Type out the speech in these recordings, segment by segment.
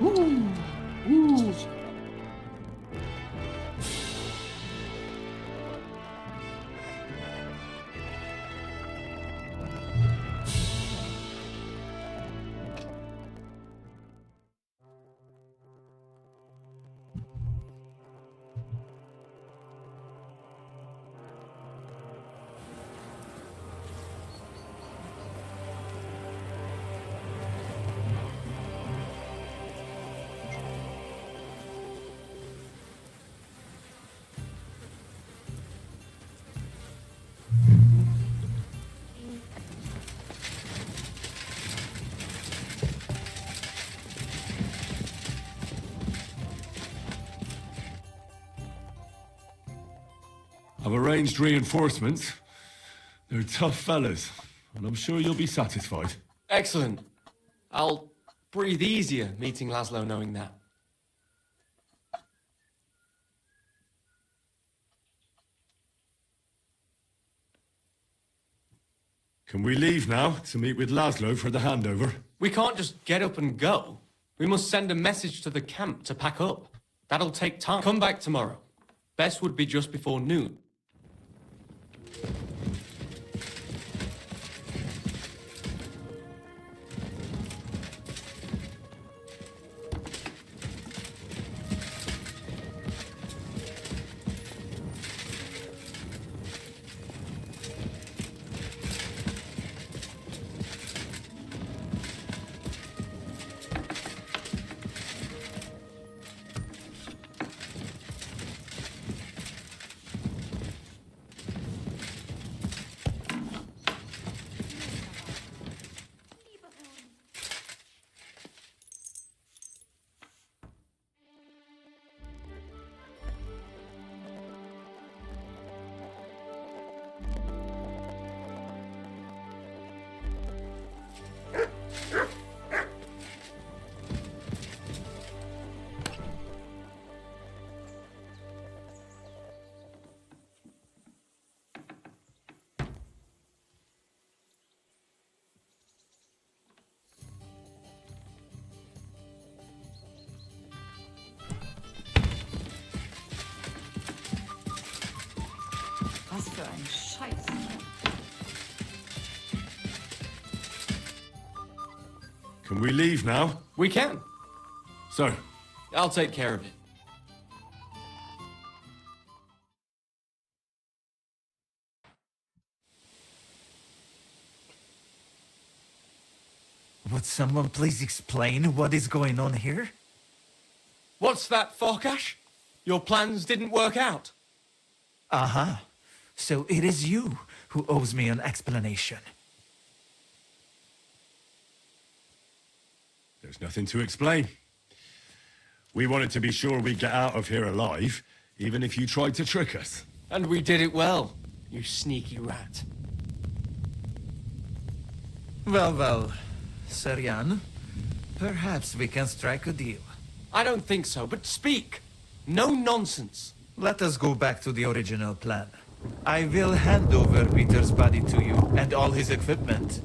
Ooh, ooh. I've arranged reinforcements. They're tough fellas, and I'm sure you'll be satisfied. Excellent. I'll breathe easier meeting Laszlo knowing that. Can we leave now to meet with Laszlo for the handover? We can't just get up and go. We must send a message to the camp to pack up. That'll take time. Come back tomorrow. Best would be just before noon. Was für ein Scheiß. Can we leave now? We can. So, I'll take care of it. Would someone please explain what is going on here? What's that, Farkash? Your plans didn't work out. Uh-huh. So it is you who owes me an explanation. there's nothing to explain. We wanted to be sure we'd get out of here alive, even if you tried to trick us. And we did it well, you sneaky rat. Well, Sir Jan, perhaps we can strike a deal. I don't think so, but speak. No nonsense. Let us go back to the original plan. I will hand over Peter's body to you and all his equipment.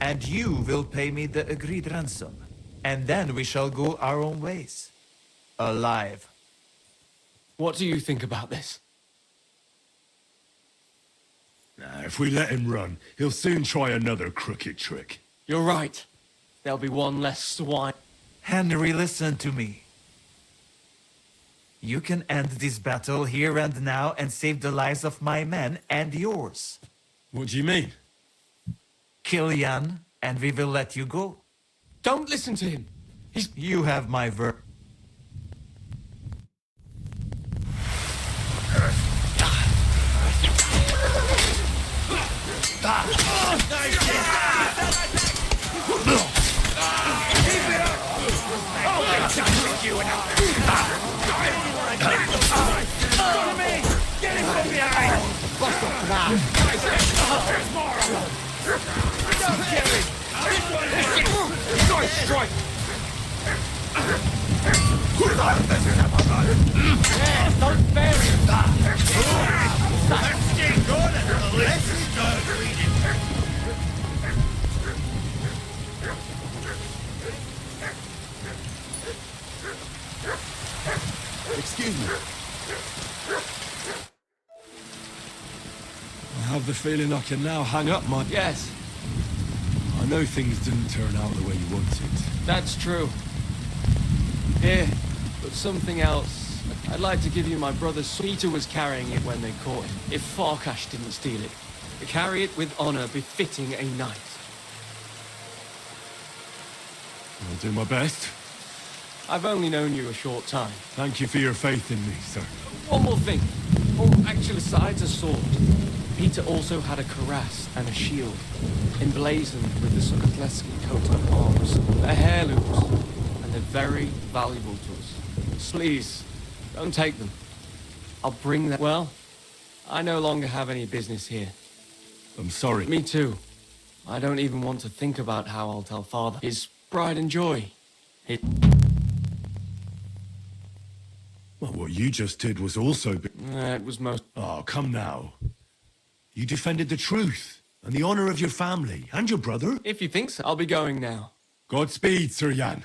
And you will pay me the agreed ransom. And then we shall go our own ways. Alive. What do you think about this? If we let him run, he'll soon try another crooked trick. You're right. There'll be one less swine. Henry, listen to me. You can end this battle here and now and save the lives of my men and yours. What do you mean? Kill Jan, and we will let you go. Don't listen to him. You have my word. Excuse me. I have the feeling I can now hang up my... Yes, I know things didn't turn out the way you wanted. that's true. Here, but something else. I'd like to give you my brother's... Peter was carrying it when they caught him. If Farkash didn't steal it. To carry it with honor befitting a knight. I'll do my best. I've only known you a short time. Thank you for your faith in me, sir. One more thing. Oh, actually, besides a sword, Peter also had a cuirass and a shield, emblazoned with the Sukatleski coat of arms. They're heirlooms, and they're very valuable to us. Please, don't take them. I'll bring them. Well, I no longer have any business here. I'm sorry. Me too. I don't even want to think about how I'll tell Father. His pride and joy. Well, what you just did was also... It was most... Oh, come now. You defended the truth and the honor of your family and your brother. If you think so, I'll be going now. Godspeed, Sir Jan.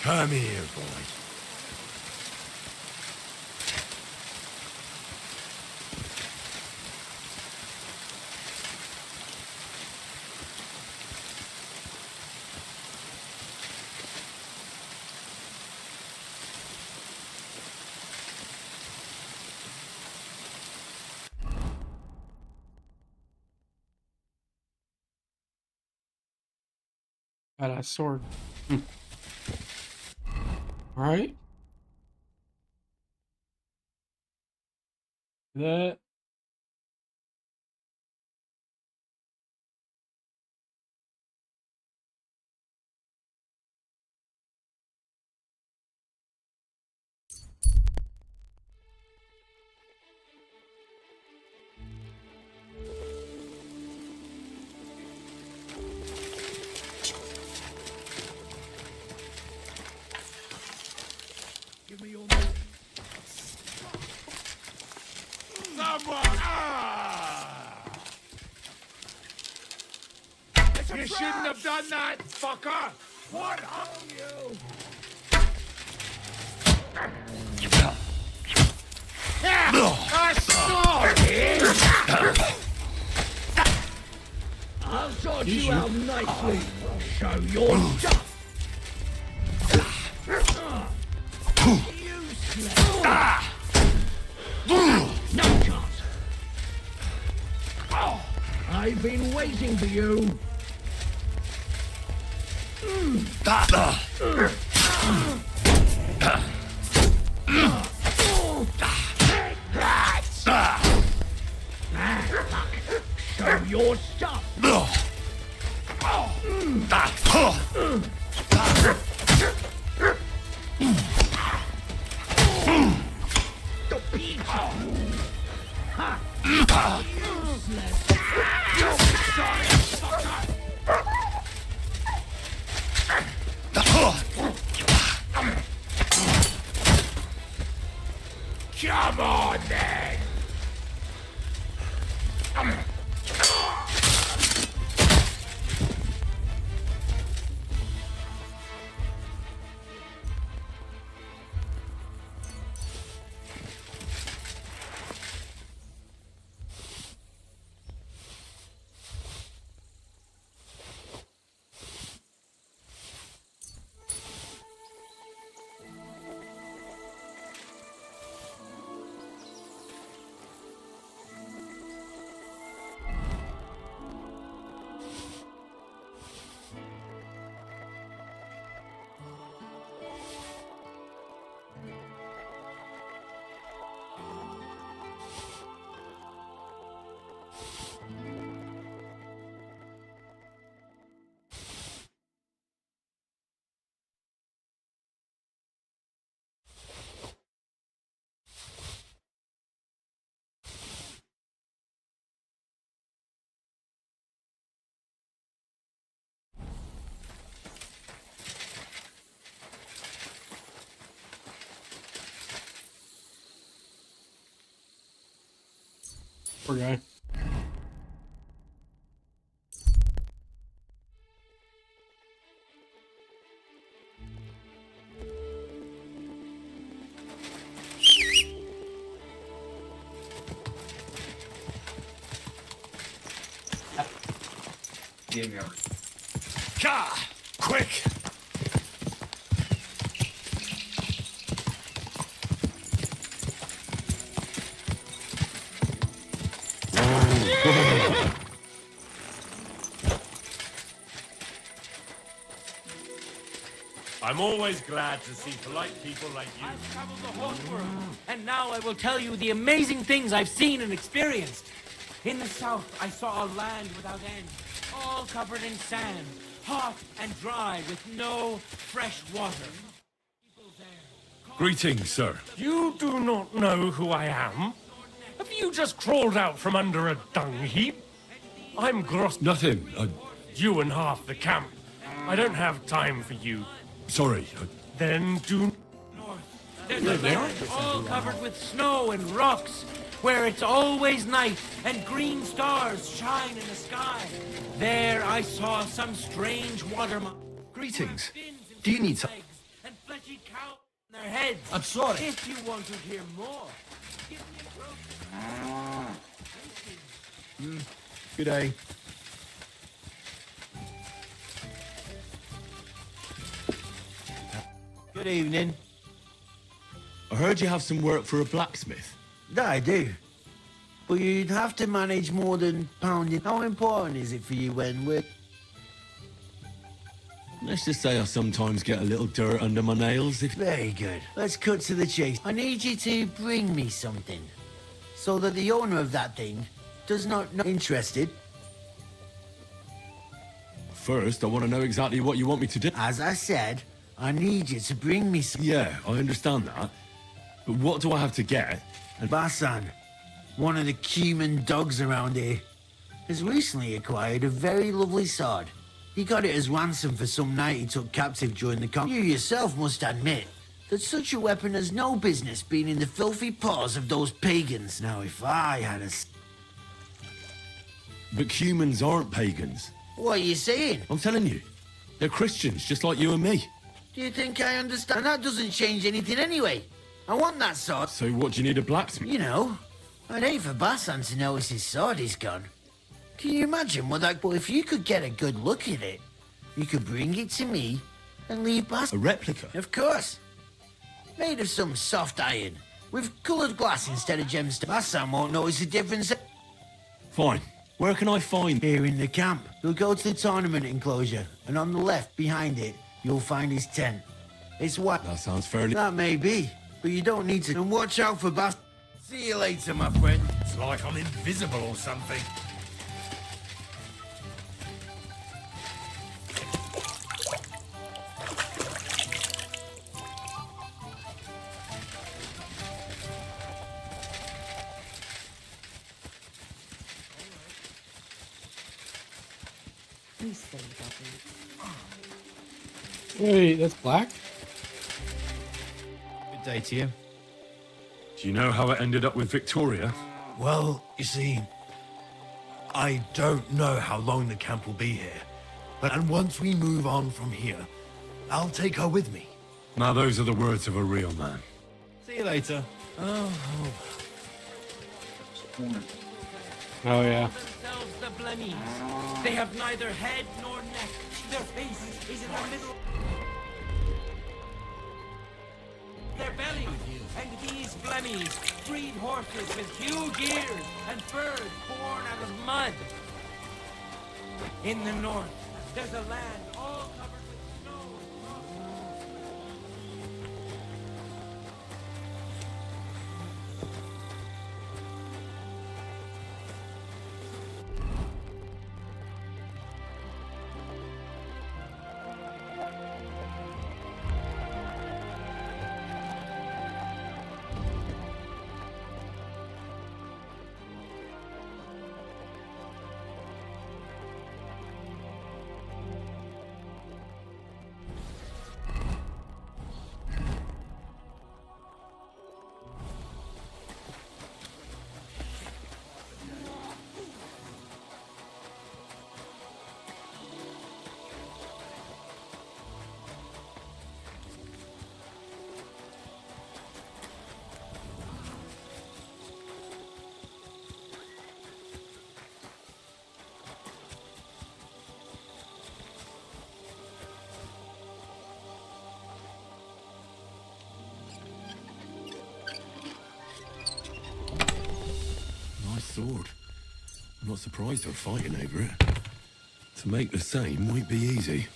Come here, boy. Got that sword. All right. That. You shouldn't have done that, fucker! What on you? I'll sort you out nicely. Show your stuff. Useless. No chance. I've been waiting for you. Show your stuff. The pizza. Useless. Come on, then! Poor guy. Car! Quick! I'm always glad to see polite people like you. I've traveled the whole world, and now I will tell you the amazing things I've seen and experienced. In the south, I saw a land without end, all covered in sand, hot and dry, with no fresh water. People there. Greetings, sir. You do not know who I am? Have you just crawled out from under a dung heap? I'm Gross. Nothing. You and half the camp. I don't have time for you. Sorry. Then do. North. There's a land all covered with snow and rocks, where it's always night and green stars shine in the sky. There I saw some strange water Greetings. Do you need some? and fleshy cows on their heads. I'm sorry. If you want to hear more, give me a grocery. Good day. Good evening. I heard you have some work for a blacksmith. That I do. But you'd have to manage more than pounding. How important is it for you when we're... Let's just say I sometimes get a little dirt under my nails. Very good. Let's cut to the chase. I need you to bring me something. So that the owner of that thing does not know... Interested? First, I want to know exactly what you want me to do. As I said, I need you to bring me some... Yeah, I understand that. But what do I have to get? And Basan, one of the cumin dogs around here, has recently acquired a very lovely sword. He got it as ransom for some knight he took captive during the con. You yourself must admit that such a weapon has no business being in the filthy paws of those pagans. Now, if I had a... But humans aren't pagans. What are you saying? I'm telling you, they're Christians, just like you and me. Do you think I understand? That doesn't change anything anyway. I want that sword. So what, do you need a blacksmith? You know, I'd hate for Bassan to notice his sword is gone. Can you imagine what that... But if you could get a good look at it, you could bring it to me and leave Bassan... A replica? Of course. Made of some soft iron, with coloured glass instead of gemstones. Bassan won't notice the difference. Fine. Where can I find... Here in the camp. You'll go to the tournament enclosure, and on the left, behind it, you'll find his tent. It's white. That sounds fairly... That may be, but you don't need to. And watch out for Bassan. See you later, my friend. It's like I'm invisible or something. You silly doggy. Wait, that's black? Good day to you. Do you know how it ended up with Victoria? Well, you see, I don't know how long the camp will be here. And once we move on from here, I'll take her with me. Now those are the words of a real man. See you later. Oh, yeah. Themselves the blemmies. They have neither head nor neck. Their face is in the middle. Their belly. And these blemmies breed horses with huge ears and furs born out of mud. In the north, there's a land all covered with snow. Nice sword. I'm not surprised they're fighting over it. To make the same won't be easy.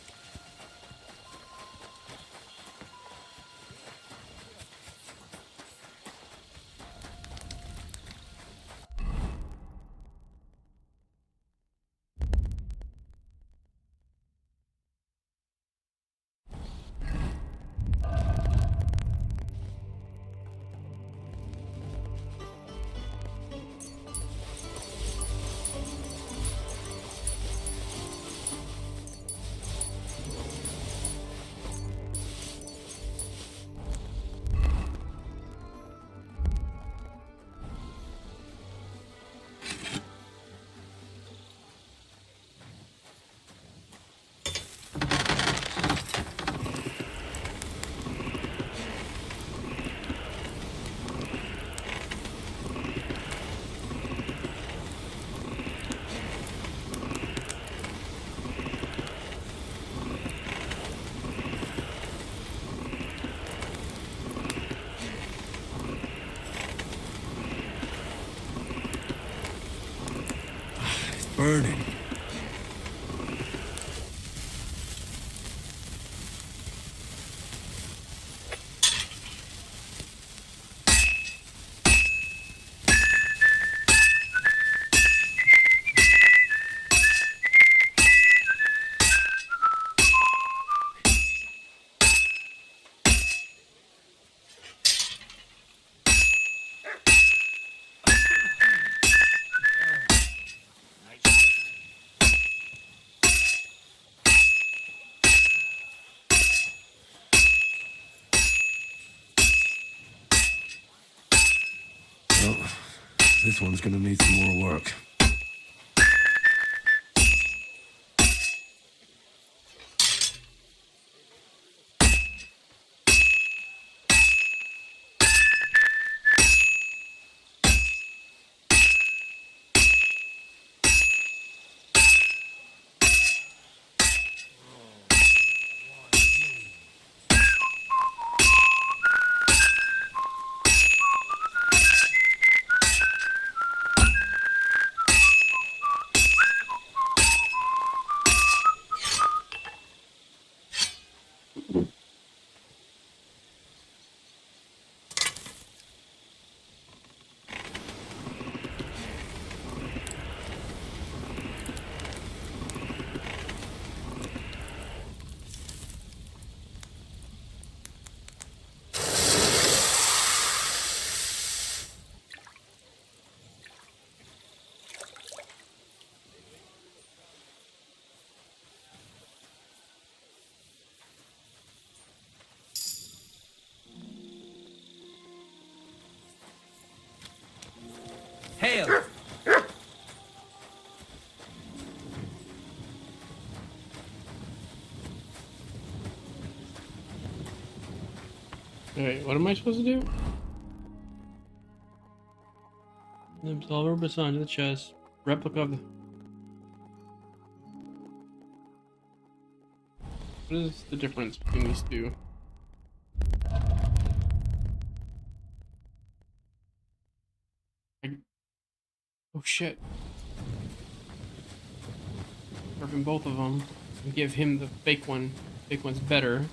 Burning. Well, this one's gonna need some more work. Wait, what am I supposed to do? Absolver baton to the chest. Replica of the... What is the difference between these two? Oh shit. Open both of them and give him the fake one. Fake one's better.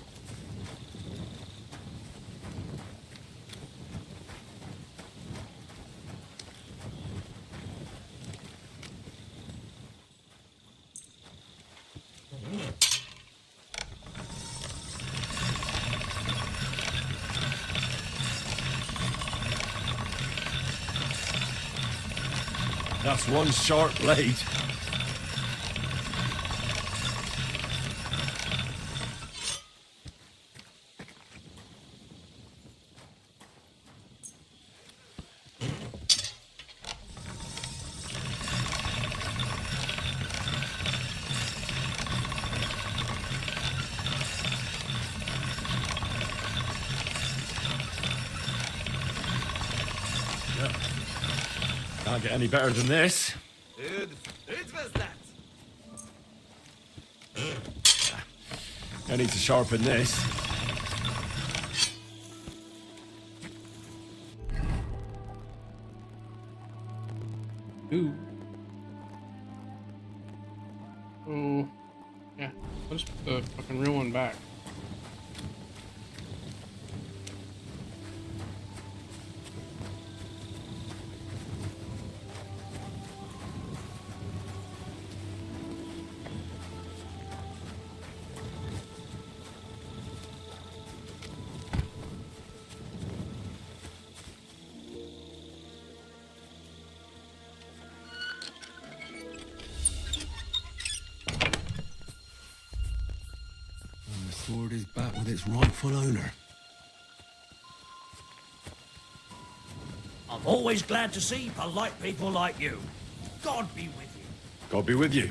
That's one sharp blade. Can't get any better than this. It was that. I need to sharpen this. Ooh. Oh. Yeah. I'll just put the fucking real one back. And the sword is back with its rightful owner. I'm always glad to see polite people like you. God be with you. God be with you.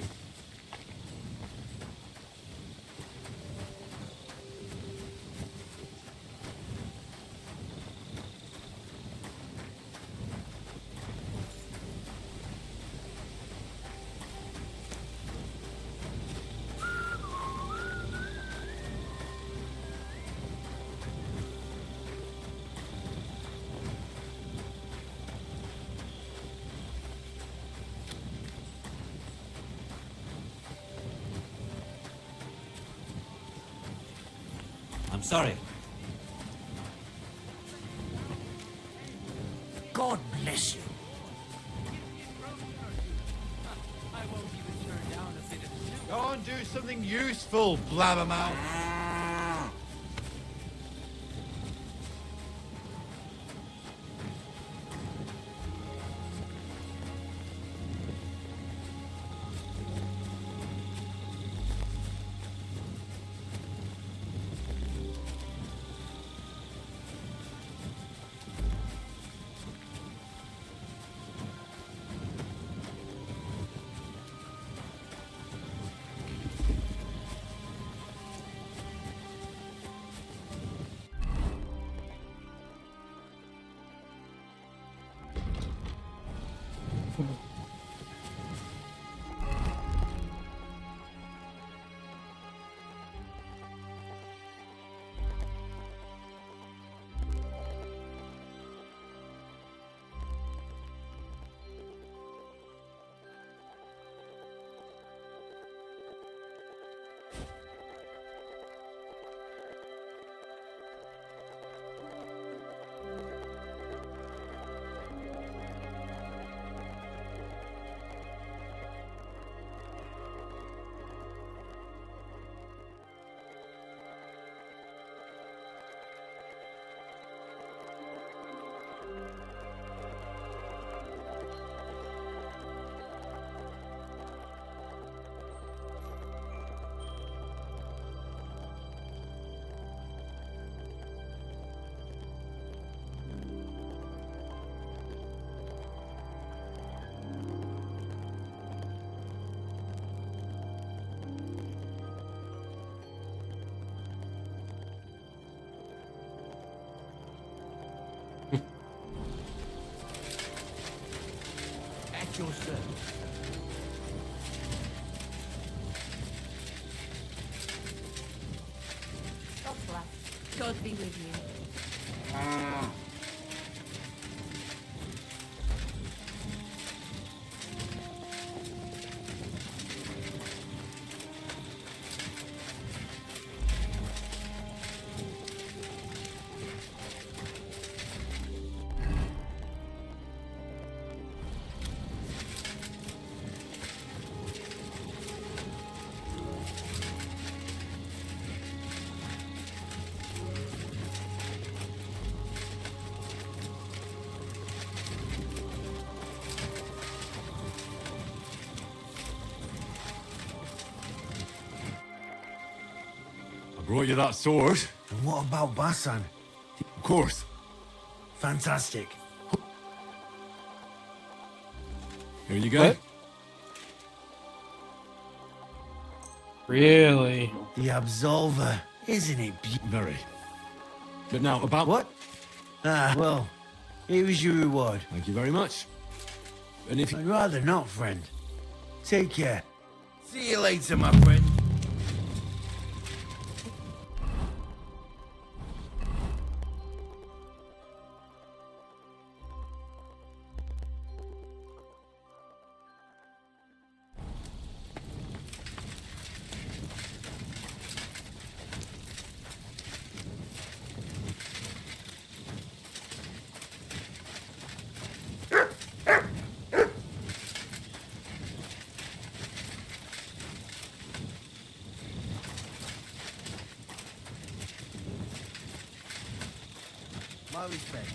I'm sorry. God bless you. Go and do something useful, blabbermouth. your service. God bless. God be with you. I brought you that sword. And what about Basan? Of course. Fantastic. Here you go. What? Really? The Absolver. Isn't it beautiful? Very. But now, about... What? Ah, well, here is your reward. Thank you very much. And if... I'd rather not, friend. Take care. See you later, my friend. My respects.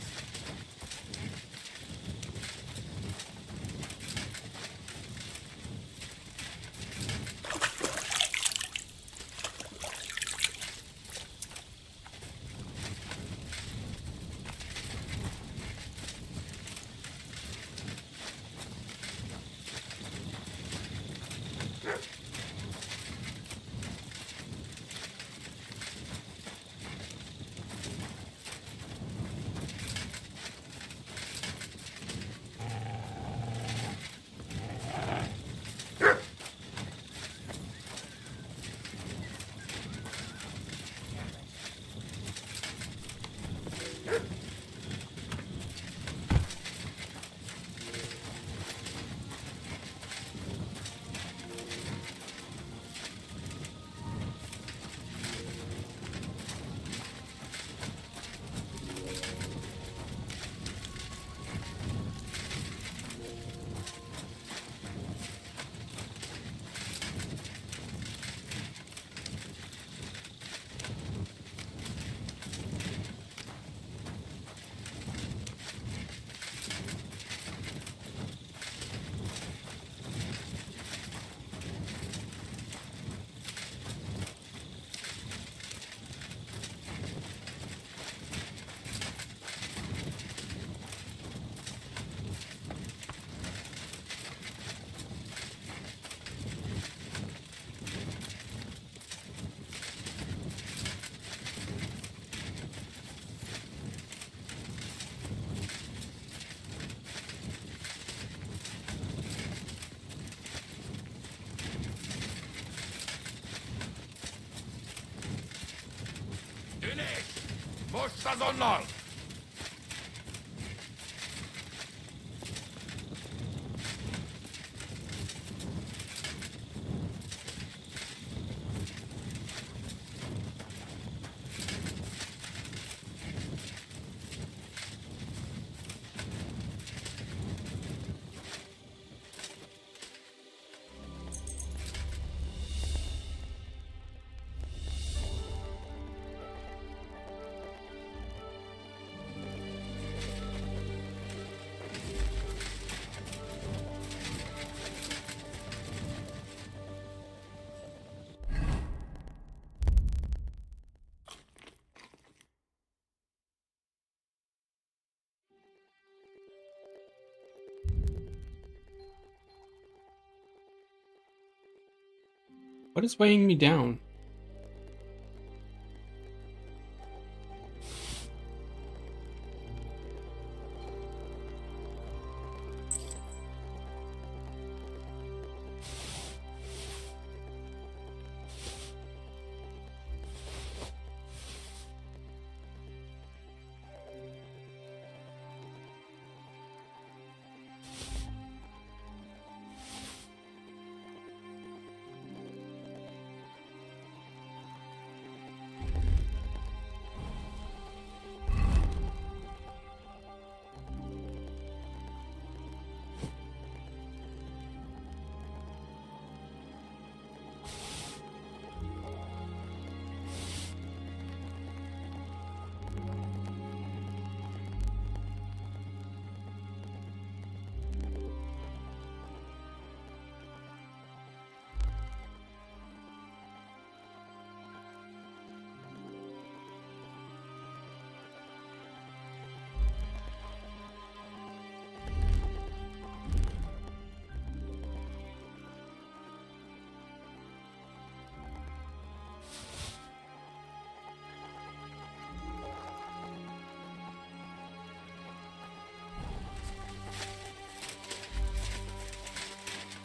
What is weighing me down?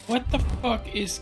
What the fuck is...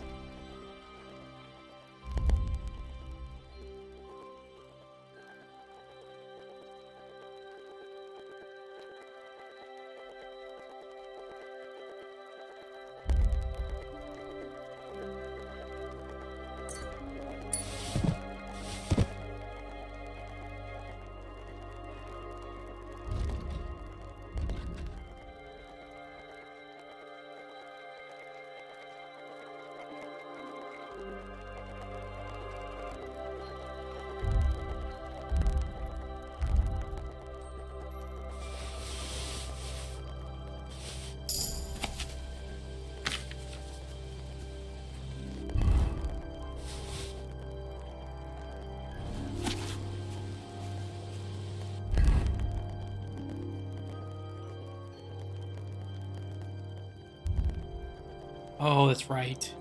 Oh, that's right.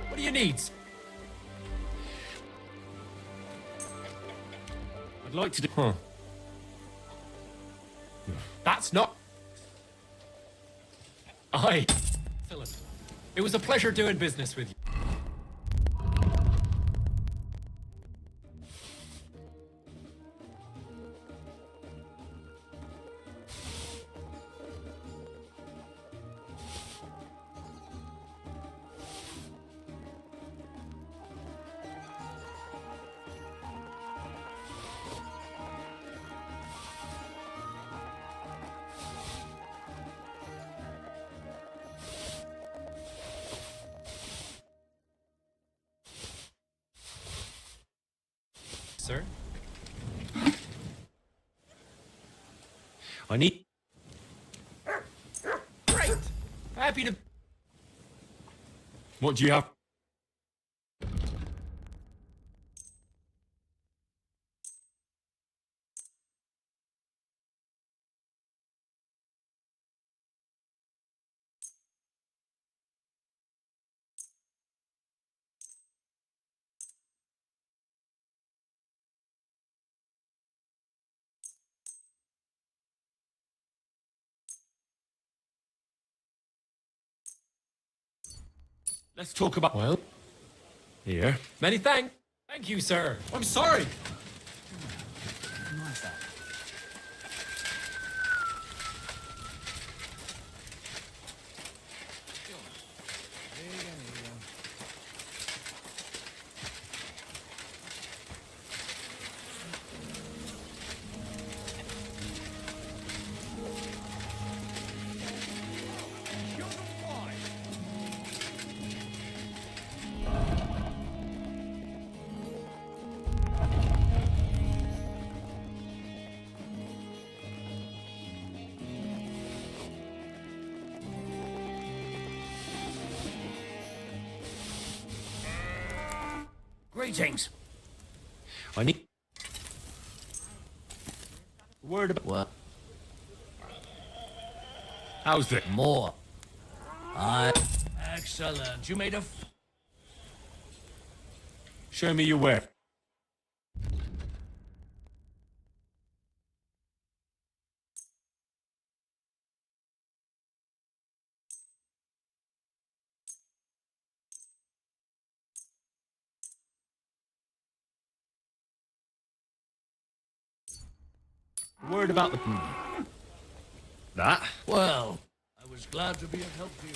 What do you need? I'd like to do... Huh. That's not... Philip, it was a pleasure doing business with you. Sir? I need... Great! Happy to... What do you have? Let's talk about... Well... Here. Many thanks. Thank you, sir. I'm sorry. Greetings. I need... Word about... What? How's that? More. Excellent. You made a... Show me your work. Word about the... That? Well, I was glad to be of help to you.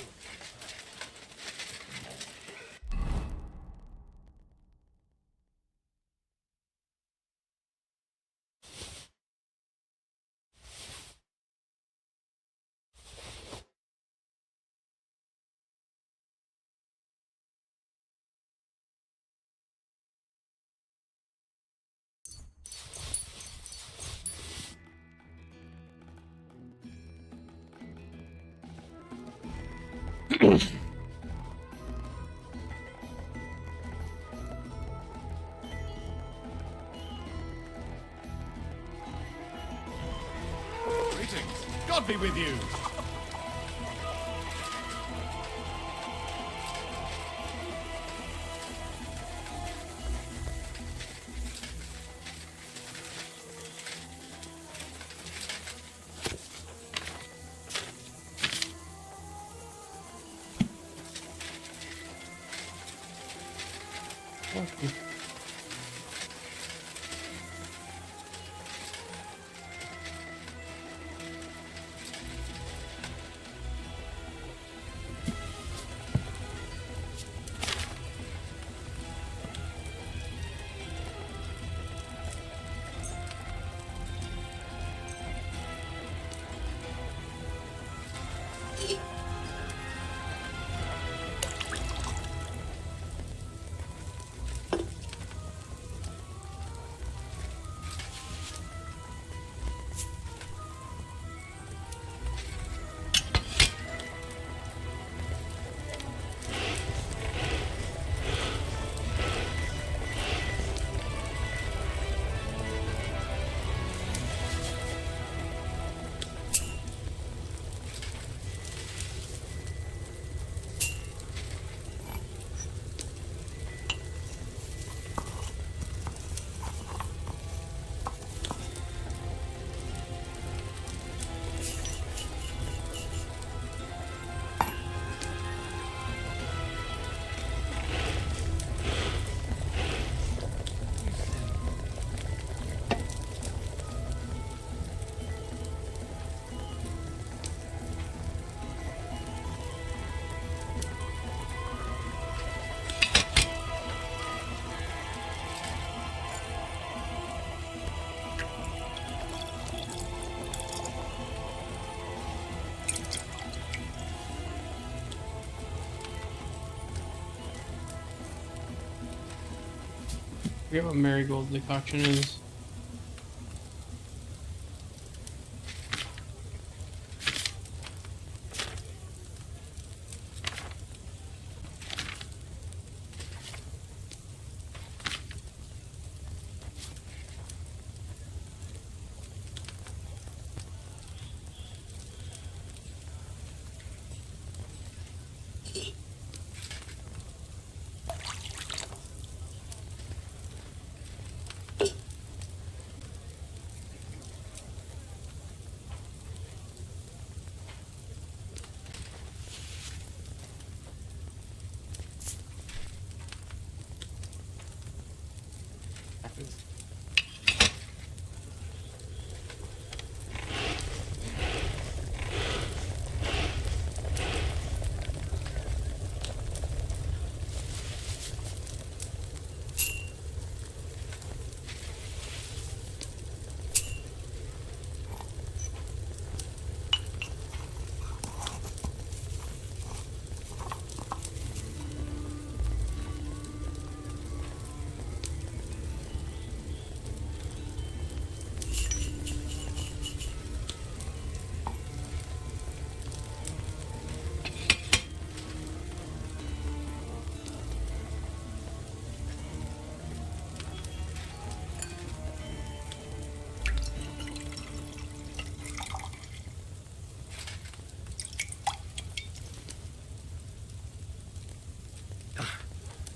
Greetings. God be with you. Okay. I forget what Marigold decoction is.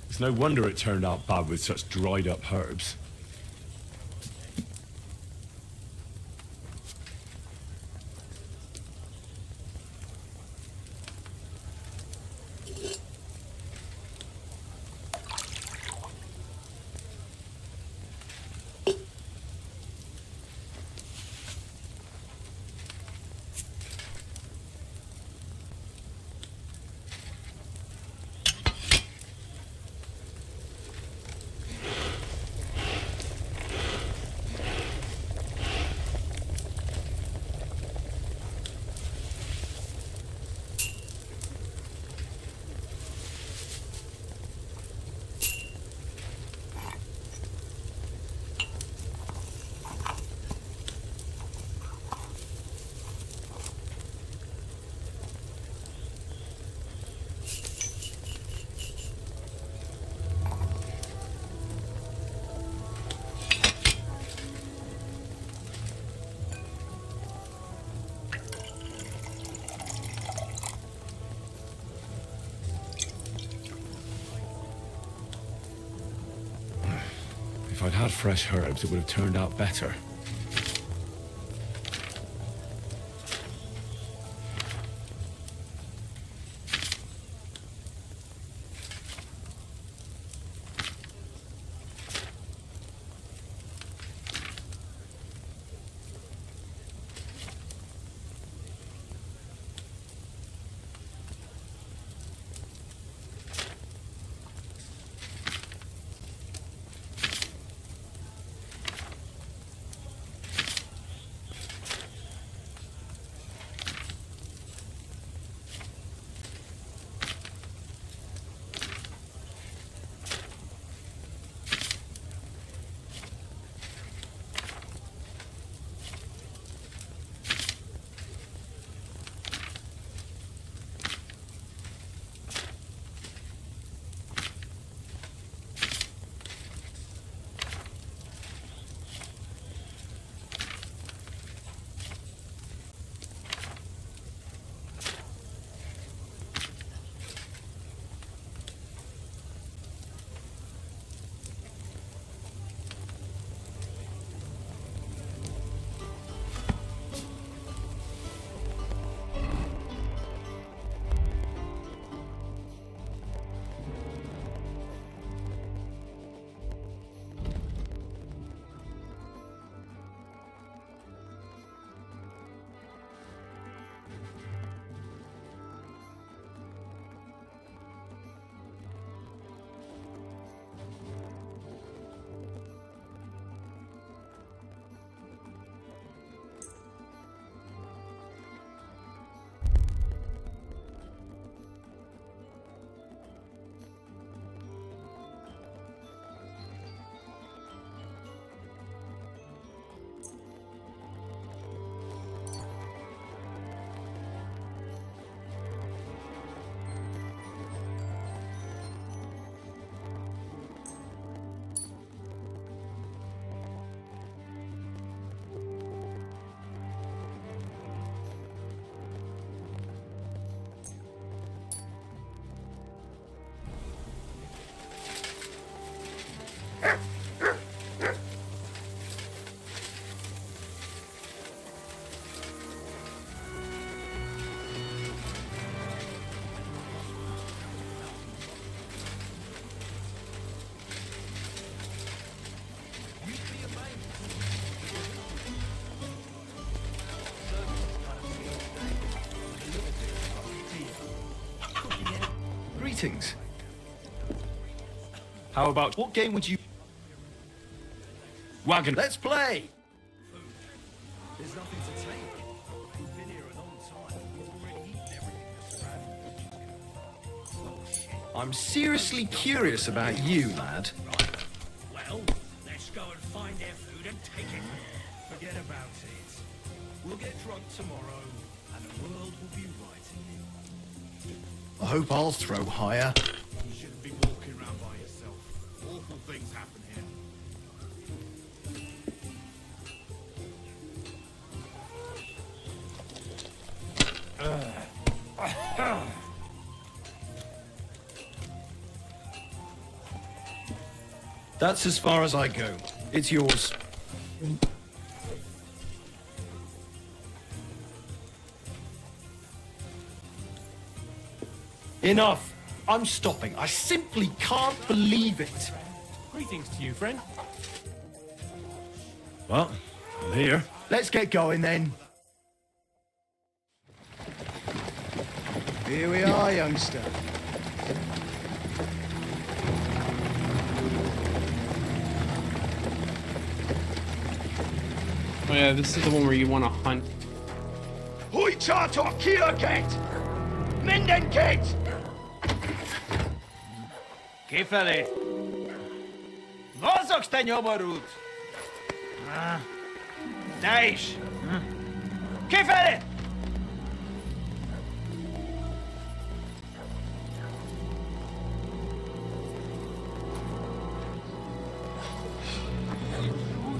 It's no wonder it turned out bad with such dried up herbs. If I'd had fresh herbs, it would have turned out better. Greetings. How about What game would you... wagon? Let's play! There's nothing to take. We've been here a long time. We've already eaten everything that's around. Oh, shit. I'm seriously curious about you, lad. Well, let's go and find their food and take it. Forget about it. We'll get drunk tomorrow, and the world will be right. I hope I'll throw higher. You shouldn't be walking around by yourself. Awful things happen here. That's as far as I go. It's yours. Enough! I'm stopping. I simply can't believe it. Greetings to you, friend. Well, I'm here. Let's get going then. Here we are, youngster. Oh yeah, this is the one where you want to hunt. Hoi charter Kierket! Mindenket! Kifelé! Mozogsz, te nyomorult! Te is! Kifelé!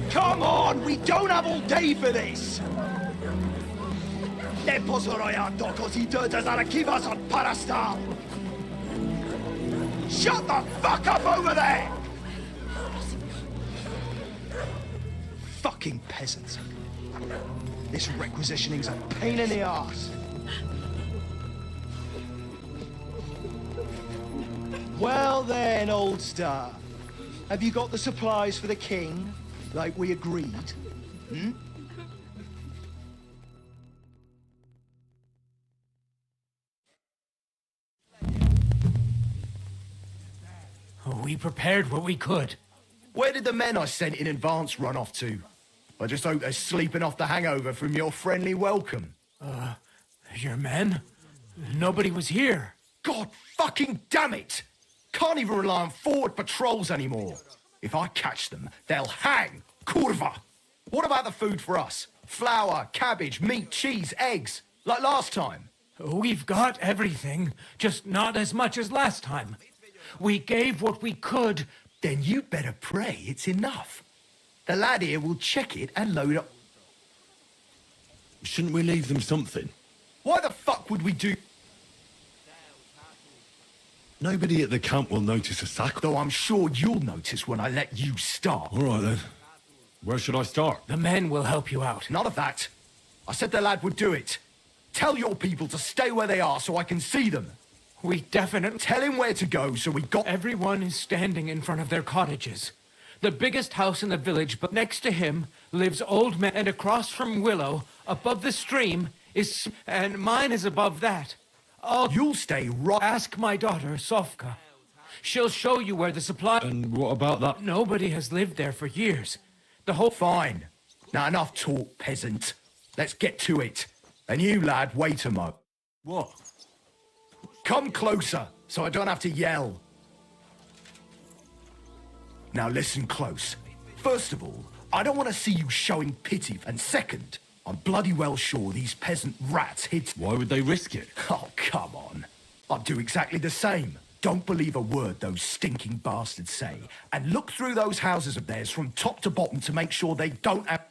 Come on, we don't have all day for this! Ne pozorojato così dödas arakivas on parastal! Shut the fuck up over there! fucking peasant. This requisitioning's a pain in the arse. Well then, old star. Have you got the supplies for the king, like we agreed? Hmm? We prepared what we could. Where did the men I sent in advance run off to? I just hope they're sleeping off the hangover from your friendly welcome. Your men? Nobody was here. God fucking damn it! Can't even rely on forward patrols anymore. If I catch them, they'll hang. Kurva! What about the food for us? Flour, cabbage, meat, cheese, eggs, like last time. We've got everything, just not as much as last time. We gave what we could. Then you better pray it's enough. The lad here will check it and load up. Shouldn't we leave them something? Why the fuck would we do... Nobody at the camp will notice a sack. Though I'm sure you'll notice when I let you start. All right, then. Where should I start? The men will help you out. None of that. I said the lad would do it. Tell your people to stay where they are so I can see them. We definitely... Tell him where to go so we got... Everyone is standing in front of their cottages. The biggest house in the village, but next to him lives Old Man, and across from Willow, above the stream, is... And mine is above that. You'll stay right... Ask my daughter, Sofka. She'll show you where the supply... And what about that? Nobody has lived there for years. The whole... Fine. Now enough talk, peasant. Let's get to it. And you, lad, wait a mo. What? Come closer, so I don't have to yell. Now listen close. First of all, I don't want to see you showing pity. And second, I'm bloody well sure these peasant rats hid... Why would they risk it? Oh, come on. I'd do exactly the same. Don't believe a word those stinking bastards say. And look through those houses of theirs from top to bottom to make sure they don't have...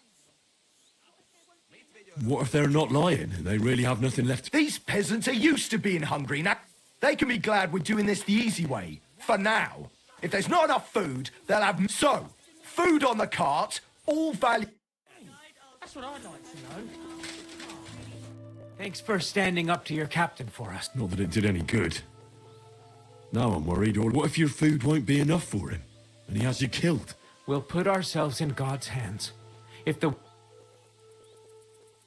What if they're not lying and they really have nothing left? These peasants are used to being hungry. Now, they can be glad we're doing this the easy way. For now. If there's not enough food, they'll have... So, food on the cart, all value... That's what I'd like to know. Thanks for standing up to your captain for us. Not that it did any good. Now I'm worried, or what if your food won't be enough for him? And he has you killed? We'll put ourselves in God's hands.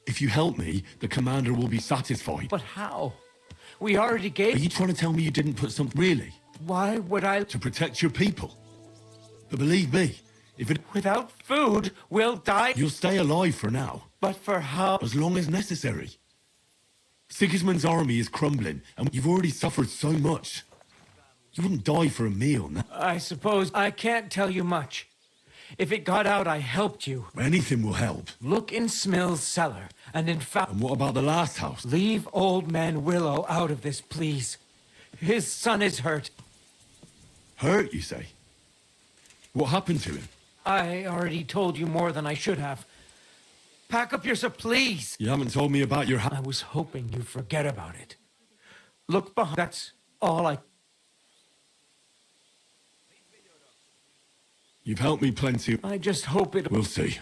If you help me, the commander will be satisfied. But how? We already gave... Are you trying to tell me you didn't put something... Really? Why would I... To protect your people. But believe me, if it... Without food, we'll die... You'll stay alive for now. But for how... As long as necessary. Sigismund's army is crumbling, and you've already suffered so much. You wouldn't die for a meal, no? I suppose I can't tell you much. If it got out, I helped you. Anything will help. Look in Smill's cellar, and in fact... And what about the last house? Leave Old Man Willow out of this, please. His son is hurt. Hurt, you say? What happened to him? I already told you more than I should have. Pack up your stuff, please. You haven't told me about your I was hoping you'd forget about it. Look behind. That's all I... You've helped me plenty. I just hope it... We'll see.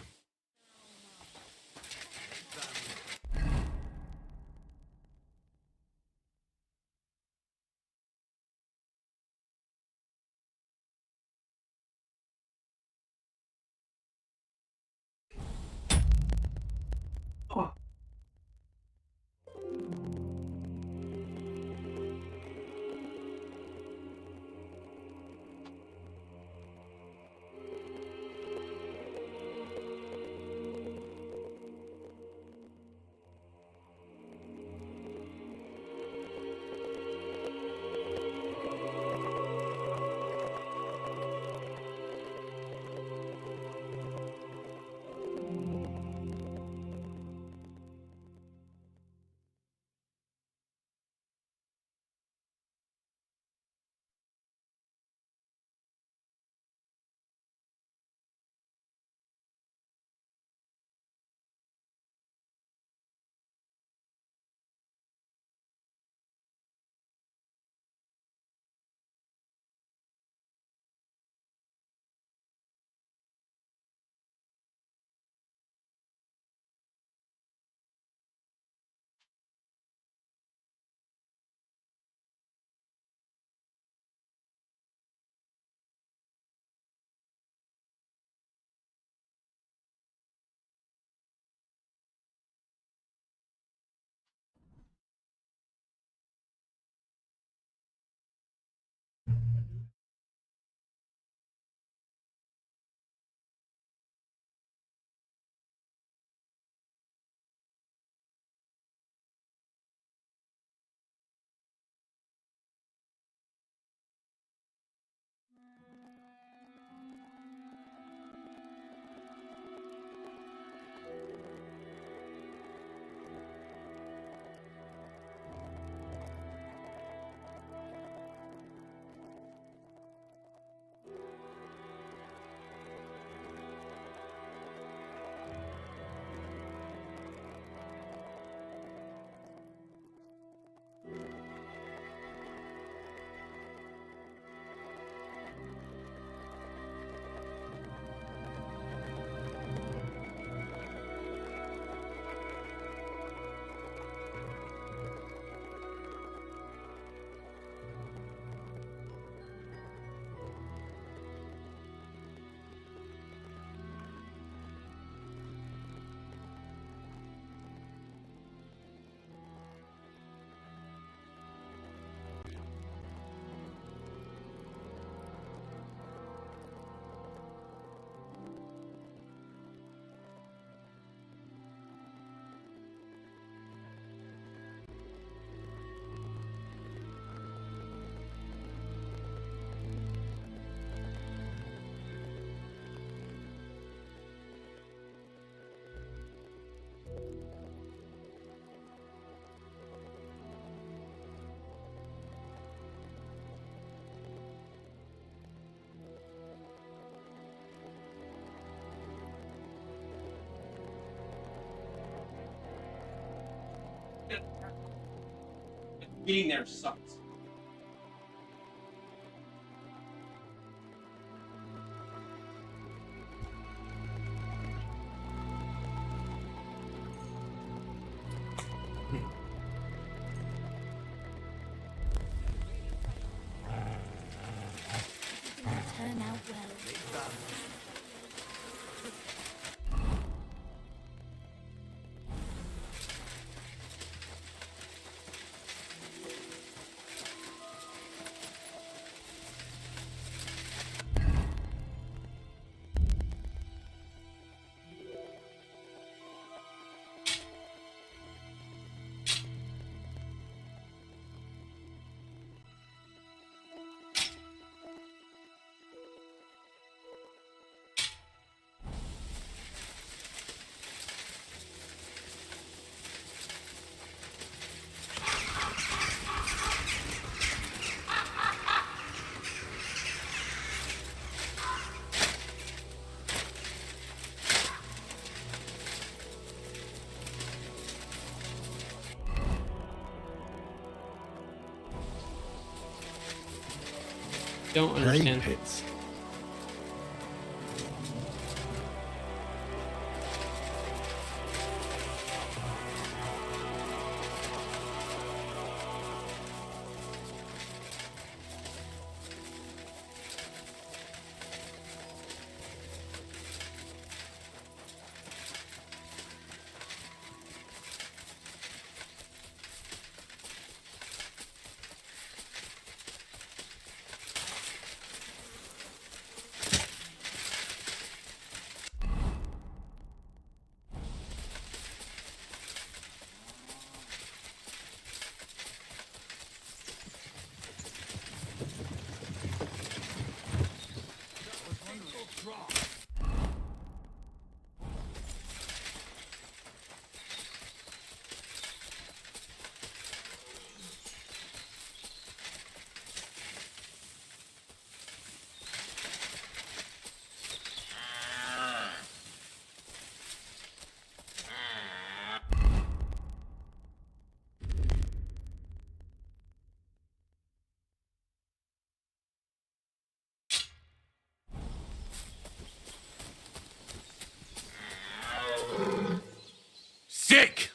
Getting there sucks. Turn out well. Don't Plague understand. pits. Sick!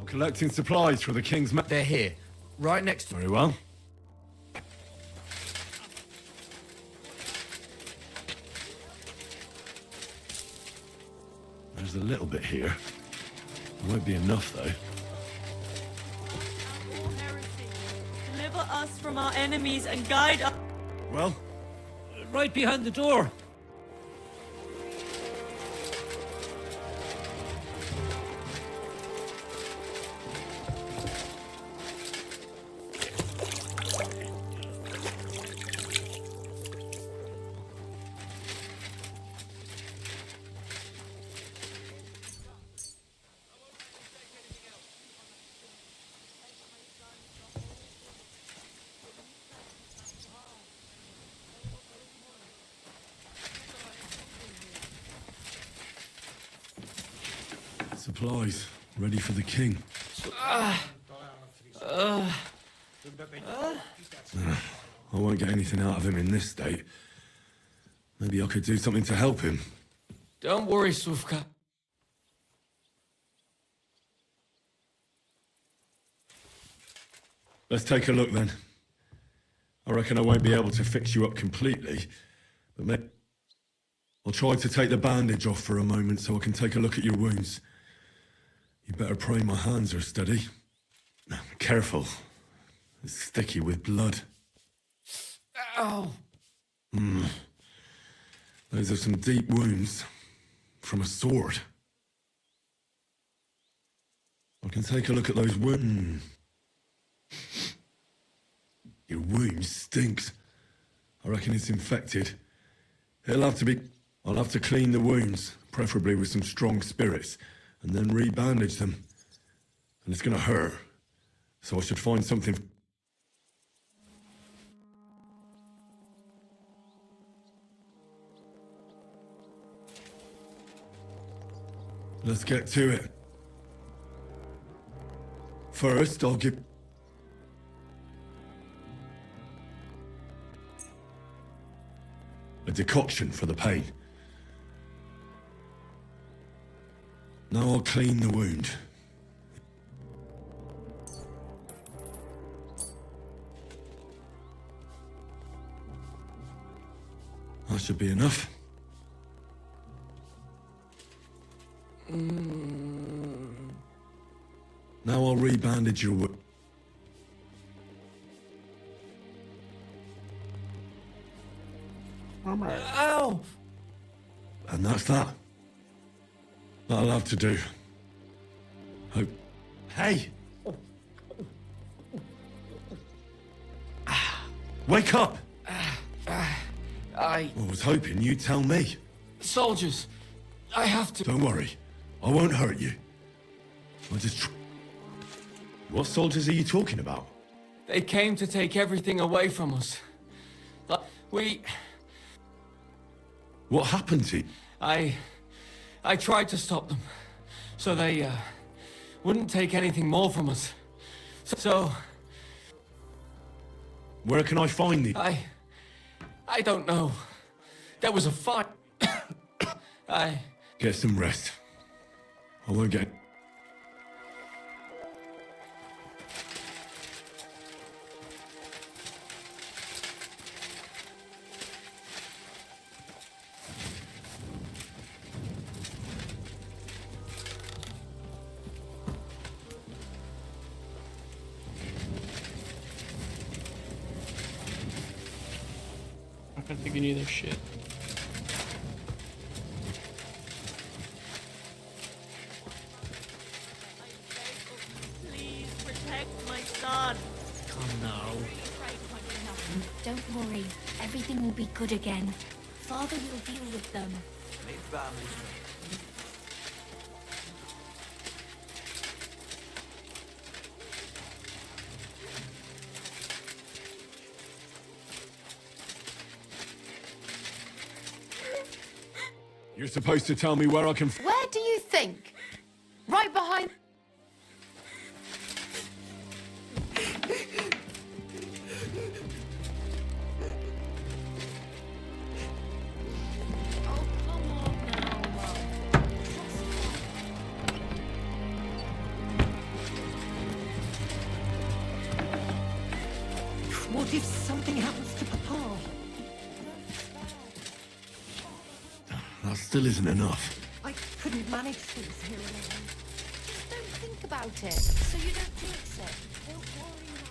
collecting supplies for the king's men. They're here, right next to. Very well. There's a little bit here. It won't be enough, though. Deliver us from our enemies and guide us. Well, Right behind the door. supplies ready for the king. I won't get anything out of him in this state. Maybe I could do something to help him. Don't worry, Suvka. Let's take a look then. I reckon I won't be able to fix you up completely, but maybe I'll try to take the bandage off for a moment so I can take a look at your wounds. You better pray my hands are steady. Careful. It's sticky with blood. Ow! Those are some deep wounds from a sword. I can take a look at those wounds. Your wound stinks. I reckon it's infected. I'll have to clean the wounds, preferably with some strong spirits, and then re-bandage them. And it's gonna hurt. So I should find something. Let's get to it. First, I'll give... a decoction for the pain. Now I'll clean the wound. That should be enough. Now I'll re-bandage your wound. Ow! And that's that. That'll have to do. Hope. Hey! Wake up! I was hoping you'd tell me. Soldiers, I have to... Don't worry. I won't hurt you. I just... What soldiers are you talking about? They came to take everything away from us. But we... What happened to you? I tried to stop them, so they wouldn't take anything more from us. So Where can I find you? I don't know. There was a fight. Get some rest. I won't get... I'm not gonna take any of this shit. Please protect my son. Come now. Don't worry, everything will be good again. Father will deal with them. You're supposed to tell me where I can... Where do you think? Right behind. Oh, come on now. That still isn't enough. I couldn't manage things here alone. Just don't think about it, so you don't jinx it. Don't worry now.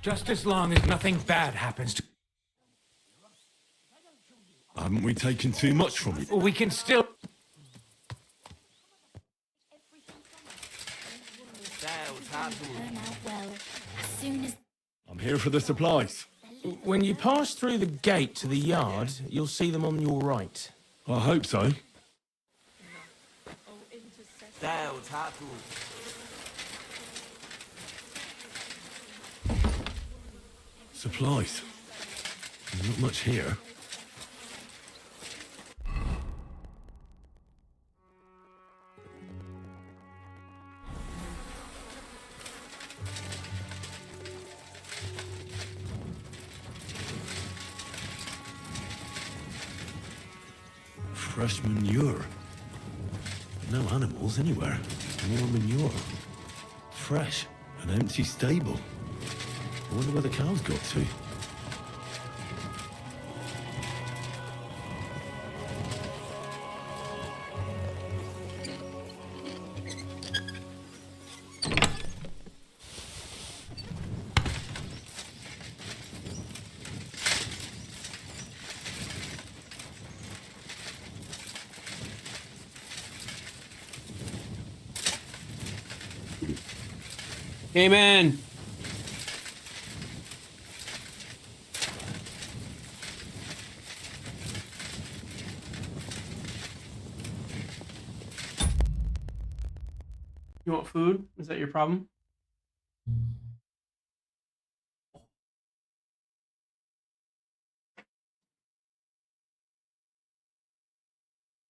Just as long as nothing bad happens to... Haven't we taken too much from you? We can still... Turn out well. As soon as I'm here for the supplies. When you pass through the gate to the yard, you'll see them on your right. I hope so. Supplies. There's not much here. Fresh manure. No animals anywhere. More manure. Fresh. An empty stable. I wonder where the cows got to. Came in. You want food? Is that your problem?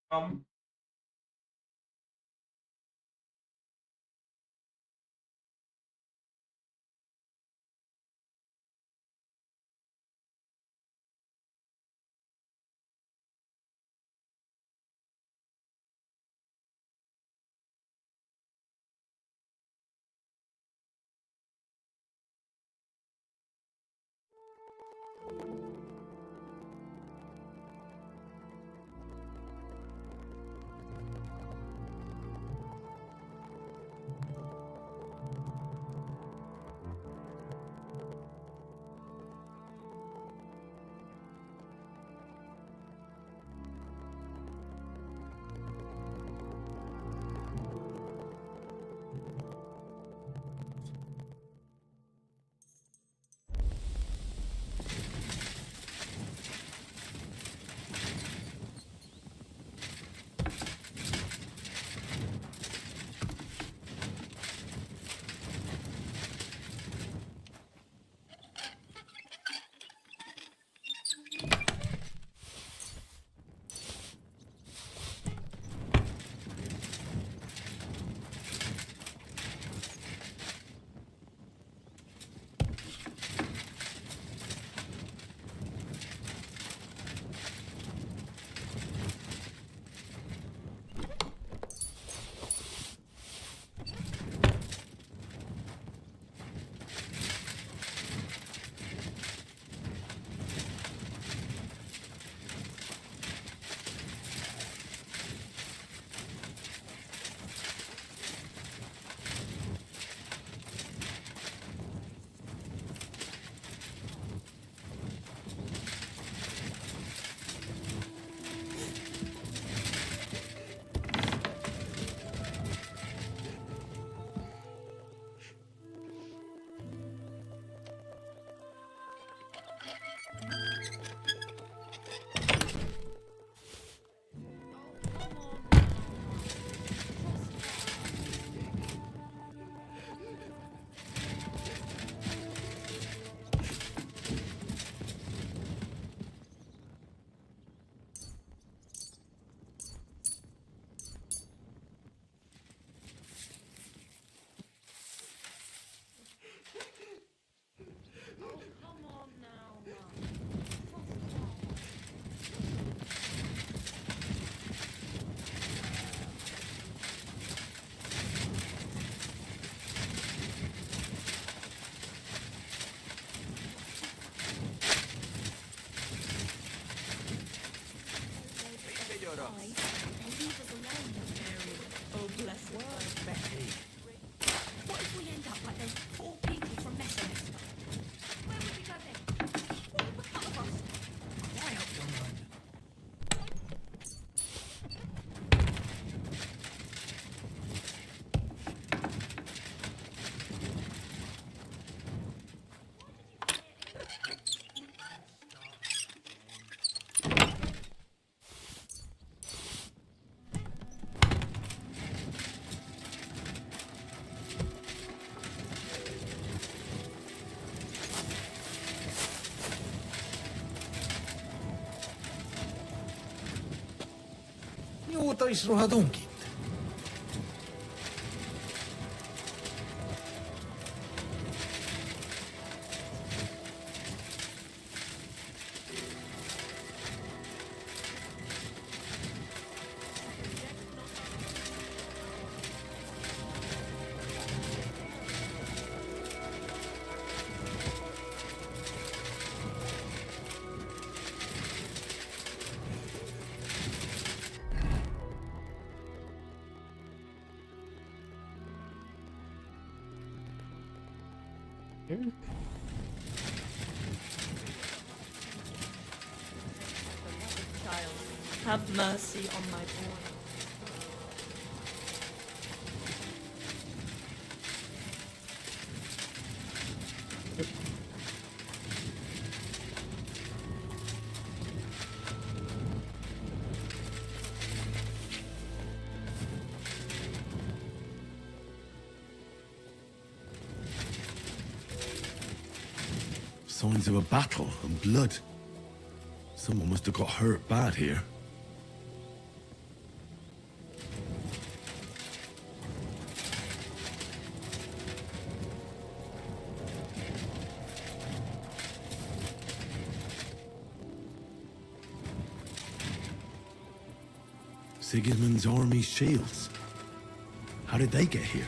Problem? try, they leave us alone. Oh, bless her. Betty. What if we end up like those poor people from Messiness? Where would we go then? What would become of us? Quiet, woman. Juutais ruhatunkin. Here. Child, have mercy on my boy. Signs of a battle and blood. Someone must have got hurt bad here. Sigismund's army's shields. How did they get here?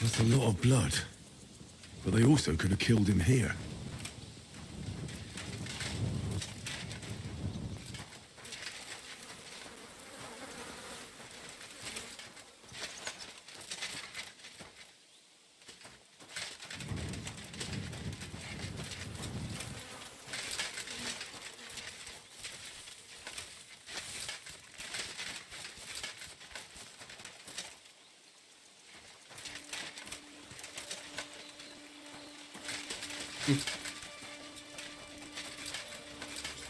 That's a lot of blood. But they also could have killed him here.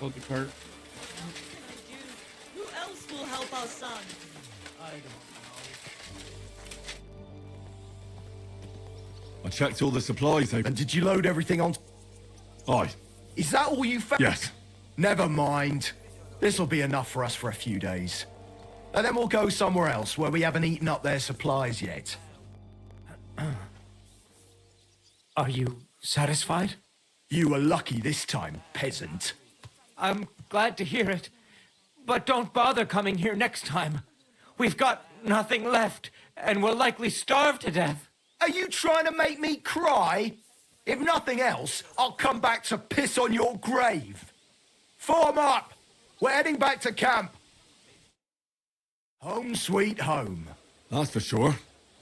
Load the cart. Who else will help our son? I checked all the supplies. And did you load everything on? Aye. Is that all you found? Yes. Never mind. This'll be enough for us for a few days. And then we'll go somewhere else where we haven't eaten up their supplies yet. Are you satisfied? You were lucky this time, peasant. I'm glad to hear it. But don't bother coming here next time. We've got nothing left, and we'll likely starve to death. Are you trying to make me cry? If nothing else, I'll come back to piss on your grave. Form up! We're heading back to camp. Home sweet home. That's for sure.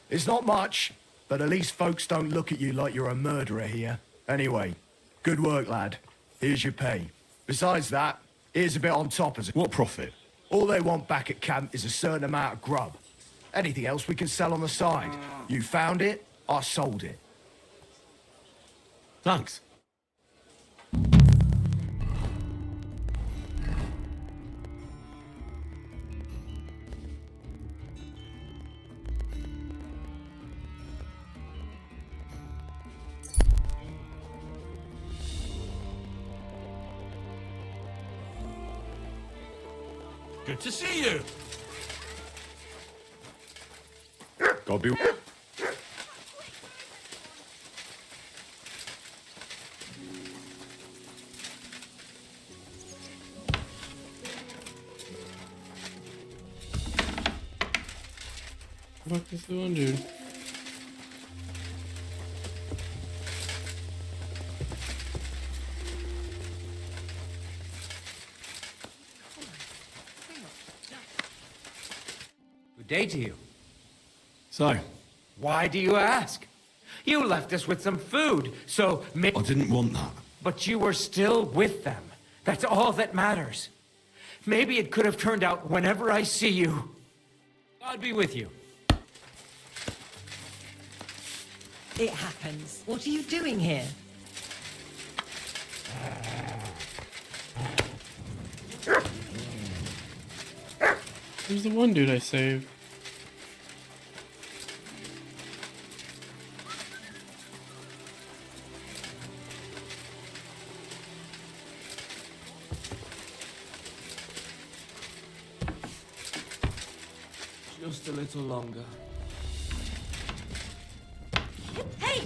It's not much, but at least folks don't look at you like you're a murderer here. Anyway, good work, lad. Here's your pay. Besides that, here's a bit on top as a... What profit? All they want back at camp is a certain amount of grub. Anything else we can sell on the side. You found it, I sold it. Thanks. Good to see you. God be... What is the one dude? Good day to you. So, Why do you ask? You left us with some food, so I didn't want that. but you were still with them. That's all that matters. Maybe it could have turned out whenever I see you. God be with you. It happens. What are you doing here? Who's the one dude I saved? Just a little longer. Hey,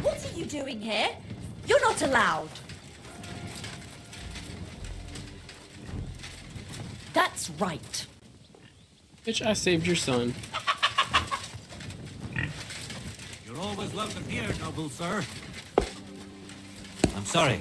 what are you doing here? You're not allowed. That's right. Bitch, I saved your son. You're always welcome here, noble sir. I'm sorry.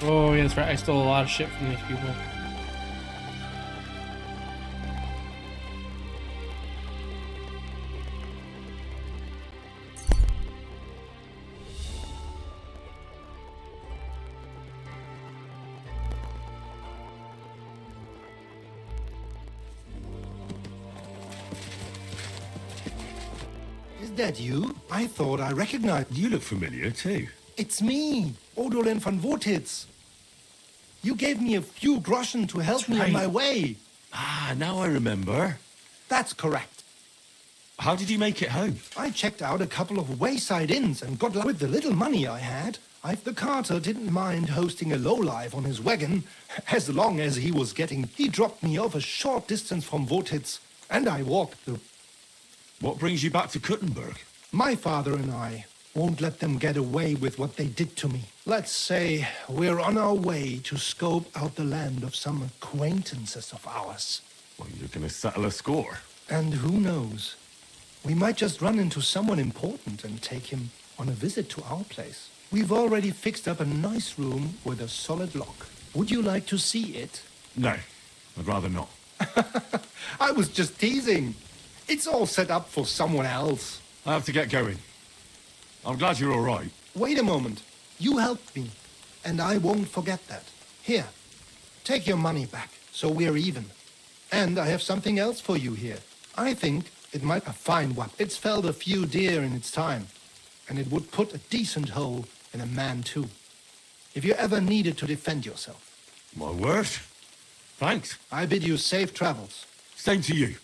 Oh, yeah, that's right. I stole a lot of shit from these people. Is that you? I thought I recognized you. You look familiar too. It's me, Odolin van Vortitz. You gave me a few groschen to help me on my way. Ah, now I remember. That's correct. How did you make it home? I checked out a couple of wayside inns and got lucky with the little money I had. The carter didn't mind hosting a lowlife on his wagon, as long as he was getting... He dropped me off a short distance from Vortitz, and I walked the... What brings you back to Kuttenberg? My father and I. Won't let them get away with what they did to me. Let's say we're on our way to scope out the land of some acquaintances of ours. Well, you're gonna settle a score. And who knows? We might just run into someone important and take him on a visit to our place. We've already fixed up a nice room with a solid lock. Would you like to see it? No, I'd rather not. I was just teasing. It's all set up for someone else. I have to get going. I'm glad you're all right. Wait a moment. You helped me, and I won't forget that. Here, take your money back, so we're even. And I have something else for you here. I think it might be a fine weapon. It's felled a few deer in its time, and it would put a decent hole in a man too. If you ever needed to defend yourself. My word. Thanks. I bid you safe travels. Same to you.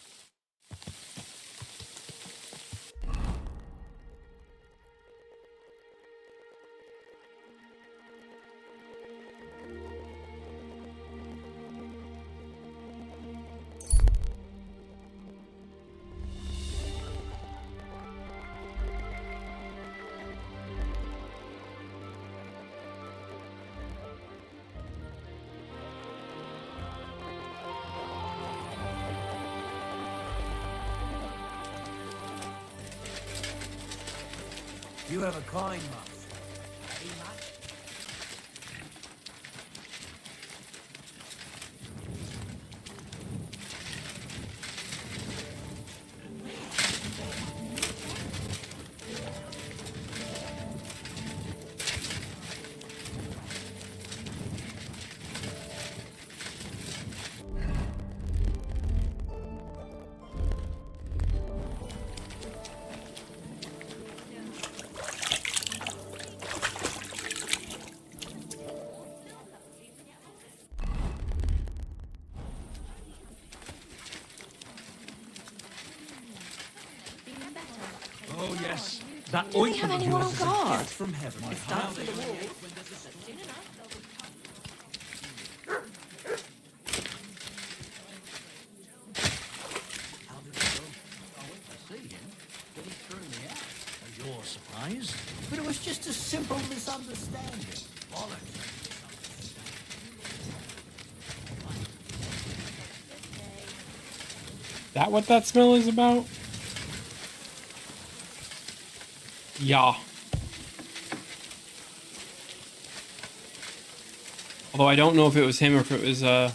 You have a coin, master. Oh, yes. That Do we have anyone on guard? from heaven. You're surprised? But it was just a simple misunderstanding. That what that smell is about? Yeah. Although I don't know if it was him or if it was the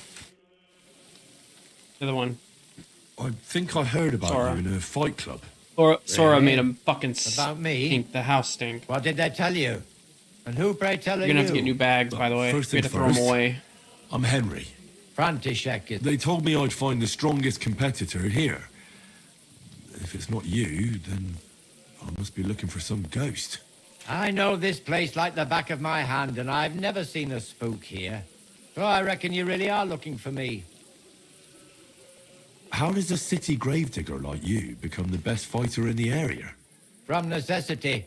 other one. I think I heard about Sora. you in a fight club. Sora made him fucking About me? stink. The house stink. What did they tell you? And who, pray tell, are You're gonna have to you? get new bags, by the way. First We had to thing throw them first. away. I'm Henry. František. They told me I'd find the strongest competitor here. If it's not you, then I must be looking for some ghost. I know this place like the back of my hand, and I've never seen a spook here. So I reckon you really are looking for me. How does a city gravedigger like you become the best fighter in the area? From necessity.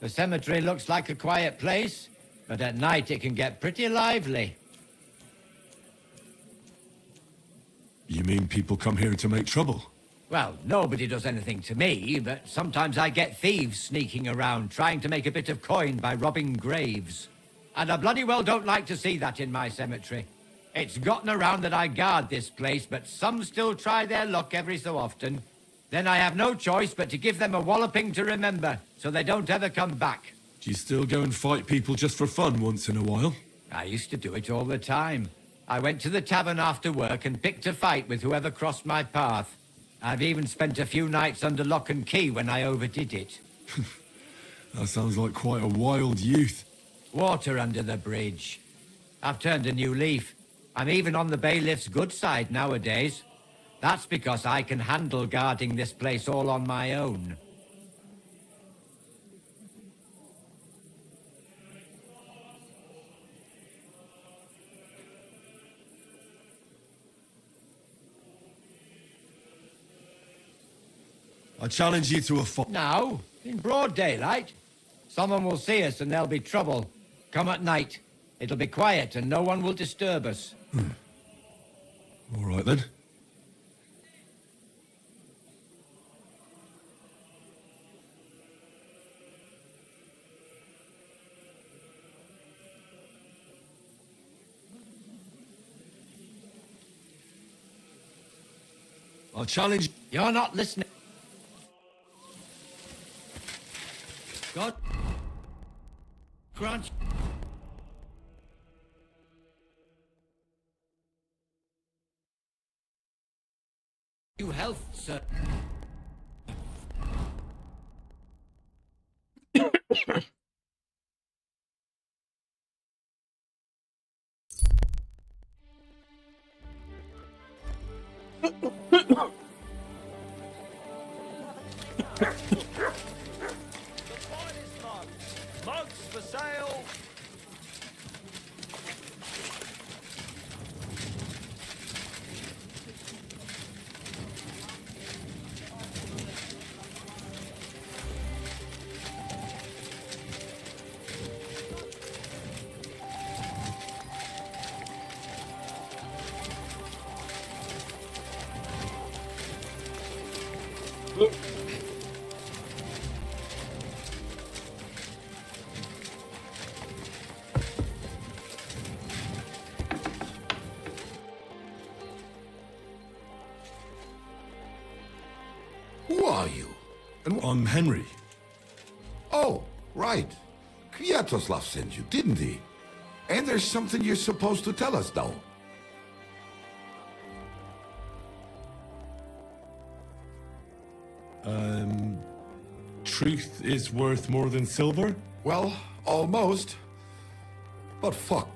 The cemetery looks like a quiet place, but at night it can get pretty lively. You mean people come here to make trouble? Well, nobody does anything to me, but sometimes I get thieves sneaking around trying to make a bit of coin by robbing graves. And I bloody well don't like to see that in my cemetery. It's gotten around that I guard this place, but some still try their luck every so often. Then I have no choice but to give them a walloping to remember, so they don't ever come back. Do you still go and fight people just for fun once in a while? I used to do it all the time. I went to the tavern after work and picked a fight with whoever crossed my path. I've even spent a few nights under lock and key when I overdid it. That sounds like quite a wild youth. Water under the bridge. I've turned a new leaf. I'm even on the bailiff's good side nowadays. That's because I can handle guarding this place all on my own. I challenge you to a fight. Now, in broad daylight. Someone will see us and there'll be trouble. Come at night. It'll be quiet and no one will disturb us. All right then. I'll challenge... You're not listening. God grant you health, sir. Mugs for sale. Who are you? And I'm Henry. oh, right. Kwiatoslav sent you, didn't he? And there's something you're supposed to tell us, though. Truth is worth more than silver? Well, almost. But fuck.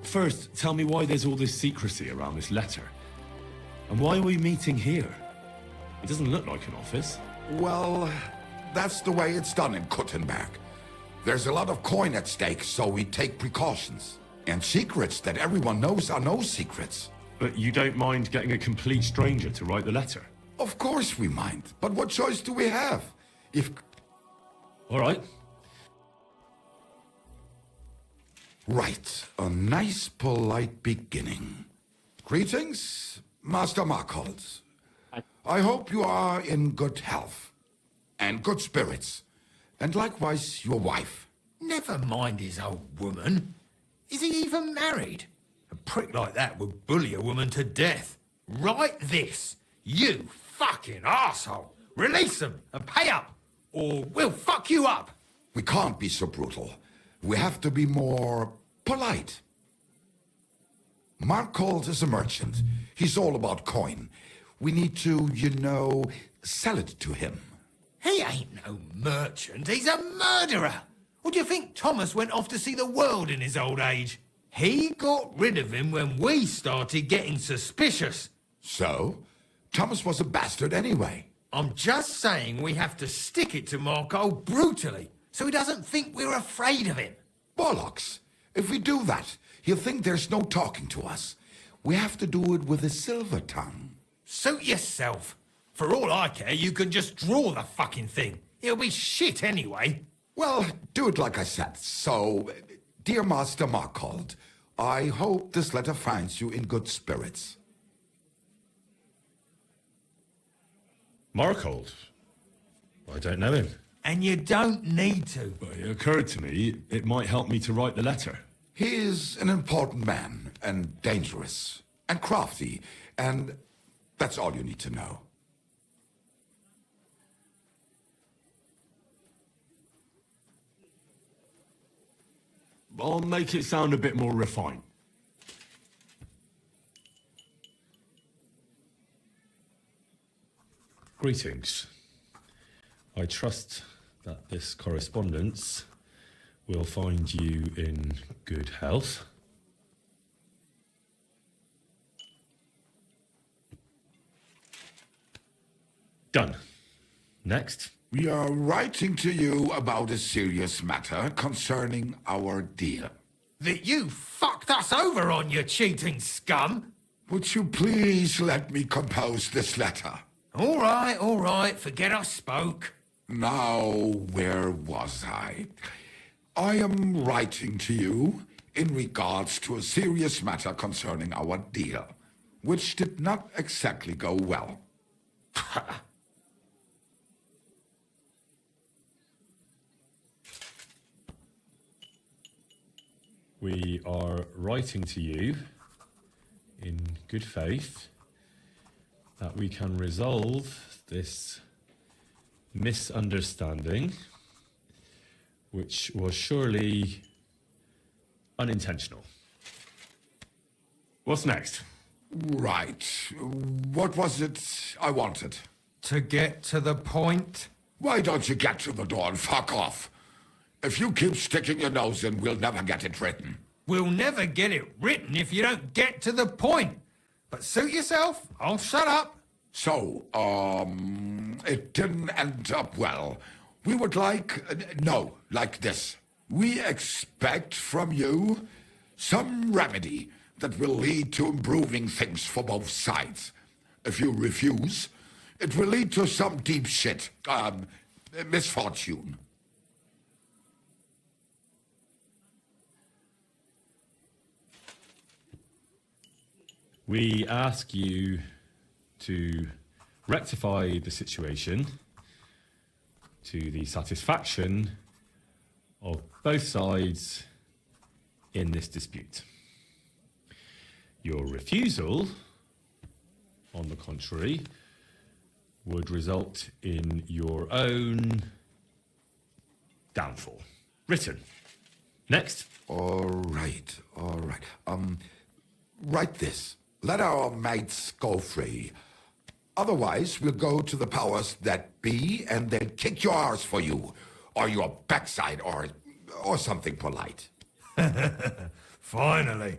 First, tell me why there's all this secrecy around this letter. And why are we meeting here? It doesn't look like an office. Well, that's the way it's done in Kuttenberg. There's a lot of coin at stake, so we take precautions. And secrets that everyone knows are no secrets. But you don't mind getting a complete stranger to write the letter? Of course we mind. But what choice do we have? If... All right. Right. A nice, polite beginning. Greetings, Master Markholz. I hope you are in good health. And good spirits. And likewise, your wife. Never mind his old woman. Is he even married? A prick like that would bully a woman to death. Write this. You fucking arsehole. Release them and pay up, or we'll fuck you up. We can't be so brutal. We have to be more polite. Markholz is a merchant. He's all about coin. We need to, sell it to him. He ain't no merchant. He's a murderer. What do you think Thomas went off to see the world in his old age? He got rid of him when we started getting suspicious. So? Thomas was a bastard anyway. I'm just saying we have to stick it to Marco brutally, so he doesn't think we're afraid of him. Bollocks. If we do that, he'll think there's no talking to us. We have to do it with a silver tongue. Suit yourself. For all I care, you can just draw the fucking thing. It'll be shit anyway. Well, do it like I said. So, dear Master Markhold, I hope this letter finds you in good spirits. Markhold? I don't know him. And you don't need to. But it occurred to me it might help me to write the letter. He is an important man, and dangerous, and crafty, and that's all you need to know. I'll make it sound a bit more refined. Greetings. I trust that this correspondence will find you in good health. Done. Next. We are writing to you about a serious matter concerning our deal. That you fucked us over on, you cheating scum! Would you please let me compose this letter? All right, forget I spoke. Now, where was I? I am writing to you in regards to a serious matter concerning our deal, which did not exactly go well. We are writing to you in good faith that we can resolve this misunderstanding, which was surely unintentional. What's next? Right. What was it I wanted? To get to the point? Why don't you get to the door and fuck off? If you keep sticking your nose in, we'll never get it written. We'll never get it written if you don't get to the point. But suit yourself, I'll shut up. So, it didn't end up well. We would like, like this. We expect from you some remedy that will lead to improving things for both sides. If you refuse, it will lead to some deep shit, misfortune. We ask you to rectify the situation to the satisfaction of both sides in this dispute. Your refusal, on the contrary, would result in your own downfall. Written. Next. All right. Write this. Let our mates go free. Otherwise, we'll go to the powers that be and they'll kick your arse for you. Or your backside, or something polite. Finally.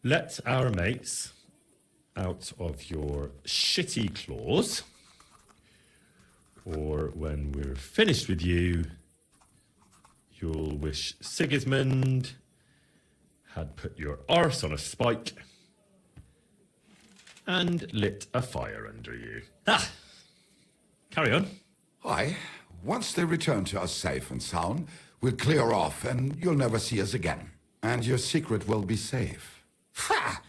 Let our mates out of your shitty claws, or when we're finished with you, you'll wish Sigismund had put your arse on a spike and lit a fire under you. Ah! Carry on. Aye. Once they return to us safe and sound, we'll clear off and you'll never see us again. And your secret will be safe. Ha!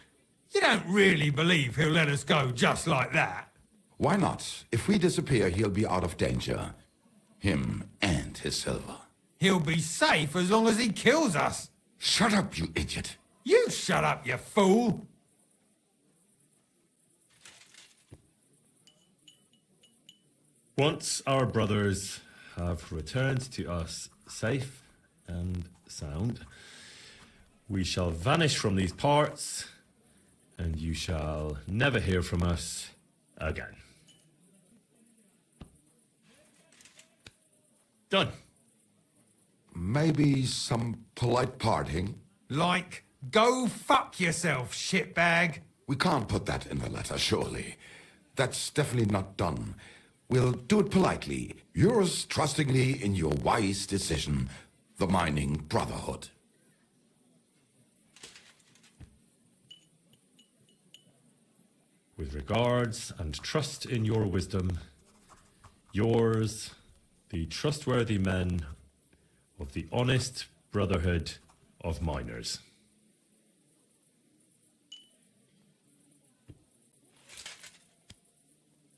You don't really believe he'll let us go just like that? Why not? If we disappear, he'll be out of danger. Him and his silver. He'll be safe as long as he kills us. Shut up, you idiot. You shut up, you fool. Once our brothers have returned to us safe and sound, we shall vanish from these parts, and you shall never hear from us again. Done. Maybe some polite parting? Like, go fuck yourself, shitbag. We can't put that in the letter, surely. That's definitely not done. We'll do it politely. Yours trustingly in your wise decision, the Mining Brotherhood. With regards and trust in your wisdom, yours, the trustworthy men of the honest Brotherhood of Miners.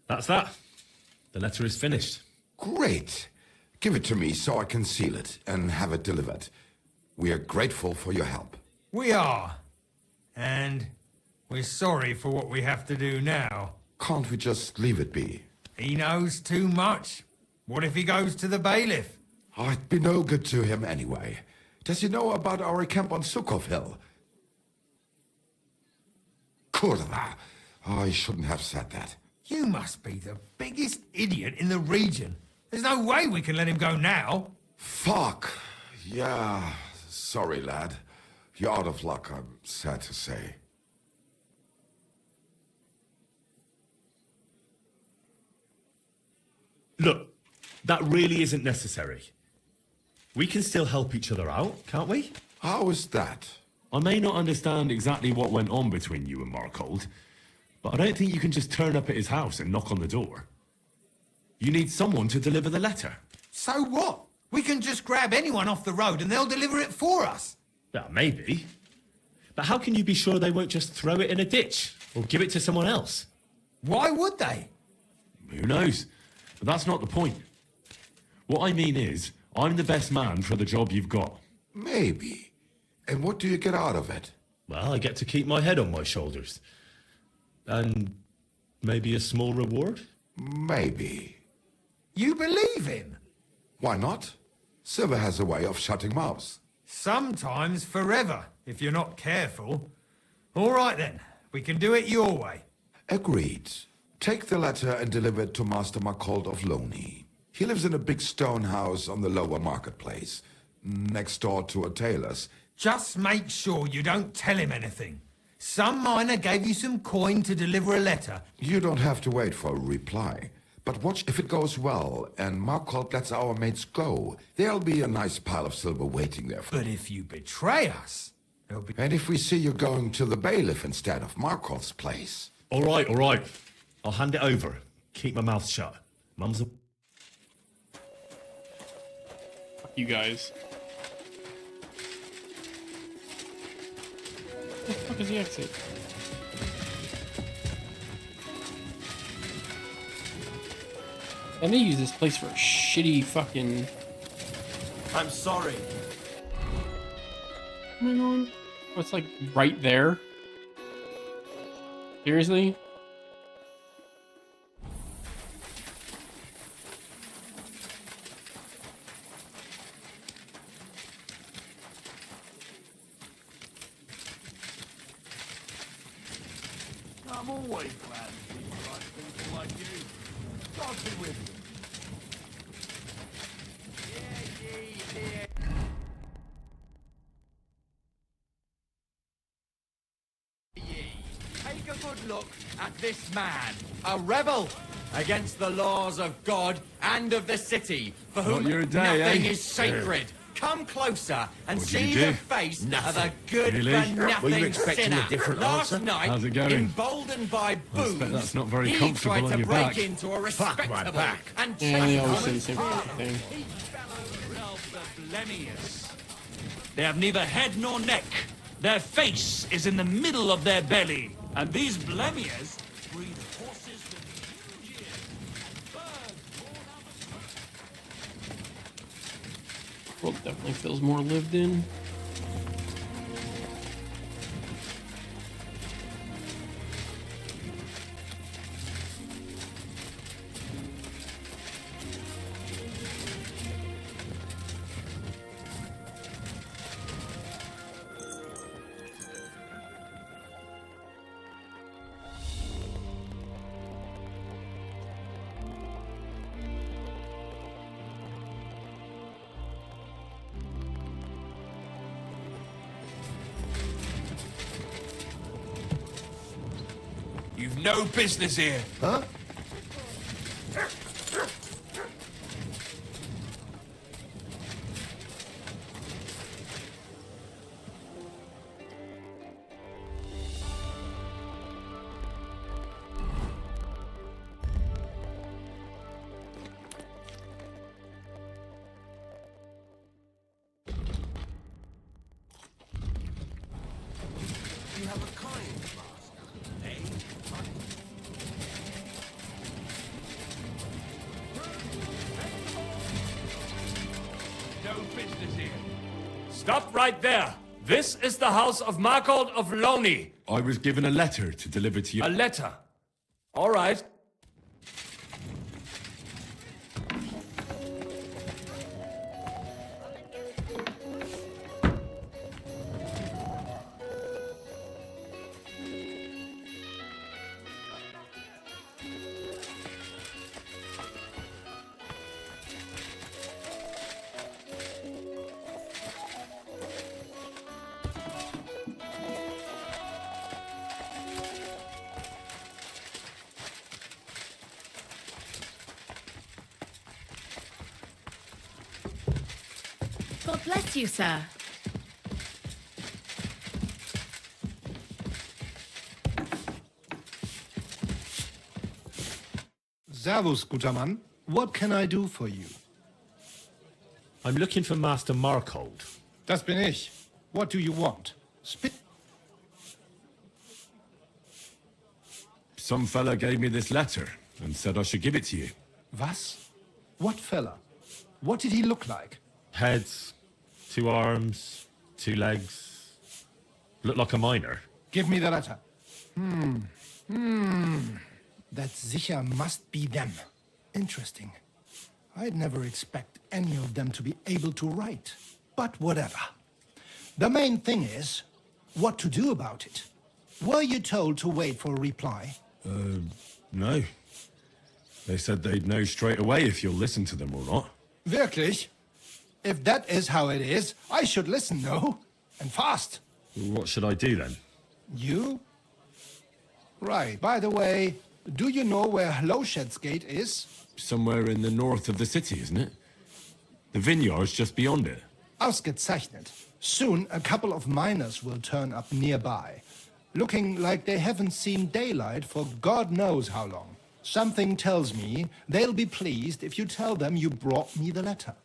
That's that. The letter is finished. Great. Give it to me so I can seal it and have it delivered. We are grateful for your help. We are. And we're sorry for what we have to do now. Can't we just leave it be? He knows too much. What if he goes to the bailiff? I'd be no good to him anyway. Does he know about our camp on Sukov Hill? Kurva. I shouldn't have said that. You must be the biggest idiot in the region. There's no way we can let him go now. Fuck. Yeah. Sorry, lad. You're out of luck, I'm sad to say. Look, that really isn't necessary. We can still help each other out, can't we? How is that? I may not understand exactly what went on between you and Markhold, but I don't think you can just turn up at his house and knock on the door. You need someone to deliver the letter. So what? We can just grab anyone off the road and they'll deliver it for us. Yeah, maybe. But how can you be sure they won't just throw it in a ditch or give it to someone else? Why would they? Who knows? But that's not the point. What I mean is, I'm the best man for the job you've got. Maybe. And what do you get out of it? Well, I get to keep my head on my shoulders. And maybe a small reward? Maybe. You believe him? Why not? Silver has a way of shutting mouths. Sometimes forever, if you're not careful. All right then, we can do it your way. Agreed. Take the letter and deliver it to Master Marcold of Loney. He lives in a big stone house on the lower marketplace, next door to a tailor's. Just make sure you don't tell him anything. Some miner gave you some coin to deliver a letter. You don't have to wait for a reply. But watch if it goes well, and Marcold lets our mates go. There'll be a nice pile of silver waiting there for But if you betray us, there'll be... And if we see you going to the bailiff instead of Marcold's place. All right, all right. I'll hand it over. Keep my mouth shut. Mum's a... Fuck you guys. Where the fuck is the exit? And they use this place for a shitty fucking... I'm sorry. Am I going? Oh, it's like right there? Seriously? I'm always glad to see bright people like you. God be with you. Take a good look at this man, a rebel against the laws of God and of the city, for whom your day, nothing eh? is sacred. Come closer and What did you see do? the face Nothing. of a good Really? for nothing Were you expecting a sinner. different Last answer? night, How's it going? emboldened by I booze, expect that's not very he comfortable tried on to your break back. into a Fuck my respectable back. and Yeah, they chase always say the woman. same fucking thing. They have neither head nor neck. Their face is in the middle of their belly. And these blemiers breed horses with huge ears, birds born out of World definitely feels more lived in. You've no business here. Huh? You have a kind master, eh? No business here. Stop right there. This is the house of Marcold of Loney. I was given a letter to deliver to you. A letter. All right. God bless you, sir. Servus, guter Mann. What can I do for you? I'm looking for Master Marcold. Das bin ich. What do you want? Some fella gave me this letter and said I should give it to you. Was? What fella? What did he look like? Heads, 2 arms, 2 legs. Look like a miner. Give me the letter. That sicher must be them. Interesting. I'd never expect any of them to be able to write. But whatever. The main thing is, what to do about it. Were you told to wait for a reply? No. They said they'd know straight away if you'll listen to them or not. Wirklich? If that is how it is, I should listen, no? And fast. What should I do then? You? Right. By the way, do you know where Lowshed's Gate is? Somewhere in the north of the city, isn't it? The vineyard's just beyond it. Ausgezeichnet. Soon a couple of miners will turn up nearby, looking like they haven't seen daylight for God knows how long. Something tells me they'll be pleased if you tell them you brought me the letter.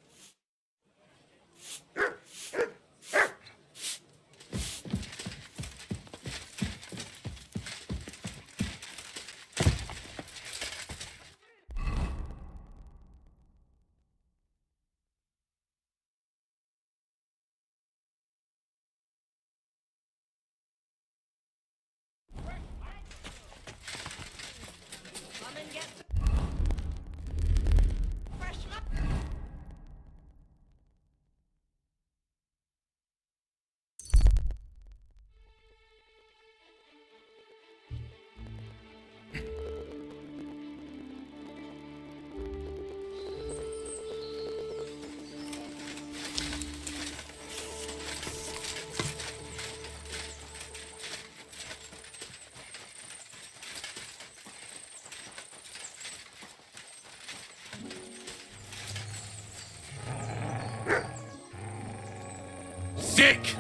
Sick!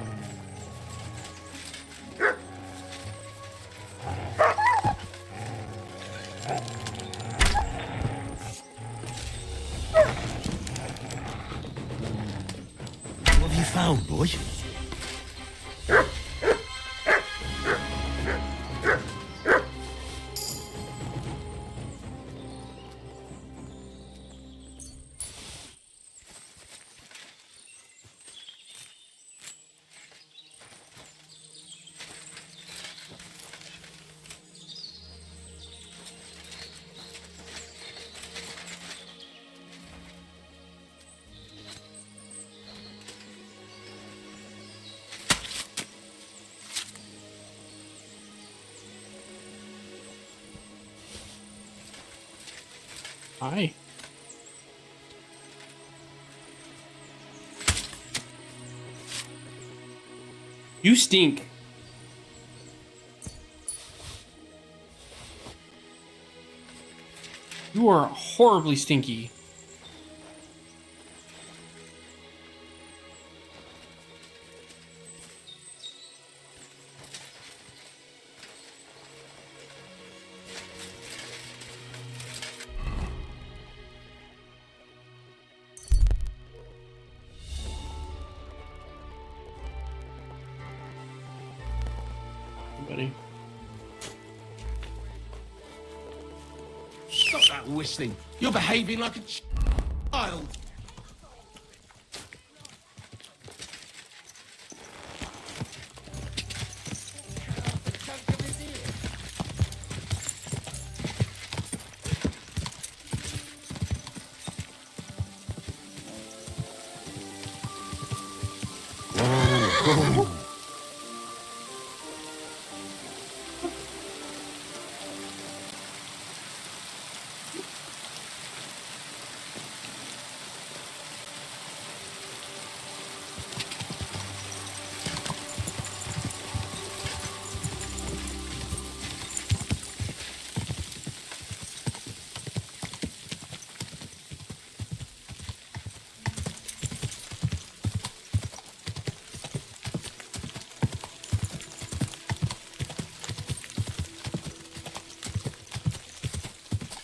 What have you found, boy? Hi. You stink. You are horribly stinky. Buddy. Stop that whistling. You're behaving like a child.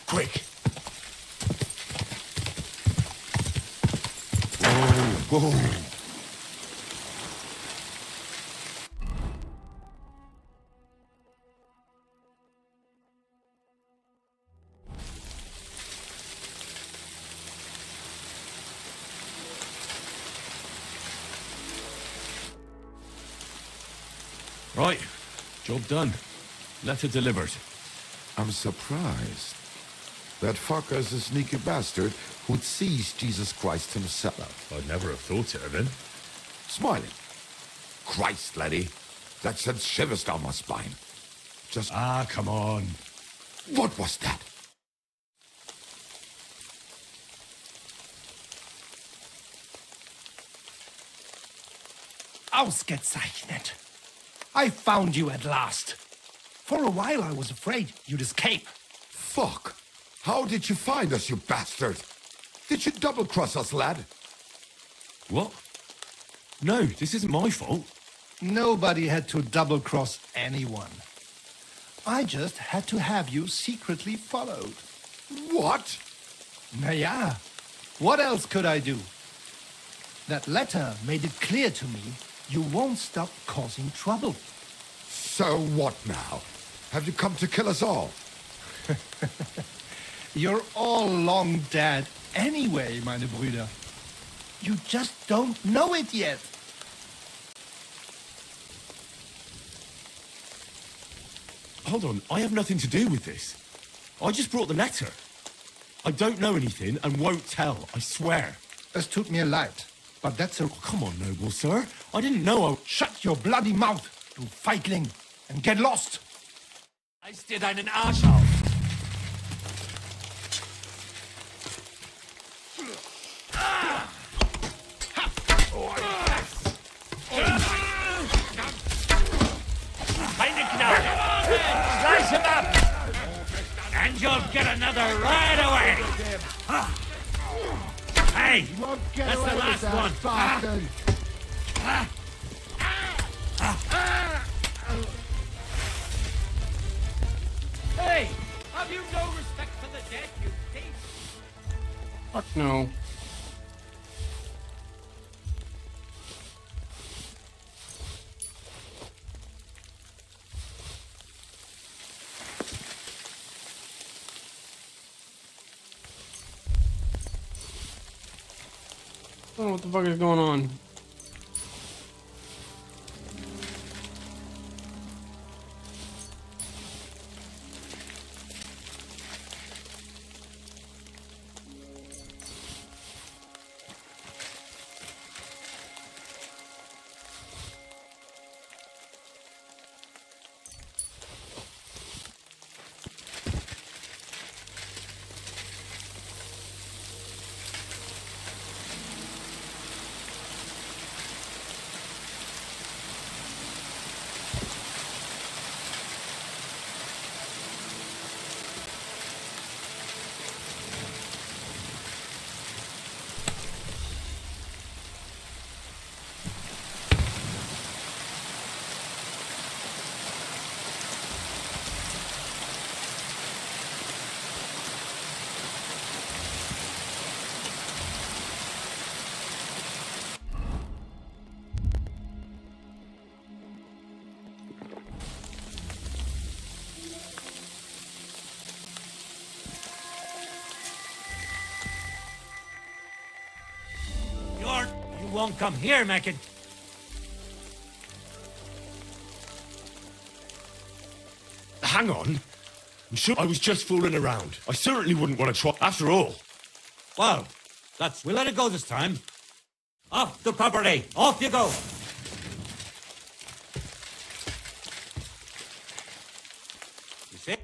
Quick. Whoa. Right. Job done. Letter delivered. I'm surprised. That fucker's a sneaky bastard who'd seize Jesus Christ himself. I'd never have thought it of him. Smiling. Christ, laddie. That sent shivers down my spine. Just... Ah, come on. What was that? Ausgezeichnet. I found you at last. For a while I was afraid you'd escape. Fuck. How did you find us, you bastard? Did you double-cross us, lad? What? No, this isn't my fault. Nobody had to double-cross anyone. I just had to have you secretly followed. What? Naja, what else could I do? That letter made it clear to me you won't stop causing trouble. So what now? Have you come to kill us all? You're all long dead anyway, meine Brüder. You just don't know it yet. Hold on, I have nothing to do with this. I just brought the letter. I don't know anything and won't tell, I swear. Es tut mir leid, but that's a... Oh, come on, noble sir. I didn't know I... Shut your bloody mouth, you feigling, and get lost. Reiß dir deinen Arsch auf. Keine Gnade. Slice him up. And you'll get another right away. Hey, that's the last one. Hey, have you no respect for the dead, you thief? Fuck no. I don't know what the fuck is going on. You won't come here, Mackin. Hang on. I'm sure I was just fooling around. I certainly wouldn't want to try after all. Well, we'll let it go this time. Off the property. Off you go. You see?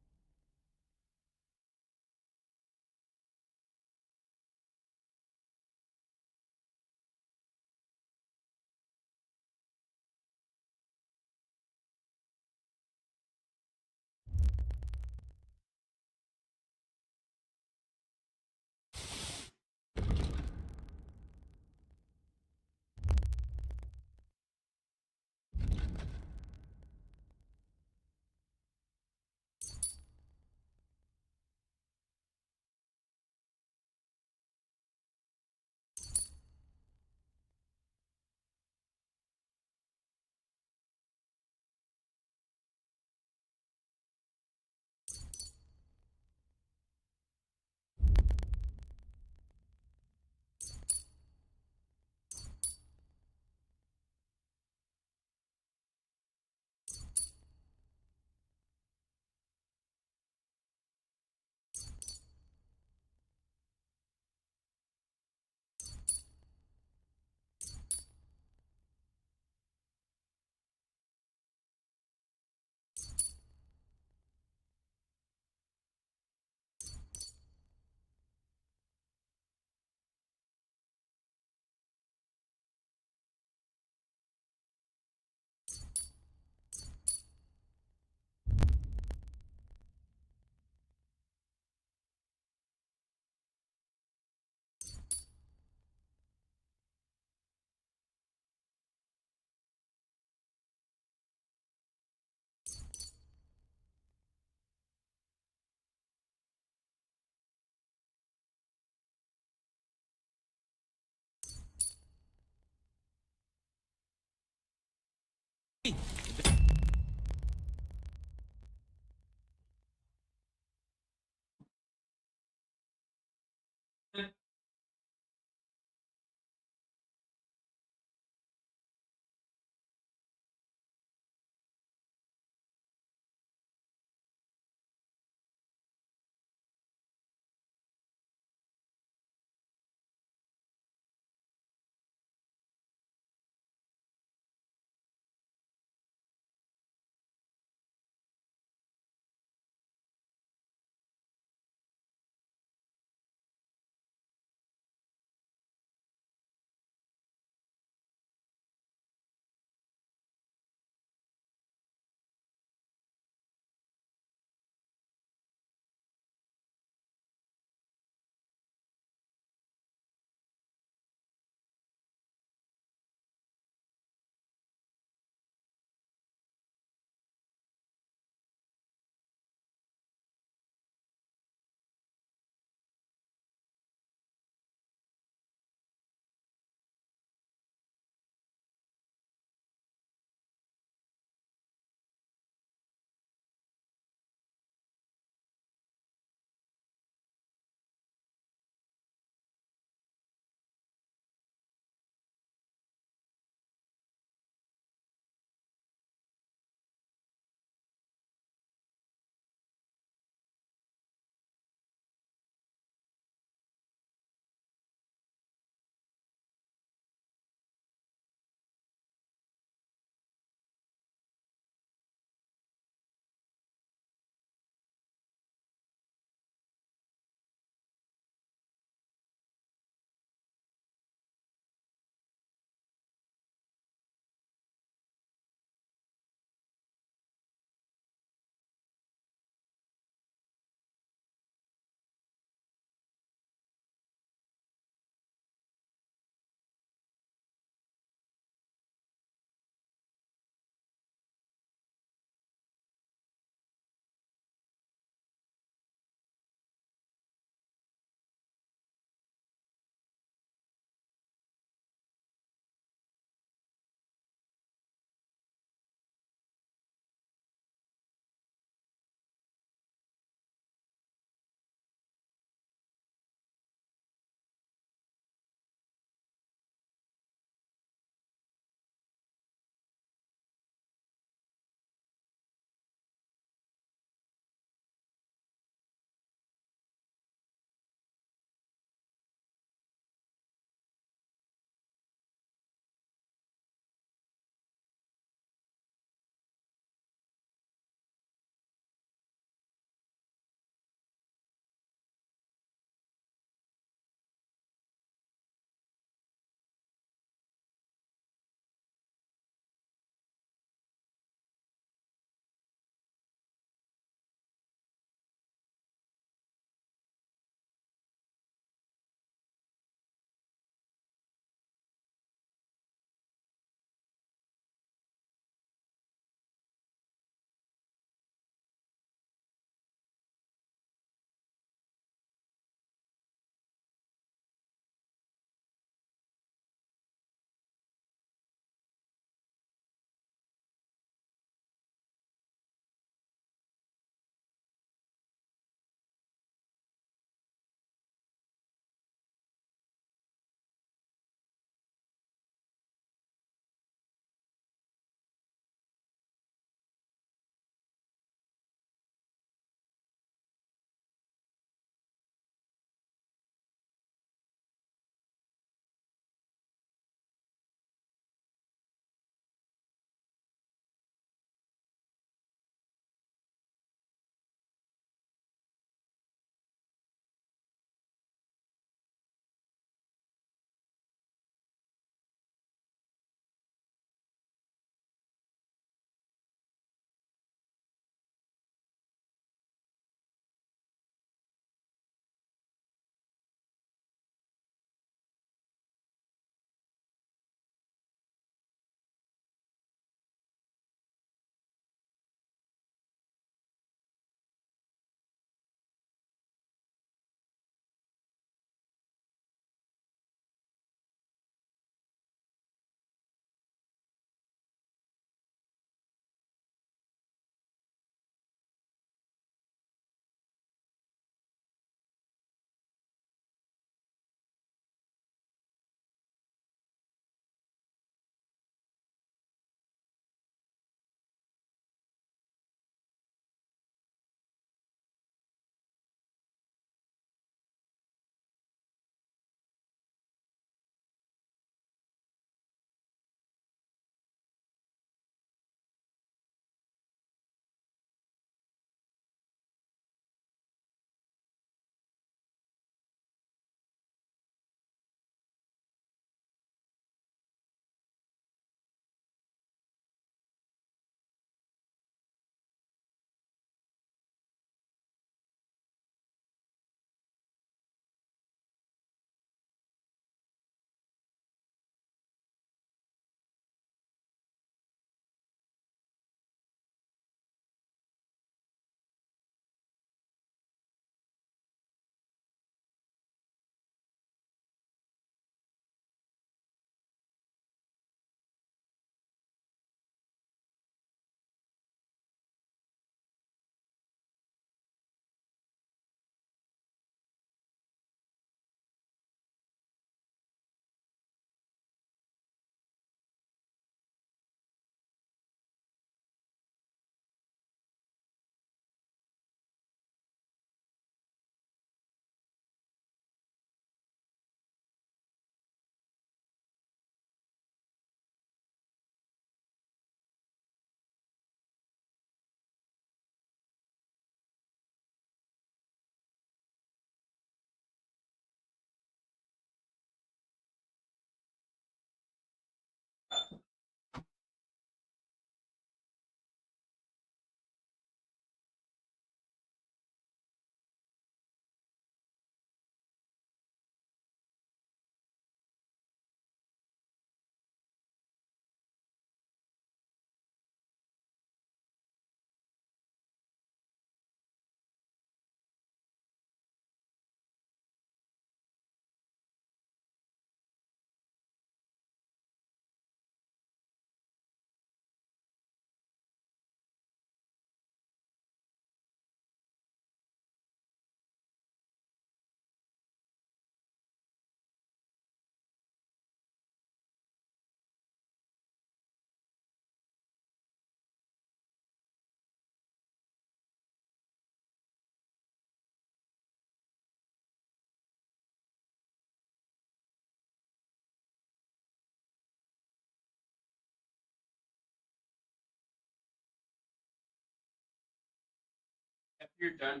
You're done.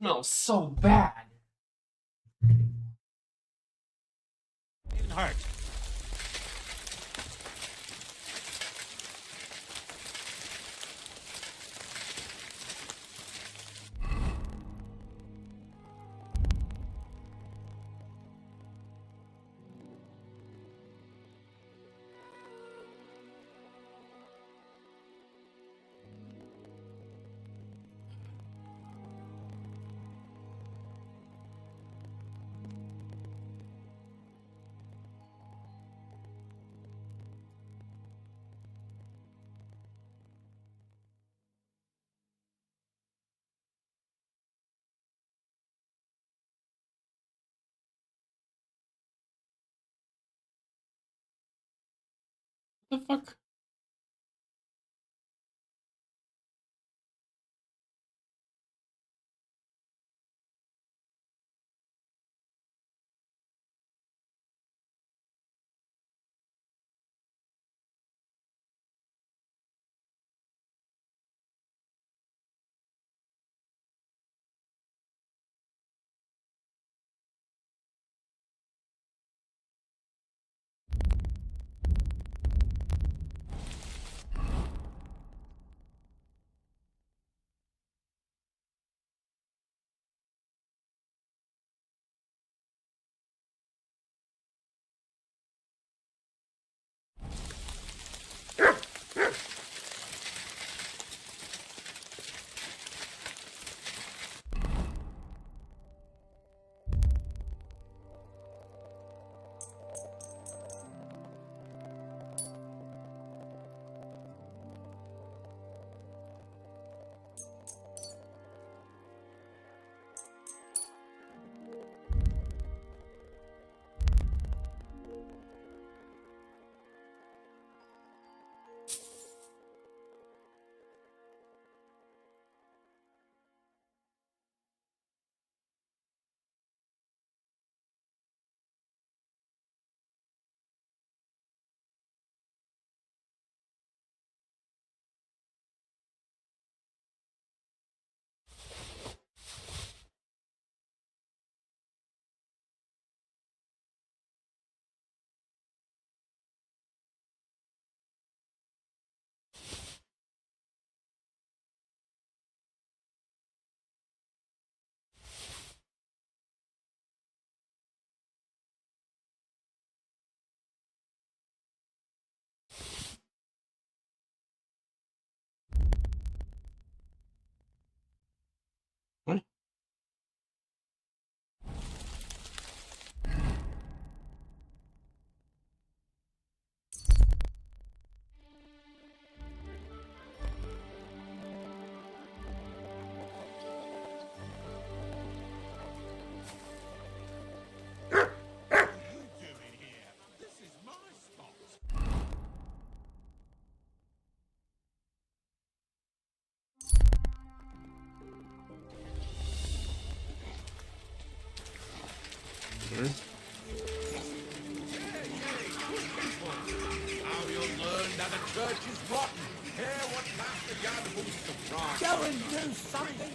Smells so bad. Didn't hurt. What the fuck? What? Now you'll learn that the church is rotten. Hear what Master Yadaboo's surprised. Go and do something.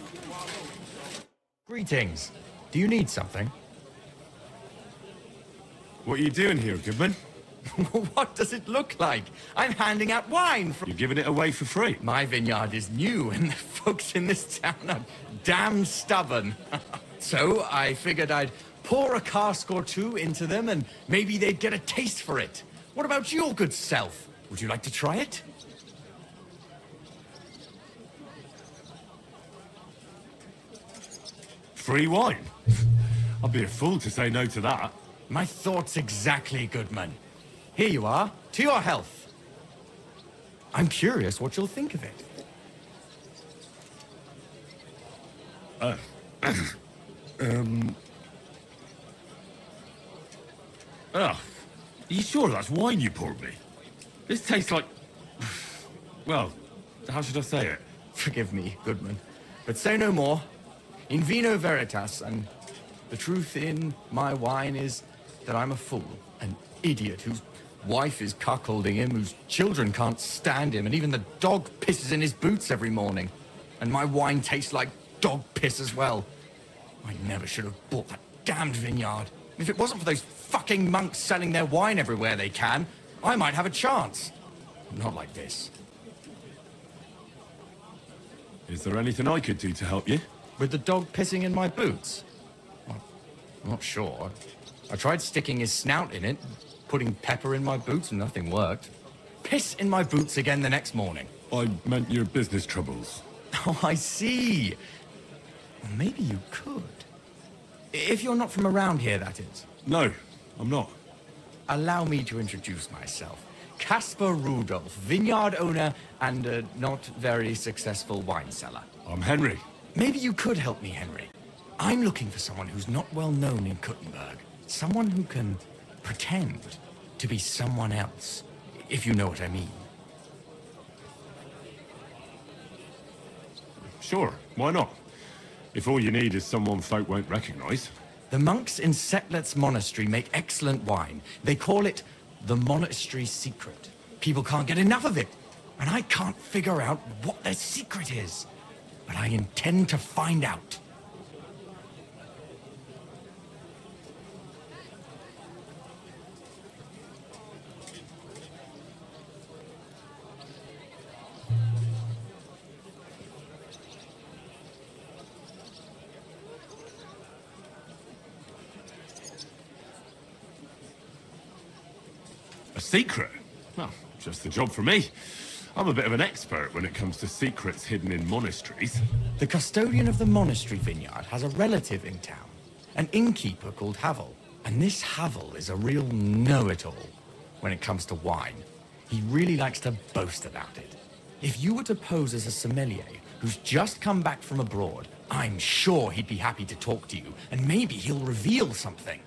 Greetings. Do you need something? What are you doing here, Goodman? What does it look like? I'm handing out wine from... You're giving it away for free? My vineyard is new, and the folks in this town are damn stubborn. So I figured I'd pour a cask or two into them, and maybe they'd get a taste for it. What about your good self? Would you like to try it? Free wine? I'd be a fool to say no to that. My thoughts exactly, Goodman. Here you are, to your health. I'm curious what you'll think of it. Oh, are you sure that's wine you poured me? This tastes like... Well, how should I say it? Forgive me, Goodman, but say no more. In vino veritas, and the truth in my wine is that I'm a fool, an idiot whose wife is cuckolding him, whose children can't stand him, and even the dog pisses in his boots every morning. And my wine tastes like dog piss as well. I never should have bought that damned vineyard. If it wasn't for those fucking monks selling their wine everywhere they can, I might have a chance. Not like this. Is there anything I could do to help you? With the dog pissing in my boots? Well, I'm not sure. I tried sticking his snout in it, putting pepper in my boots, and nothing worked. Piss in my boots again the next morning. I meant your business troubles. Oh, I see. Well, maybe you could. If you're not from around here, that is. No, I'm not. Allow me to introduce myself. Caspar Rudolph, vineyard owner and a not very successful wine seller. I'm Henry. Maybe you could help me, Henry. I'm looking for someone who's not well known in Kuttenberg. Someone who can pretend to be someone else, if you know what I mean. Sure, why not? If all you need is someone folk won't recognize. The monks in Setlet's monastery make excellent wine. They call it the monastery secret. People can't get enough of it, and I can't figure out what their secret is. But I intend to find out. A secret? Well, just the job for me. I'm a bit of an expert when it comes to secrets hidden in monasteries. The custodian of the monastery vineyard has a relative in town, an innkeeper called Havel. And this Havel is a real know-it-all when it comes to wine. He really likes to boast about it. If you were to pose as a sommelier who's just come back from abroad, I'm sure he'd be happy to talk to you, and maybe he'll reveal something.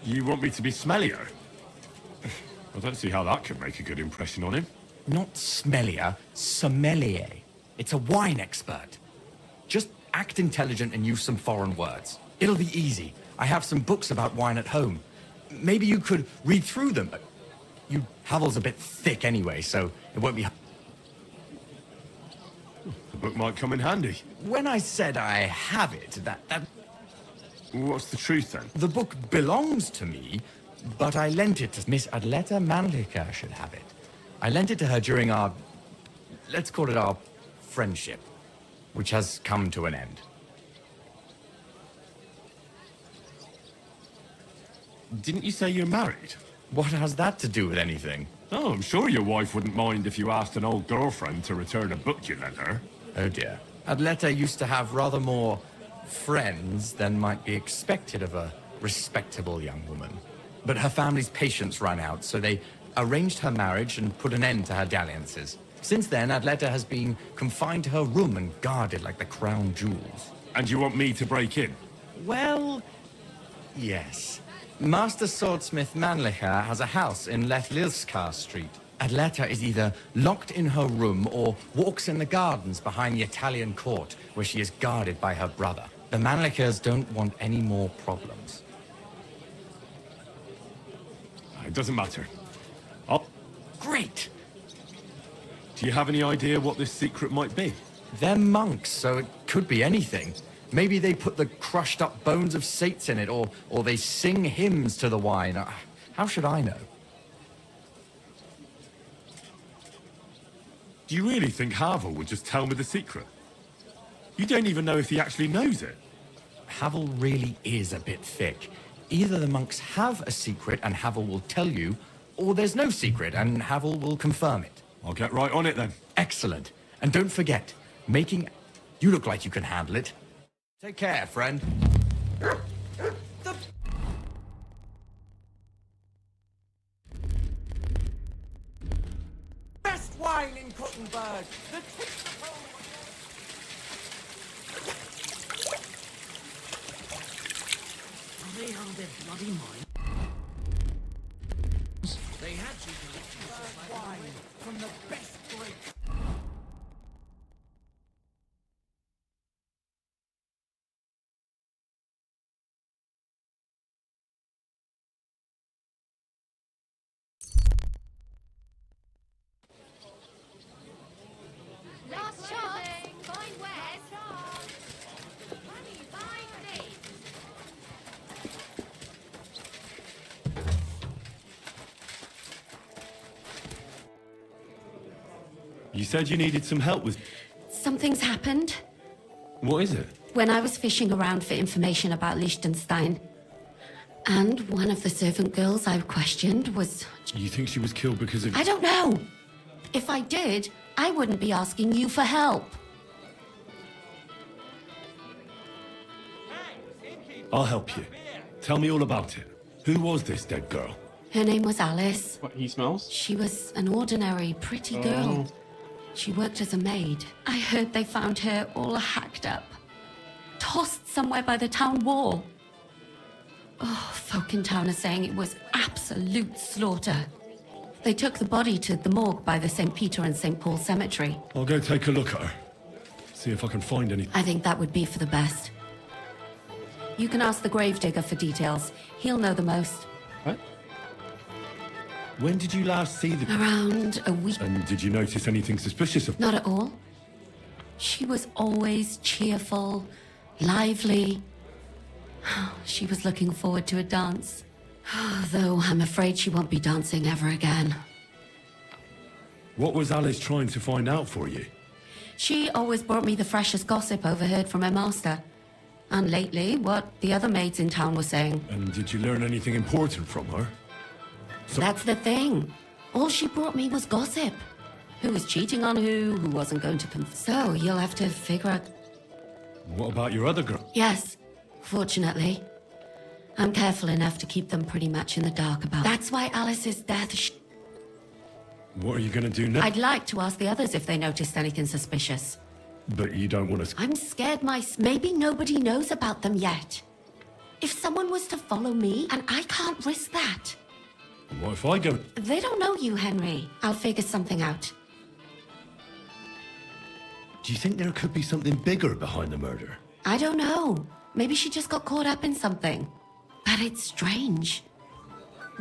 You want me to be smellier? I don't see how that could make a good impression on him. Not smellier, sommelier. It's a wine expert. Just act intelligent and use some foreign words. It'll be easy. I have some books about wine at home. Maybe you could read through them. Havel's a bit thick anyway, so it won't be... The book might come in handy. When I said I have it, that... What's the truth, then? The book belongs to me, but I lent it to Miss Adleta Manlica should have it. I lent it to her during our... let's call it our friendship, which has come to an end. Didn't you say you're married? What has that to do with anything? Oh, I'm sure your wife wouldn't mind if you asked an old girlfriend to return a book you lent her. Oh dear. Adleta used to have rather more friends than might be expected of a respectable young woman. But her family's patience ran out, so they arranged her marriage and put an end to her dalliances. Since then, Adleta has been confined to her room and guarded like the crown jewels. And you want me to break in? Well, yes. Master Swordsmith Manlicher has a house in Lethlilskar Street. Adleta is either locked in her room or walks in the gardens behind the Italian court, where she is guarded by her brother. The Manlichers don't want any more problems. It doesn't matter. Great! Do you have any idea what this secret might be? They're monks, so it could be anything. Maybe they put the crushed up bones of saints in it, or they sing hymns to the wine. How should I know? Do you really think Havel would just tell me the secret? You don't even know if he actually knows it. Havel really is a bit thick. Either the monks have a secret and Havel will tell you, Or there's no secret and Havel will confirm it. I'll get right on it then. Excellent. And don't forget, making... You look like you can handle it. Take care, friend. Best wine in Kuttenberg. Are they on their bloody mind? They had to wine from the best grapes. Last shot. Going west. Money, fine things. You said you needed some help with... Something's happened. What is it? When I was fishing around for information about Liechtenstein, and one of the servant girls I questioned was... You think she was killed because of... I don't know. If I did, I wouldn't be asking you for help. I'll help you. Tell me all about it. Who was this dead girl? Her name was Alice. What, he smells? She was an ordinary, pretty girl. She worked as a maid. I heard they found her all hacked up, tossed somewhere by the town wall. Oh, folk in town are saying it was absolute slaughter. They took the body to the morgue by the St. Peter and St. Paul cemetery. I'll go take a look at her. See if I can find any... I think that would be for the best. You can ask the gravedigger for details. He'll know the most. What? When did you last see the... Around a week. And did you notice anything suspicious of... Not at all. She was always cheerful, lively. She was looking forward to a dance. Though I'm afraid she won't be dancing ever again. What was Alice trying to find out for you? She always brought me the freshest gossip overheard from her master. And lately, what the other maids in town were saying. And did you learn anything important from her? That's the thing. All she brought me was gossip. Who was cheating on who wasn't going to So you'll have to figure out... What about your other girl? Yes, fortunately. I'm careful enough to keep them pretty much in the dark about. That's why Alice's death... What are you going to do now? I'd like to ask the others if they noticed anything suspicious. But you don't want to... I'm scared maybe nobody knows about them yet. If someone was to follow me, and I can't risk that. What if I go... They don't know you, Henry. I'll figure something out. Do you think there could be something bigger behind the murder? I don't know. Maybe she just got caught up in something. But it's strange.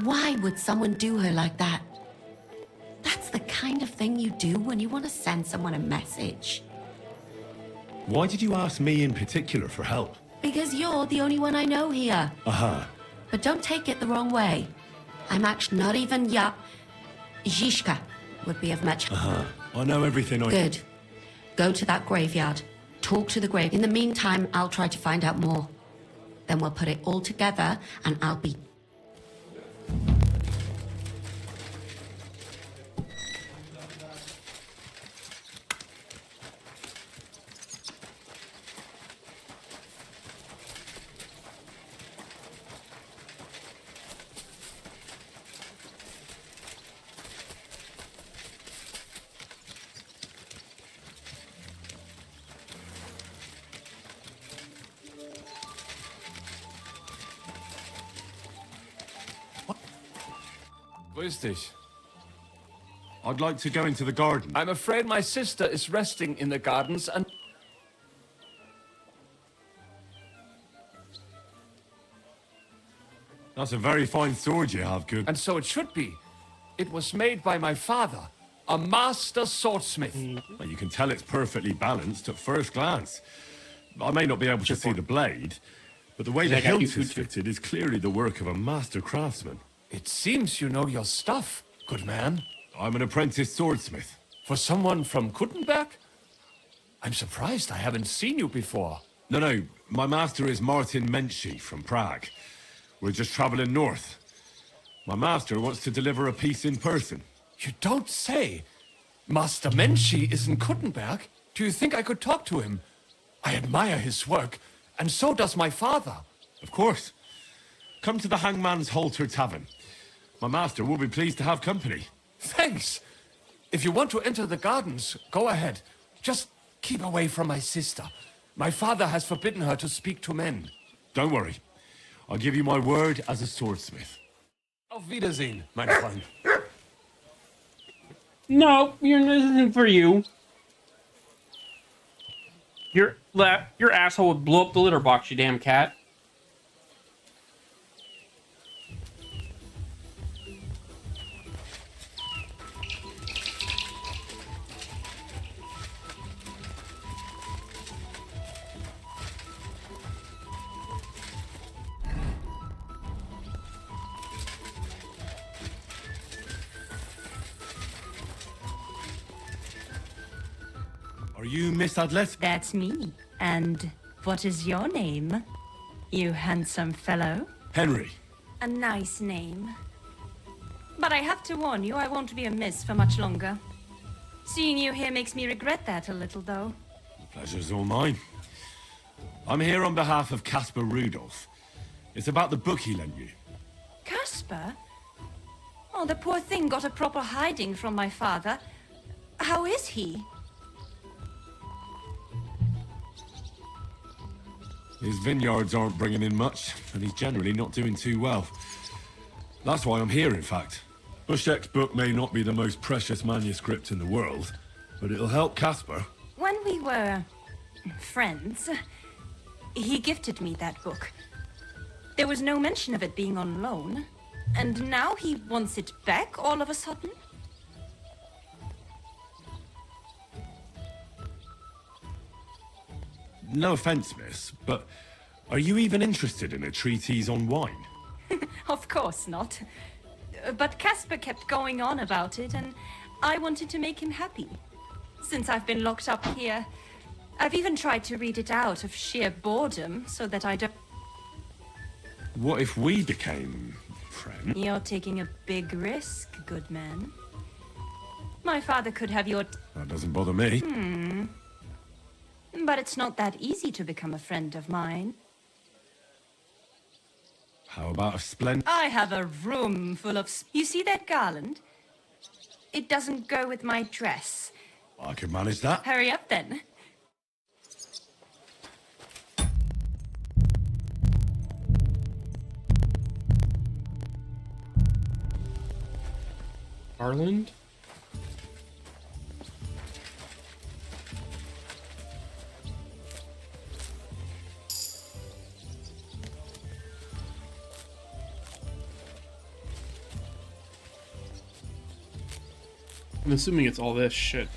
Why would someone do her like that? That's the kind of thing you do when you want to send someone a message. Why did you ask me in particular for help? Because you're the only one I know here. Aha. But don't take it the wrong way. I'm actually not even Zhishka would be of much... Aha. I know everything I... Good. Go to that graveyard. Talk to the grave. In the meantime, I'll try to find out more. Then we'll put it all together and I'll be... Grüß dich. I'd like to go into the garden. I'm afraid my sister is resting in the gardens and... That's a very fine sword you have, good. And so it should be. It was made by my father, a master swordsmith. Well, you can tell it's perfectly balanced at first glance. I may not be able to see the blade, but the way the hilt is fitted is clearly the work of a master craftsman. It seems you know your stuff, good man. I'm an apprentice swordsmith. For someone from Kuttenberg? I'm surprised I haven't seen you before. No, my master is Martin Menschy from Prague. We're just traveling north. My master wants to deliver a piece in person. You don't say. Master Menshi is in Kuttenberg? Do you think I could talk to him? I admire his work, and so does my father. Of course. Come to the Hangman's Halter Tavern. My master will be pleased to have company. Thanks. If you want to enter the gardens, go ahead. Just keep away from my sister. My father has forbidden her to speak to men. Don't worry. I'll give you my word as a swordsmith. Auf Wiedersehen, mein Freund. No, this isn't for you. Your asshole would blow up the litter box, you damn cat. Are you Miss Adlet? That's me. And what is your name, you handsome fellow? Henry. A nice name. But I have to warn you, I won't be a miss for much longer. Seeing you here makes me regret that a little, though. The pleasure's all mine. I'm here on behalf of Caspar Rudolph. It's about the book he lent you. Caspar? Oh, the poor thing got a proper hiding from my father. How is he? His vineyards aren't bringing in much, and he's generally not doing too well. That's why I'm here, in fact. Bushek's book may not be the most precious manuscript in the world, but it'll help Caspar. When we were friends, he gifted me that book. There was no mention of it being on loan, and now he wants it back all of a sudden? No offense, miss, but are you even interested in a treatise on wine? Of course not. But Caspar kept going on about it, and I wanted to make him happy. Since I've been locked up here, I've even tried to read it out of sheer boredom so that I don't... What if we became friends? You're taking a big risk, good man. My father could have your... That doesn't bother me. But it's not that easy to become a friend of mine. How about a splendid... I have a room full of... You see that garland? It doesn't go with my dress. I can manage that. Hurry up, then. Garland? I'm assuming it's all this shit.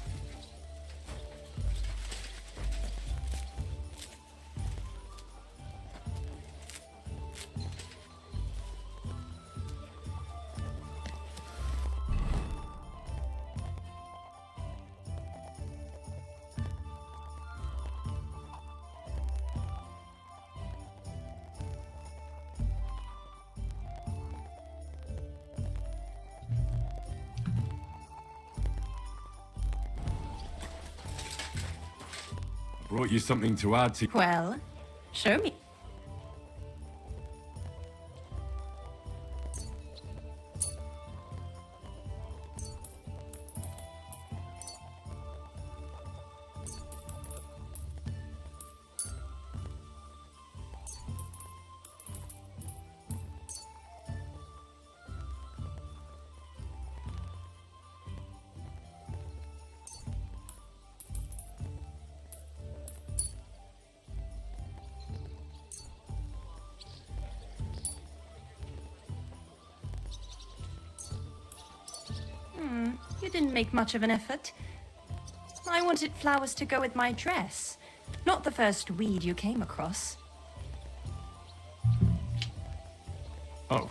Brought you something to add to... Well, show me. You didn't make much of an effort. I wanted flowers to go with my dress, not the first weed you came across. Oh.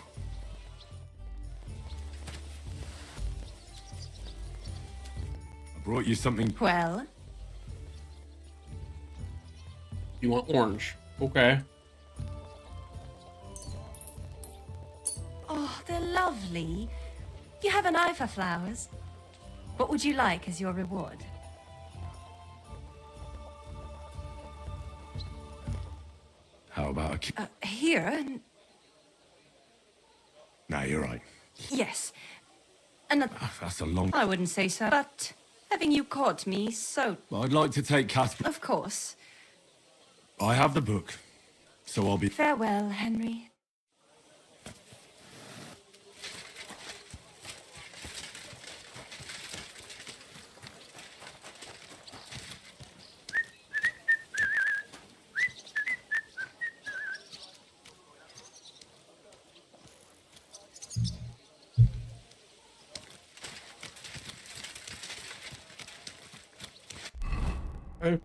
I brought you something... Well? You want orange. Okay. Oh, they're lovely. lovely. You have an eye for flowers. What would you like as your reward? How about a Here, and No, you're right. yes. Another. That's a long... I wouldn't say so, but having you caught me so... I'd like to take Casper... Of course. I have the book, so I'll be... Farewell, Henry. Oh.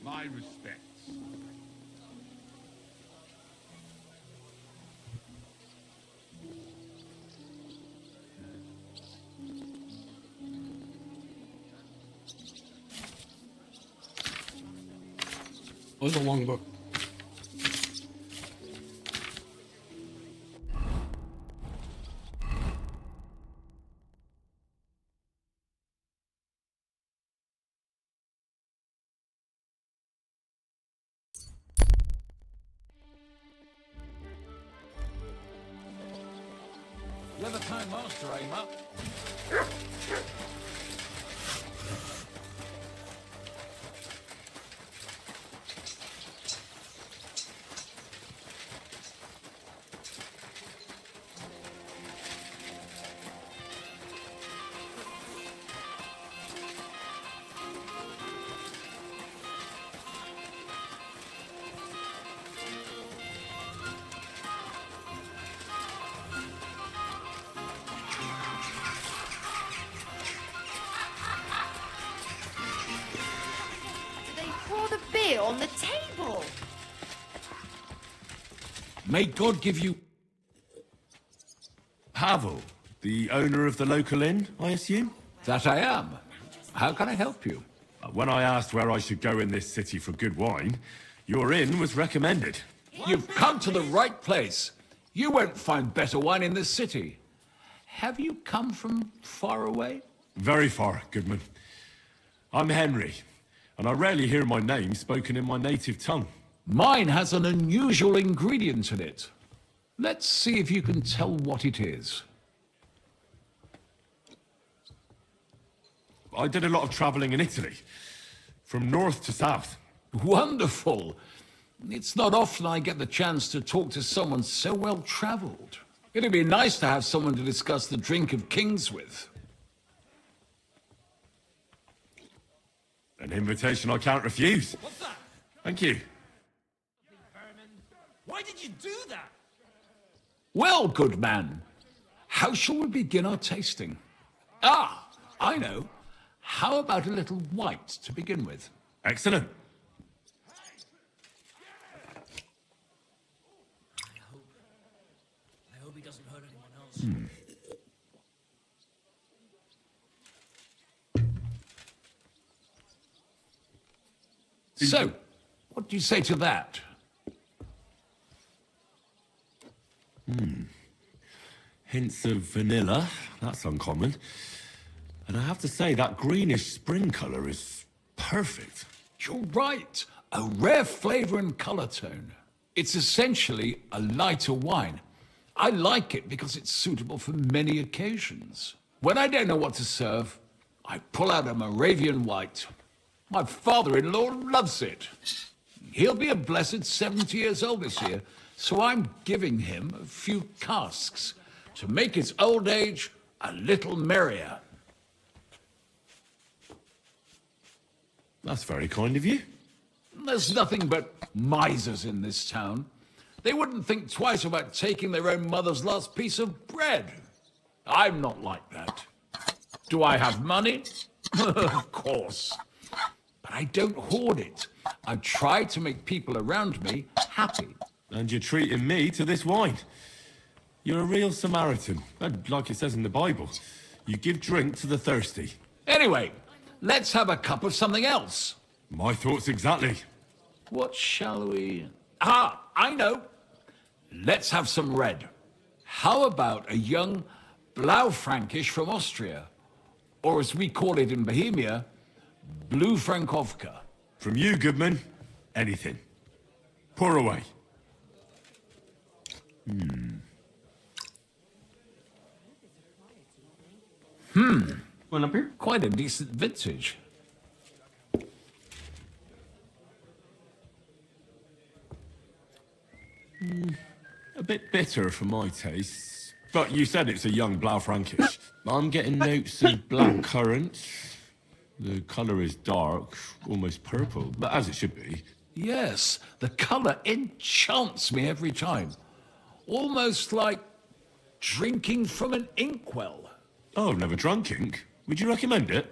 My respects. It was a long book. You're the Time Master, Aimer. They pour the beer on the table. May God give you... Pavel, the owner of the local inn, I assume? That I am. How can I help you? When I asked where I should go in this city for good wine, your inn was recommended. You've come to the right place. You won't find better wine in this city. Have you come from far away? Very far, Goodman. I'm Henry, and I rarely hear my name spoken in my native tongue. Mine has an unusual ingredient in it. Let's see if you can tell what it is. I did a lot of traveling in Italy, from north to south. Wonderful. It's not often I get the chance to talk to someone so well-traveled. It'd be nice to have someone to discuss the drink of kings with. An invitation I can't refuse. What's that? Thank you. Why did you do that? Well, good man. How shall we begin our tasting? Ah, I know. How about a little white to begin with? Excellent. I hope he doesn't hurt anyone else. So, what do you say to that? Hints of vanilla. That's uncommon. And I have to say, that greenish spring colour is perfect. You're right. A rare flavor and color tone. It's essentially a lighter wine. I like it because it's suitable for many occasions. When I don't know what to serve, I pull out a Moravian white. My father-in-law loves it. He'll be a blessed 70 years old this year, so I'm giving him a few casks to make his old age a little merrier. That's very kind of you. There's nothing but misers in this town. They wouldn't think twice about taking their own mother's last piece of bread. I'm not like that. Do I have money? Of course. But I don't hoard it. I try to make people around me happy. And you're treating me to this wine. You're a real Samaritan, and like it says in the Bible, you give drink to the thirsty. Anyway, let's have a cup of something else. My thoughts exactly. What shall we... Ah, I know. Let's have some red. How about a young Blaufränkisch from Austria? Or as we call it in Bohemia, Blue Frankovka. From you, Goodman, anything. Pour away. One up here? Quite a decent vintage. A bit bitter for my taste. But you said it's a young Blaufränkisch. I'm getting notes of black currant. The colour is dark, almost purple, but as it should be. Yes, the colour enchants me every time. Almost like drinking from an inkwell. Oh, I've never drunk ink. Would you recommend it?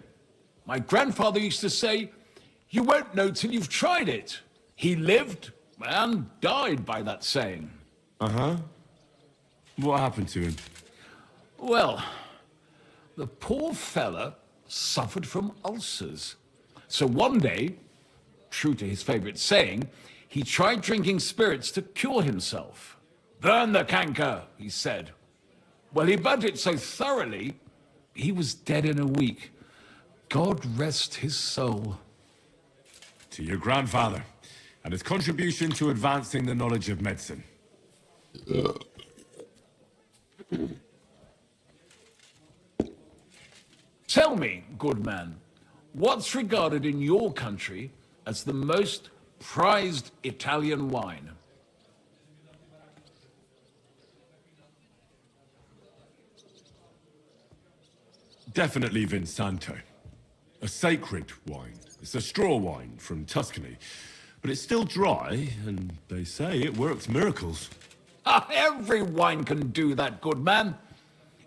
My grandfather used to say, you won't know till you've tried it. He lived and died by that saying. Uh-huh. What happened to him? Well, the poor fella suffered from ulcers. So one day, true to his favourite saying, he tried drinking spirits to cure himself. Burn the canker, he said. Well, he burnt it so thoroughly, he was dead in a week. God rest his soul. To your grandfather, and his contribution to advancing the knowledge of medicine. Tell me, good man, what's regarded in your country as the most prized Italian wine? Definitely Vinsanto. A sacred wine. It's a straw wine from Tuscany. But it's still dry, and they say it works miracles. Every wine can do that, good man.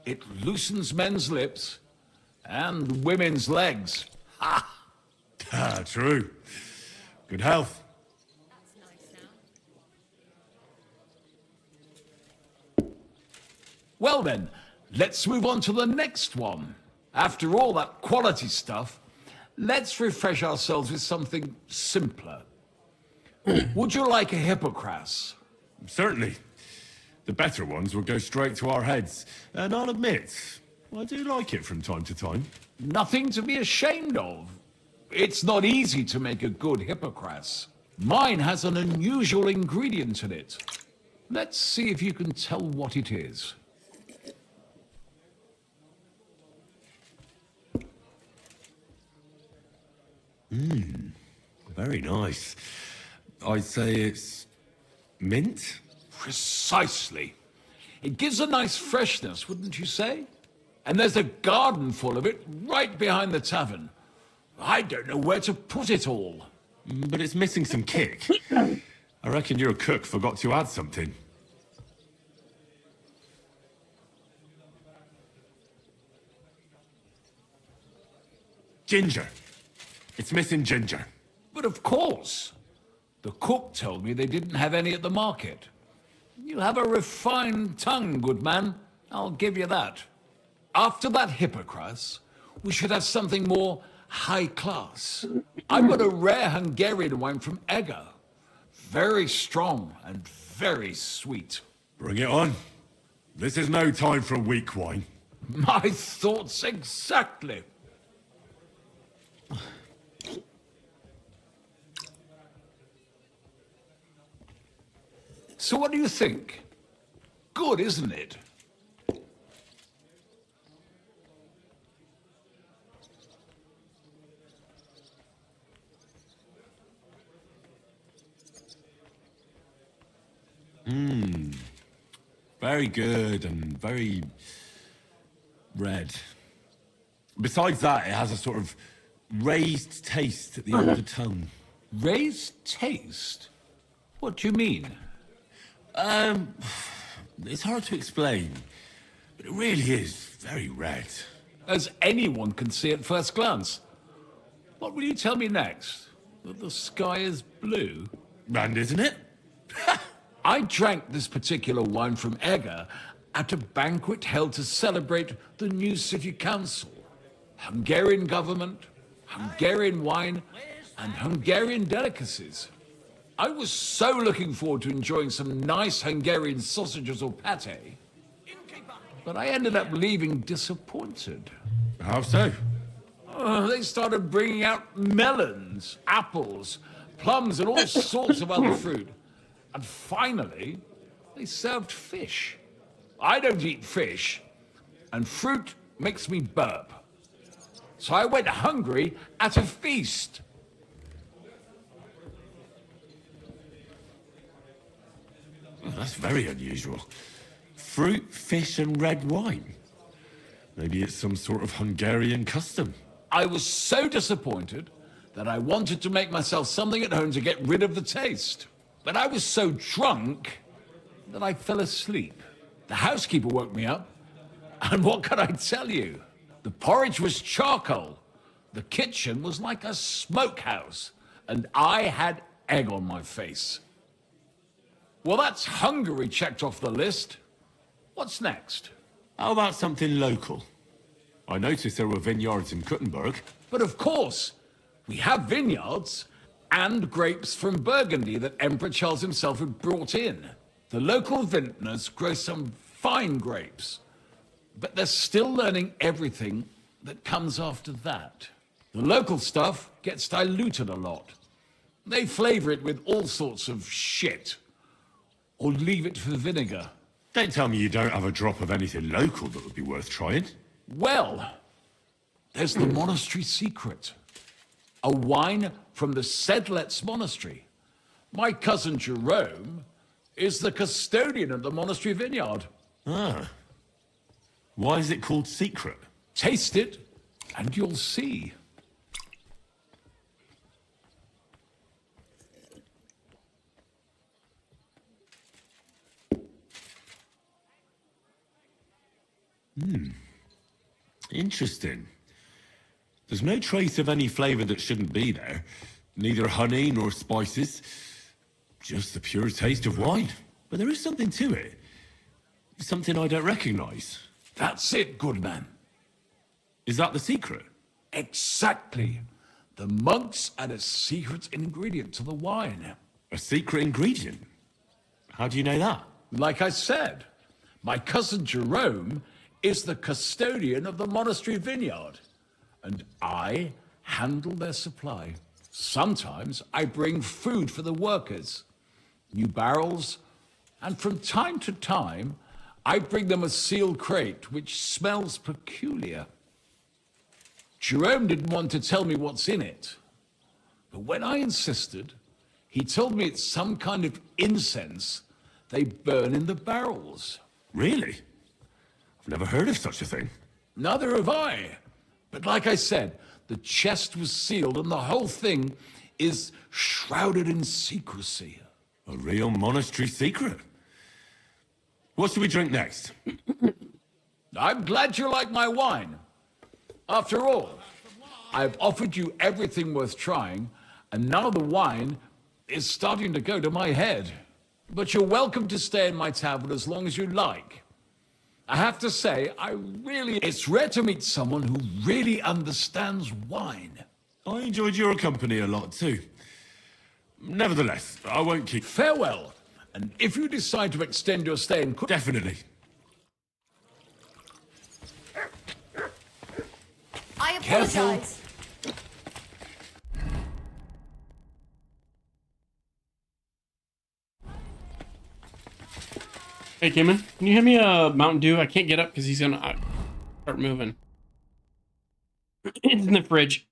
It loosens men's lips and women's legs. Ha! Ah, true. Good health. Well then, let's move on to the next one. After all that quality stuff, let's refresh ourselves with something simpler. Would you like a Hippocras? Certainly. The better ones will go straight to our heads. And I'll admit, I do like it from time to time. Nothing to be ashamed of. It's not easy to make a good Hippocras. Mine has an unusual ingredient in it. Let's see if you can tell what it is. Very nice. I'd say it's mint? Precisely. It gives a nice freshness, wouldn't you say? And there's a garden full of it right behind the tavern. I don't know where to put it all. But it's missing some kick. I reckon your cook forgot to add something. Ginger. It's missing ginger. But of course. The cook told me they didn't have any at the market. You have a refined tongue, good man. I'll give you that. After that Hippocras, we should have something more high class. I've got a rare Hungarian wine from Eger. Very strong and very sweet. Bring it on. This is no time for weak wine. My thoughts exactly. So what do you think? Good, isn't it? Very good and very red. Besides that, it has a sort of raised taste at the end of the tongue. Raised taste? What do you mean? It's hard to explain, but it really is very red. As anyone can see at first glance. What will you tell me next? That the sky is blue? And isn't it? I drank this particular wine from Egger at a banquet held to celebrate the new city council. Hungarian government, Hungarian wine, and Hungarian delicacies. I was so looking forward to enjoying some nice Hungarian sausages or pate, but I ended up leaving disappointed. How so? They started bringing out melons, apples, plums, and all sorts of other fruit. And finally, they served fish. I don't eat fish, and fruit makes me burp. So I went hungry at a feast. Well, that's very unusual. Fruit, fish, and red wine. Maybe it's some sort of Hungarian custom. I was so disappointed that I wanted to make myself something at home to get rid of the taste. But I was so drunk that I fell asleep. The housekeeper woke me up, and what could I tell you? The porridge was charcoal, the kitchen was like a smokehouse, and I had egg on my face. Well, that's Hungary checked off the list. What's next? How about something local? I noticed there were vineyards in Kuttenberg. But of course, we have vineyards and grapes from Burgundy that Emperor Charles himself had brought in. The local vintners grow some fine grapes, but they're still learning everything that comes after that. The local stuff gets diluted a lot. They flavor it with all sorts of shit, or leave it for vinegar. Don't tell me you don't have a drop of anything local that would be worth trying. Well, there's the monastery secret. A wine from the Sedlets monastery. My cousin Jerome is the custodian of the monastery vineyard. Ah. Why is it called secret? Taste it, and you'll see. Interesting. There's no trace of any flavour that shouldn't be there. Neither honey nor spices. Just the pure taste of wine. But there is something to it. Something I don't recognise. That's it, good man. Is that the secret? Exactly. The monks add a secret ingredient to the wine. A secret ingredient? How do you know that? Like I said, my cousin Jerome is the custodian of the monastery vineyard, and I handle their supply. Sometimes I bring food for the workers, new barrels, and from time to time, I bring them a sealed crate which smells peculiar. Jerome didn't want to tell me what's in it, but when I insisted, he told me it's some kind of incense they burn in the barrels. Really? I've never heard of such a thing. Neither have I. But like I said, the chest was sealed and the whole thing is shrouded in secrecy. A real monastery secret. What should we drink next? I'm glad you like my wine. After all, I've offered you everything worth trying, and now the wine is starting to go to my head. But you're welcome to stay in my tavern as long as you like. I have to say, it's rare to meet someone who really understands wine. I enjoyed your company a lot too. Nevertheless, I won't keep... Farewell. And if you decide to extend your stay in... Definitely. I Careful. apologize. Hey, Kimon, can you hand me a Mountain Dew? I can't get up because he's gonna start moving. It's in the fridge.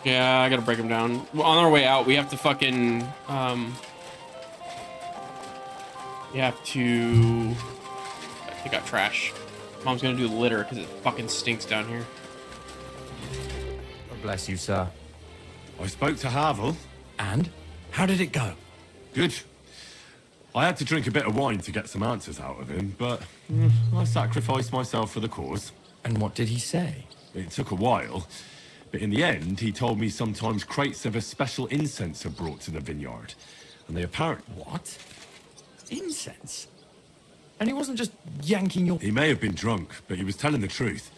Yeah, I gotta break him down. Well, on our way out, we have to fucking, you have to Take out trash. Mom's gonna do the litter because it fucking stinks down here. God bless you, sir. I spoke to Havel. And? How did it go? Good. I had to drink a bit of wine to get some answers out of him, but I sacrificed myself for the cause. And what did he say? It took a while, but in the end, he told me sometimes crates of a special incense are brought to the vineyard, and they apparently... What? Incense? And he wasn't just yanking your... He may have been drunk, but he was telling the truth.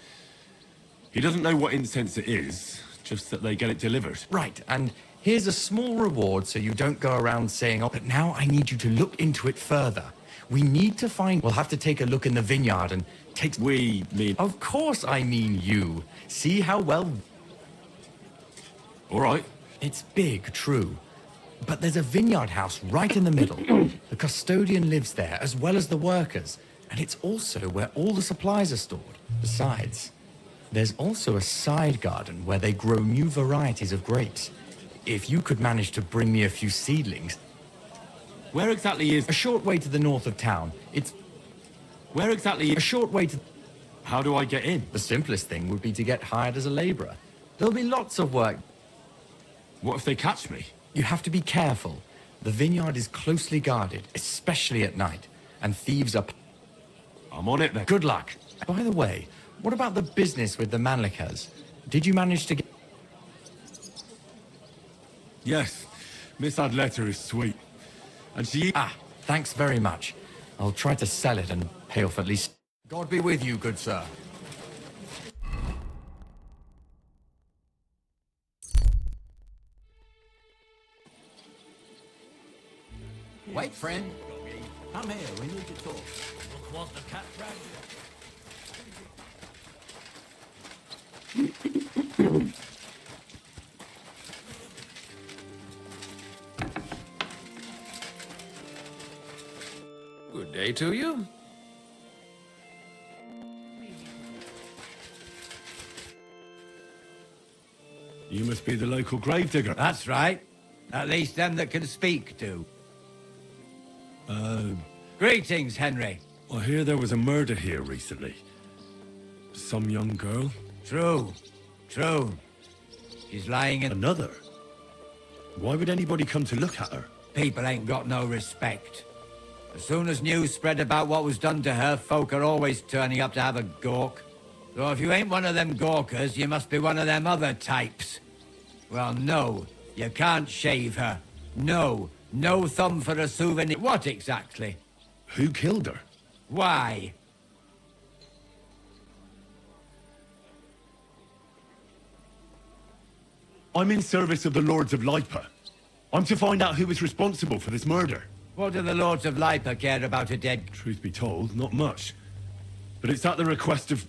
He doesn't know what incense it is, just that they get it delivered. Right, and here's a small reward so you don't go around saying, oh, but now I need you to look into it further. We need to find... We'll have to take a look in the vineyard and take... We mean... Of course I mean you. See how well... All right. It's big, true. But there's a vineyard house right in the middle. The custodian lives there, as well as the workers. And it's also where all the supplies are stored. Besides, there's also a side garden where they grow new varieties of grapes. If you could manage to bring me a few seedlings... Where exactly is... A short way to the north of town. It's... Where exactly is... A short way to... How do I get in? The simplest thing would be to get hired as a labourer. There'll be lots of work. What if they catch me? You have to be careful. The vineyard is closely guarded, especially at night, and thieves are... I'm on it then. Good luck. By the way, what about the business with the Manlikas? Did you manage to get... Yes. Miss Adletter is sweet. And she... Ah, thanks very much. I'll try to sell it and pay off at least... God be with you, good sir. Wait, friend. Come here, we need to talk. Look what the cat dragged Good day to you. You must be the local gravedigger. That's right. At least them that can speak do. Greetings, Henry. I hear there was a murder here recently. Some young girl? True. True. She's lying in... Another? Why would anybody come to look at her? People ain't got no respect. As soon as news spread about what was done to her, folk are always turning up to have a gawk. So if you ain't one of them gawkers, you must be one of them other types. Well, no, you can't shave her. No, no thumb for a souvenir. What exactly? Who killed her? Why? I'm in service of the Lords of Lipa. I'm to find out who was responsible for this murder. What do the Lords of Lipa care about a dead... Truth be told, not much. But it's at the request of...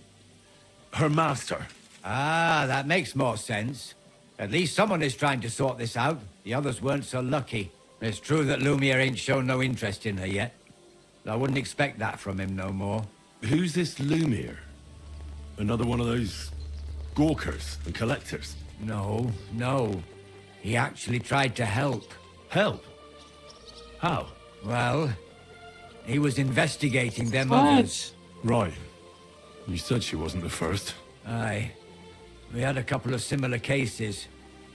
her master. Ah, that makes more sense. At least someone is trying to sort this out. The others weren't so lucky. It's true that Lumiere ain't shown no interest in her yet. I wouldn't expect that from him no more. Who's this Lumiere? Another one of those... gawkers and collectors? No, no. He actually tried to help. Help? How? Well, he was investigating them others. Right. You said she wasn't the first. Aye. We had a couple of similar cases.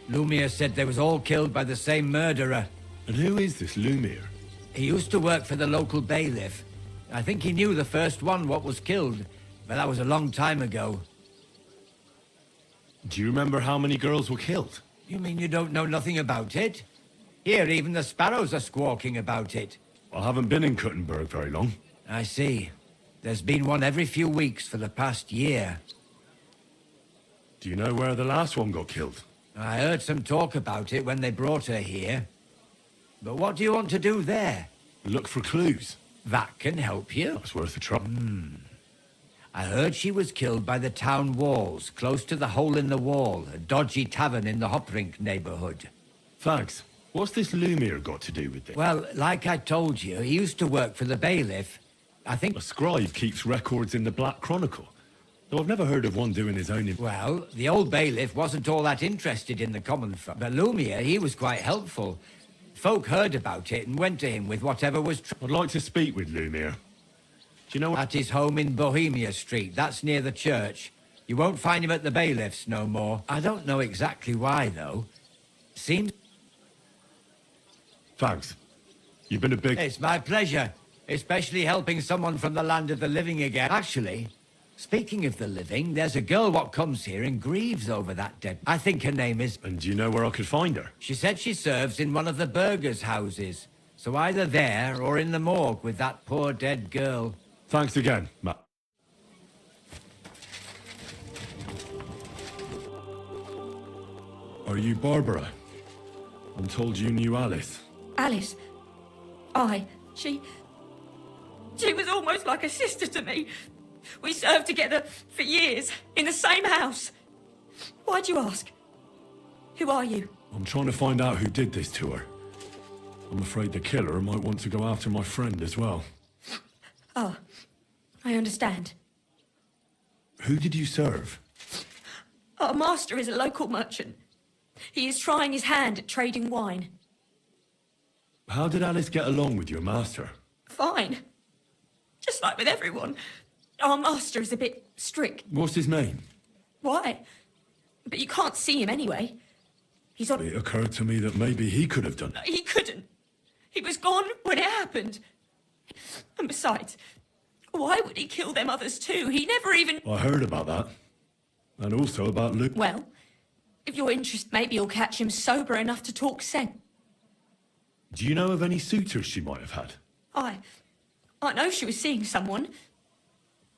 Lumiere said they was all killed by the same murderer. And who is this Lumiere? He used to work for the local bailiff. I think he knew the first one what was killed, but that was a long time ago. Do you remember how many girls were killed? You mean you don't know nothing about it? Here, even the sparrows are squawking about it. I haven't been in Kuttenberg very long. I see. There's been one every few weeks for the past year. Do you know where the last one got killed? I heard some talk about it when they brought her here. But what do you want to do there? Look for clues. That can help you. That's worth a try. I heard she was killed by the town walls, close to the Hole in the Wall, a dodgy tavern in the Hoprink neighborhood. Thanks. What's this Lumiere got to do with this? Well, like I told you, he used to work for the bailiff. I think... A scribe keeps records in the Black Chronicle. Though I've never heard of one doing his own... Well, the old bailiff wasn't all that interested in the common folk. But Lumiere, he was quite helpful. Folk heard about it and went to him with whatever was... I'd like to speak with Lumiere. you know... At his home in Bohemia Street. That's near the church. You won't find him at the bailiffs no more. I don't know exactly why, though. Seems... Thanks. You've been a big... It's my pleasure. Especially helping someone from the land of the living again. Actually, speaking of the living, there's a girl what comes here and grieves over that dead... I think her name is... And do you know where I could find her? She said she serves in one of the burgers' houses. So either there or in the morgue with that poor dead girl. Thanks again, Matt. Are you Barbara? I'm told you knew Alice. Alice. She was almost like a sister to me. We served together for years, in the same house. Why'd you ask? Who are you? I'm trying to find out who did this to her. I'm afraid the killer might want to go after my friend as well. Oh, I understand. Who did you serve? Our master is a local merchant. He is trying his hand at trading wine. How did Alice get along with your master? Fine. Just like with everyone. Our master is a bit strict. What's his name? Why? But you can't see him anyway. He's on... It occurred to me that maybe he could have done it. He couldn't. He was gone when it happened. And besides, why would he kill them others too? He never even... I heard about that. And also about Luke. Well, if you're interested, maybe you'll catch him sober enough to talk sense. Do you know of any suitors she might have had? I know she was seeing someone.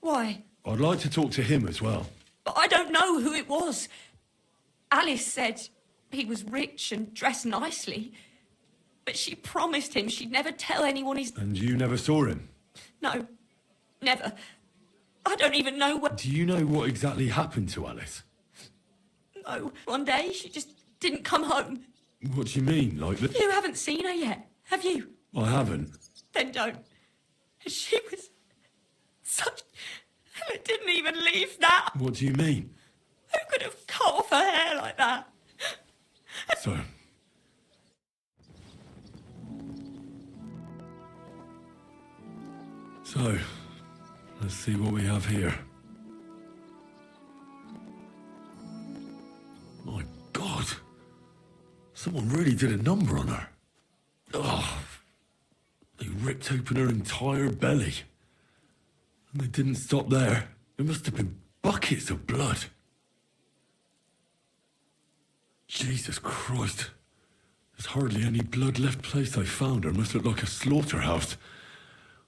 Why? I'd like to talk to him as well. But I don't know who it was. Alice said he was rich and dressed nicely. But she promised him she'd never tell anyone he's... And you never saw him? No, never. I don't even know what... Do you know what exactly happened to Alice? No, one day she just didn't come home. What do you mean, like that? You haven't seen her yet, have you? I haven't. Then don't. She was such... And it didn't even leave that. What do you mean? Who could have cut off her hair like that? So, let's see what we have here. My God. Someone really did a number on her. Oh, they ripped open her entire belly. And they didn't stop there. There must have been buckets of blood. Jesus Christ. There's hardly any blood left. Place I found her must look like a slaughterhouse.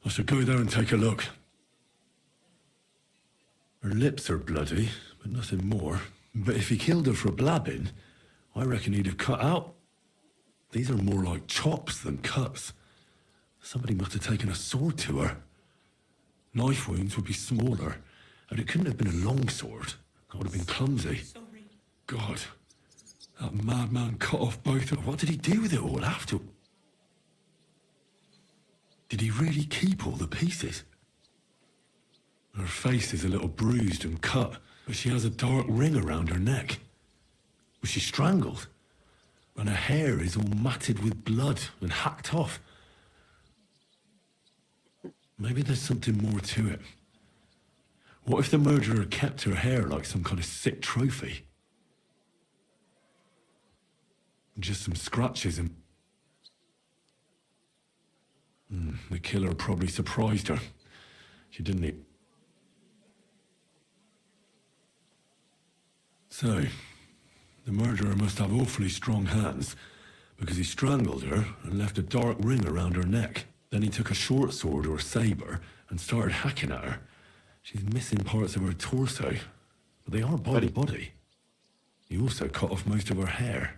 I should go there and take a look. Her lips are bloody, but nothing more. But if he killed her for blabbing, I reckon he'd have cut out. These are more like chops than cuts. Somebody must have taken a sword to her. Knife wounds would be smaller, and it couldn't have been a long sword. That would have been clumsy. God, that madman cut off both of them. What did he do with it all after? Did he really keep all the pieces? Her face is a little bruised and cut, but she has a dark ring around her neck. Was she strangled? And her hair is all matted with blood and hacked off. Maybe there's something more to it. What if the murderer kept her hair like some kind of sick trophy? Just some scratches and... the killer probably surprised her. She didn't eat. So, the murderer must have awfully strong hands, because he strangled her and left a dark ring around her neck. Then he took a short sword or saber and started hacking at her. She's missing parts of her torso, but they are body. He also cut off most of her hair.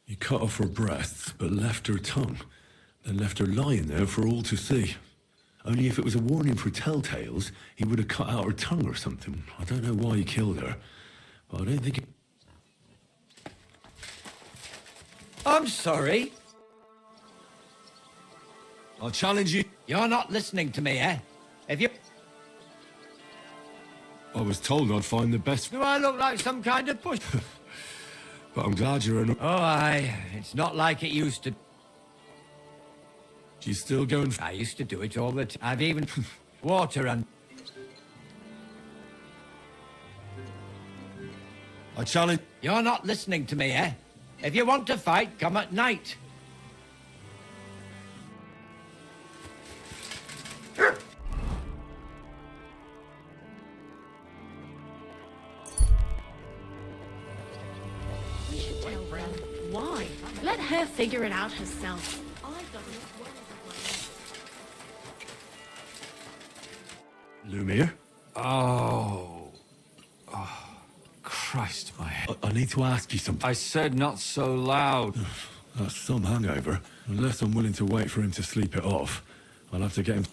He cut off her breasts, but left her tongue, then left her lying there for all to see. Only if it was a warning for telltales, he would have cut out her tongue or something. I don't know why he killed her, but I don't think it... I'm sorry. I'll challenge you. You're not listening to me, eh? If you... I was told I'd find the best... Do I look like some kind of push? But I'm glad you're an... Oh, aye. It's not like it used to... Do you still go and... I used to do it all the time. I've even... water and... I challenge... You're not listening to me, eh? If you want to fight, come at night. We should tell Bren. Why? Let her figure it out herself. I've done enough work. Lumiere? Oh. Christ, my head. I need to ask you something. I said not so loud. That's some hangover. Unless I'm willing to wait for him to sleep it off, I'll have to get him...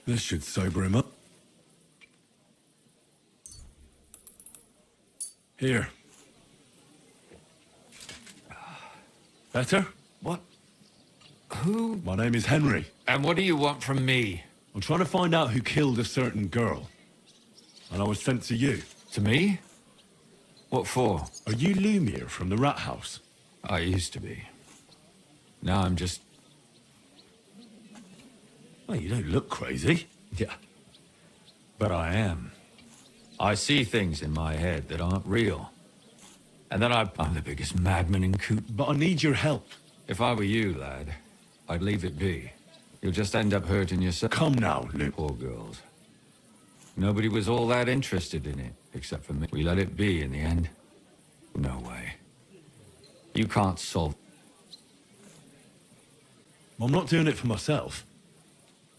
This should sober him up. Here. Better? What? Who? My name is Henry. And what do you want from me? I'm trying to find out who killed a certain girl. And I was sent to you. To me? What for? Are you Lumiere from the Rat House? I used to be. Now I'm just... Well, you don't look crazy. Yeah. But I am. I see things in my head that aren't real. And then I'm the biggest madman in Coot. But I need your help. If I were you, lad, I'd leave it be. You'll just end up hurting yourself. Come now, Luke. Poor girls. Nobody was all that interested in it, except for me. We let it be in the end. No way. You can't solve... I'm not doing it for myself.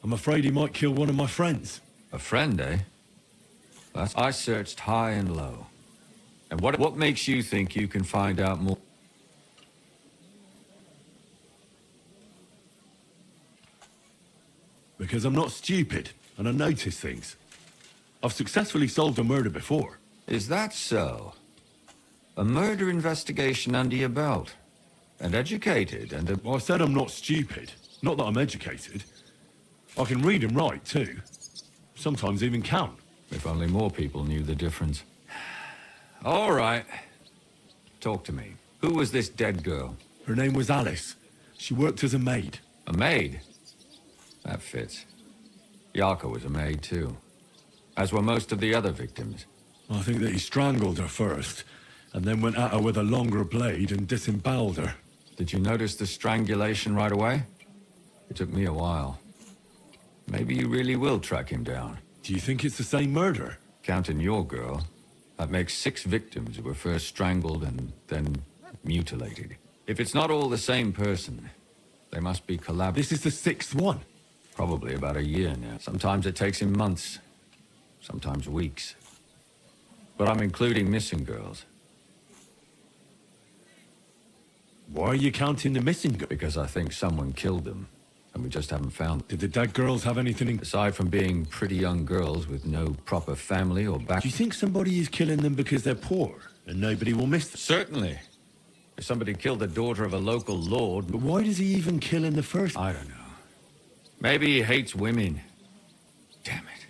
I'm afraid he might kill one of my friends. A friend, eh? I searched high and low. And what makes you think you can find out more? Because I'm not stupid, and I notice things. I've successfully solved a murder before. Is that so? A murder investigation under your belt? And educated, and... Well, I said I'm not stupid. Not that I'm educated. I can read and write, too. Sometimes even count. If only more people knew the difference. All right. Talk to me. Who was this dead girl? Her name was Alice. She worked as a maid. A maid? That fits. Yarka was a maid, too. As were most of the other victims. I think that he strangled her first, and then went at her with a longer blade and disemboweled her. Did you notice the strangulation right away? It took me a while. Maybe you really will track him down. Do you think it's the same murder? Counting your girl, that makes 6 victims who were first strangled and then mutilated. If it's not all the same person, they must be This is the 6th one. Probably about a year now. Sometimes it takes him months, sometimes weeks. But I'm including missing girls. Why are you counting the missing girls? Because I think someone killed them, and we just haven't found them. Did the dead girls have anything in... Aside from being pretty young girls with no proper family or back... Do you think somebody is killing them because they're poor, and nobody will miss them? Certainly. If somebody killed the daughter of a local lord... But why does he even kill in the first... I don't know. Maybe he hates women. Damn it.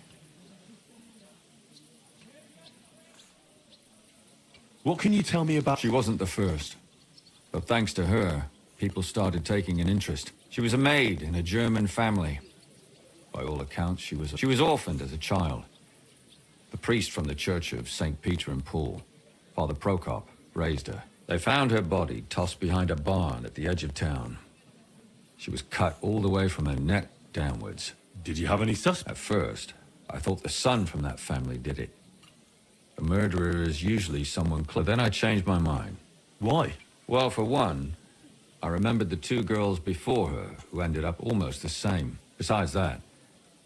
What can you tell me about... She wasn't the first. But thanks to her, people started taking an interest. She was a maid in a German family. By all accounts, she was orphaned as a child. The priest from the church of St. Peter and Paul, Father Prokop, raised her. They found her body tossed behind a barn at the edge of town. She was cut all the way from her neck downwards. Did you have any suspects? At first, I thought the son from that family did it. The murderer is usually someone close. Then I changed my mind. Why? Well, for one, I remembered the 2 girls before her who ended up almost the same. Besides that,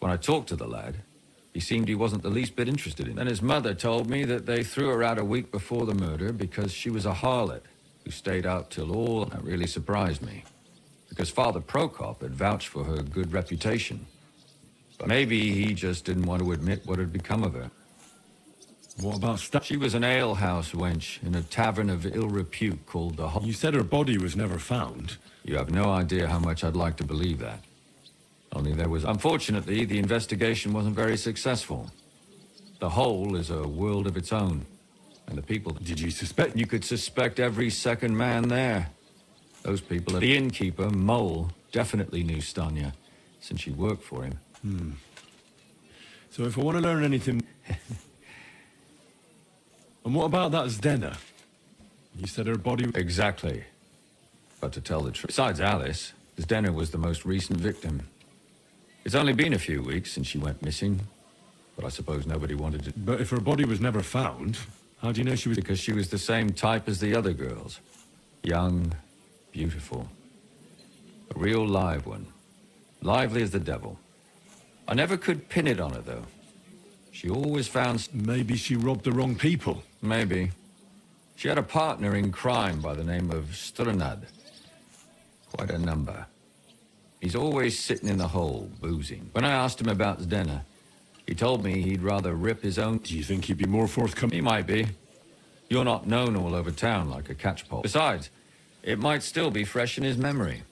when I talked to the lad, he seemed he wasn't the least bit interested in it. Then his mother told me that they threw her out a week before the murder because she was a harlot who stayed out till all... That really surprised me. Because Father Prokop had vouched for her good reputation. But maybe he just didn't want to admit what had become of her. What about She was an alehouse wench in a tavern of ill repute called the... You said her body was never found. You have no idea how much I'd like to believe that. Only there was... Unfortunately, the investigation wasn't very successful. The Hole is a world of its own. And the people... Did you suspect? You could suspect every second man there. Those people... The innkeeper, Mole, definitely knew Stanya, since she worked for him. So if I want to learn anything... And what about that Zdena? You said her body... Exactly. But to tell the truth, besides Alice, Zdena was the most recent victim. It's only been a few weeks since she went missing, but I suppose nobody wanted to... But if her body was never found, how do you know she was... Because she was the same type as the other girls. Young, beautiful. A real live one. Lively as the devil. I never could pin it on her, though. She always found... Maybe she robbed the wrong people. Maybe. She had a partner in crime by the name of Strunad. Quite a number. He's always sitting in the hole, boozing. When I asked him about Zdena, he told me he'd rather rip his own... Do you think he'd be more forthcoming? He might be. You're not known all over town like a catchpole. Besides, it might still be fresh in his memory.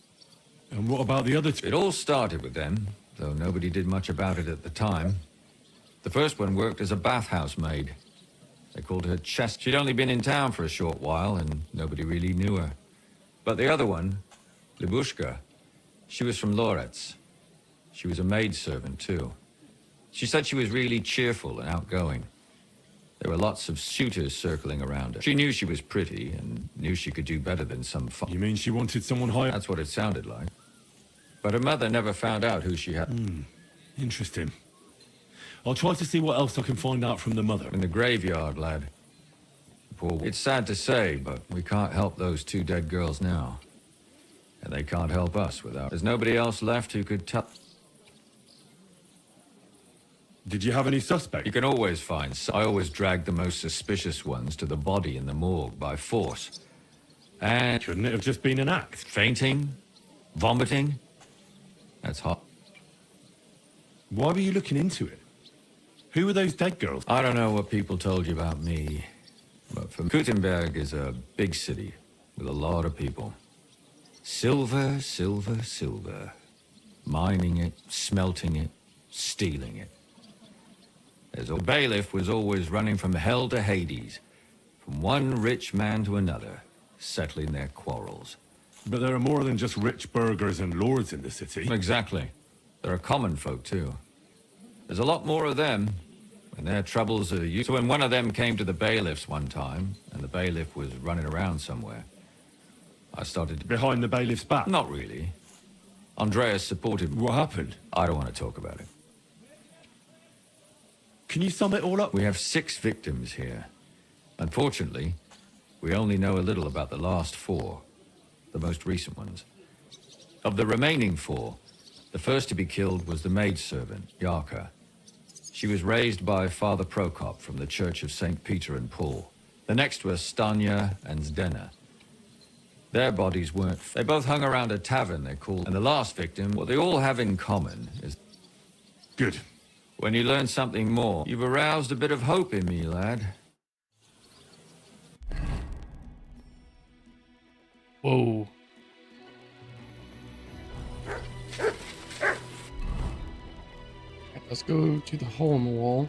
And what about the other two? It all started with them, though nobody did much about it at the time. The first one worked as a bathhouse maid. They called her Chest. She'd only been in town for a short while, and nobody really knew her. But the other one, Libushka, she was from Loretz. She was a maidservant, too. She said she was really cheerful and outgoing. There were lots of suitors circling around her. She knew she was pretty, and knew she could do better than some You mean she wanted someone higher? That's what it sounded like. But her mother never found out who she had. Interesting. I'll try to see what else I can find out from the mother. In the graveyard, lad. It's sad to say, but we can't help those two dead girls now. And they can't help us without... There's nobody else left who could tell... Did you have any suspects? You can always find... I always drag the most suspicious ones to the body in the morgue by force. And... Couldn't it have just been an act? Fainting? Vomiting? That's hot. Why were you looking into it? Who were those dead girls? I don't know what people told you about me, but for Gutenberg is a big city with a lot of people. Silver, silver, silver. Mining it, smelting it, stealing it. The bailiff was always running from hell to Hades, from one rich man to another, settling their quarrels. But there are more than just rich burghers and lords in the city. Exactly. There are common folk, too. There's a lot more of them, and their troubles are used. So when one of them came to the bailiff's one time, and the bailiff was running around somewhere, I started... Behind the bailiff's back? Not really. Andreas supported... What happened? I don't want to talk about it. Can you sum it all up? We have 6 victims here. Unfortunately, we only know a little about the last 4, the most recent ones. Of the remaining 4, the first to be killed was the maidservant, Yarka. She was raised by Father Prokop from the Church of St. Peter and Paul. The next were Stanya and Zdena. Their bodies weren't... They both hung around a tavern they called... And the last victim, what they all have in common is... Good. When you learn something more, you've aroused a bit of hope in me, lad. Whoa. Let's go to the hole in the wall.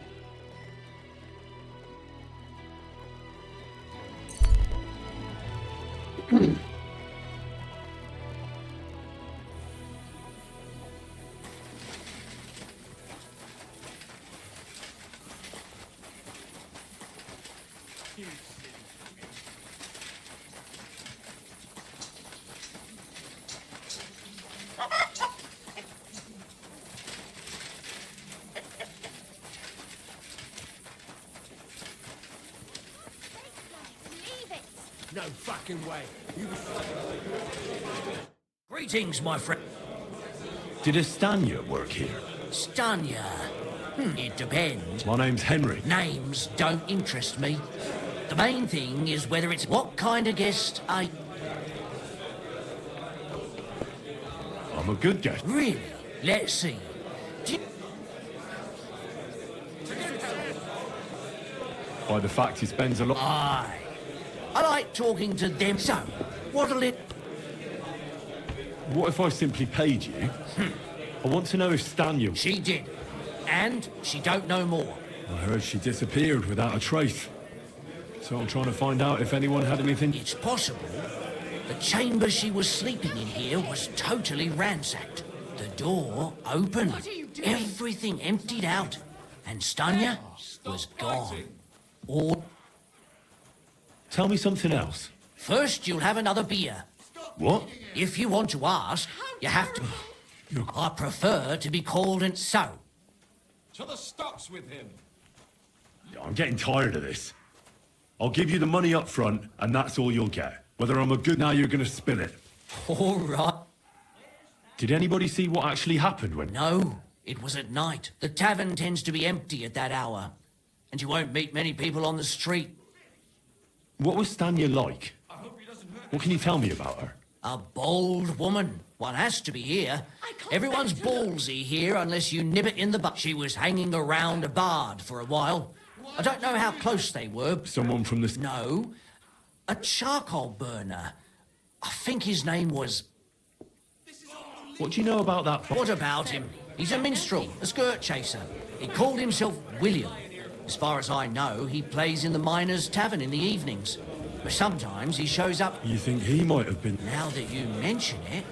No fucking way. Greetings, my friend. Did Estanya work here? Stanya. It depends. My name's Henry. Names don't interest me. The main thing is whether it's what kind of guest I... I'm a good guest. Really? Let's see. By the fact he spends a lot... Aye. I like talking to them. So, what'll it... What if I simply paid you? I want to know if Stanya... She did. And she don't know more. I heard she disappeared without a trace. So I'm trying to find out if anyone had anything... It's possible The chamber she was sleeping in here was totally ransacked. The door open, everything emptied out, and Stanya was gone. Or Tell me something else. first, you'll have another beer. What? If you want to ask, you have to. I prefer to be called and so. To the stocks with him. I'm getting tired of this. I'll give you the money up front, and that's all you'll get. Whether I'm a good... Now you're gonna spill it. All right. Did anybody see what actually happened when... No, it was at night. The tavern tends to be empty at that hour. And you won't meet many people on the street. What was Stanya like? What can you tell me about her? A bold woman. One has to be here. Everyone's ballsy here unless you nib it in the butt. She was hanging around a bard for a while. I don't know how close they were. Someone from the... No. A charcoal burner. I think his name was... What do you know about that... What about him? He's a minstrel, a skirt chaser. He called himself William. As far as I know, he plays in the miners' tavern in the evenings. But sometimes he shows up... You think he might have been... Now that you mention it,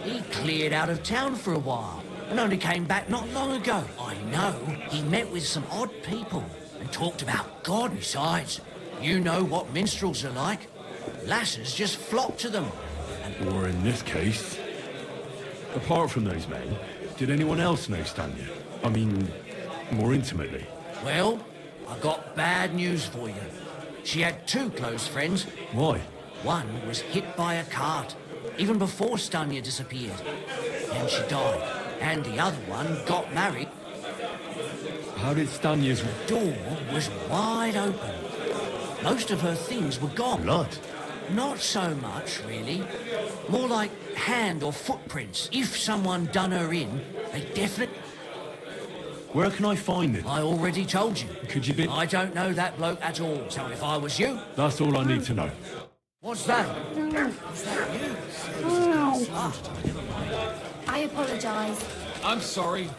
he cleared out of town for a while and only came back not long ago. I know he met with some odd people and talked about God. Besides, you know what minstrels are like. Lasses just flock to them. Or in this case... Apart from those men, did anyone else know Stanya? I mean, more intimately. Well, I got bad news for you. She had two close friends. Why? One was hit by a cart, even before Stanya disappeared. Then she died. And the other one got married. How did Stanya's... Door was wide open. Most of her things were gone. Blood? Not so much, really. More like hand or footprints. If someone done her in, they definitely... Where can I find it? I already told you. Could you be... I don't know that bloke at all, so if I was you... That's all I need to know. What's that? Is that you? I apologise. I'm sorry.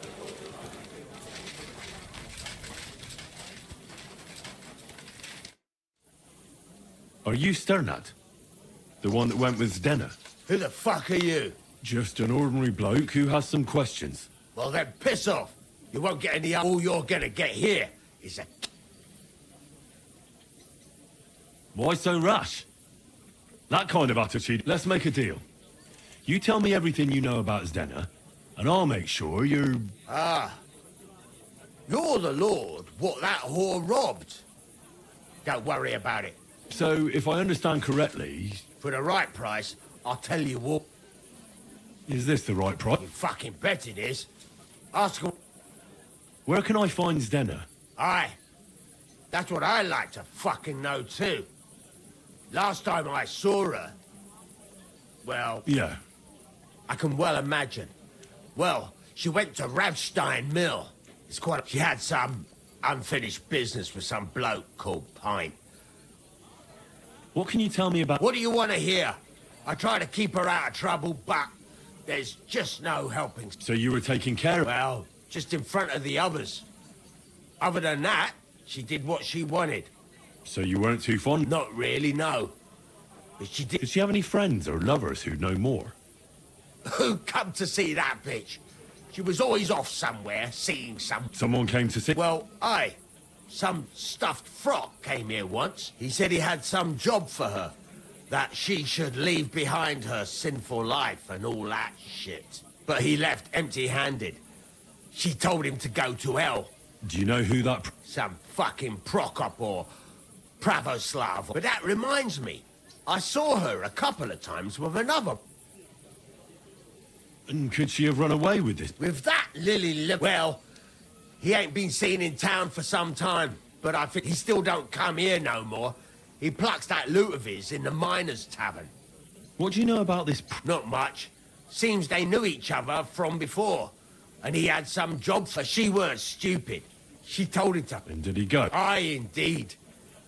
Are you Sternat? The one that went with Zdenna? Who the fuck are you? Just an ordinary bloke who has some questions. Well, then piss off. You won't get any... All you're gonna get here is a... Why so rash? That kind of attitude. Let's make a deal. You tell me everything you know about Zdenna, and I'll make sure you're... Ah. You're the lord what that whore robbed. Don't worry about it. So, if I understand correctly... For the right price, I'll tell you what... Is this the right price? You fucking bet it is. Ask her... Where can I find Zdenna? Aye. That's what I like to fucking know too. Last time I saw her... Well... Yeah. I can well imagine. Well, she went to Ravstein Mill. It's quite... She had some unfinished business with some bloke called Pint. What can you tell me about... What do you want to hear? I try to keep her out of trouble, but there's just no helping. So you were taking care of... Well, just in front of the others. Other than that, she did what she wanted. So you weren't too fond? Not really, no. But she did... Did she have any friends or lovers who'd know more? Who come to see that bitch? She was always off somewhere, seeing some... Someone came to see... Well, aye. Some stuffed frock came here once. He said he had some job for her. That she should leave behind her sinful life and all that shit. But he left empty-handed. She told him to go to hell. Do you know who that... Some fucking Prokop or Pravoslav. But that reminds me. I saw her a couple of times with another... And could she have run away with this? With that lily... Well, he ain't been seen in town for some time. But I think he still don't come here no more. He plucks that loot of his in the miners' tavern. What do you know about this... Not much. Seems they knew each other from before. And he had some job for... She weren't stupid. She told him to... And did he go? Aye, indeed.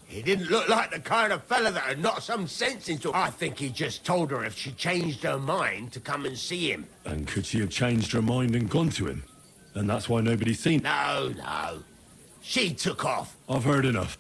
He didn't look like the kind of fella that had knocked some sense into... I think he just told her if she changed her mind to come and see him. And could she have changed her mind and gone to him? And that's why nobody's seen... No, no. She took off. I've heard enough.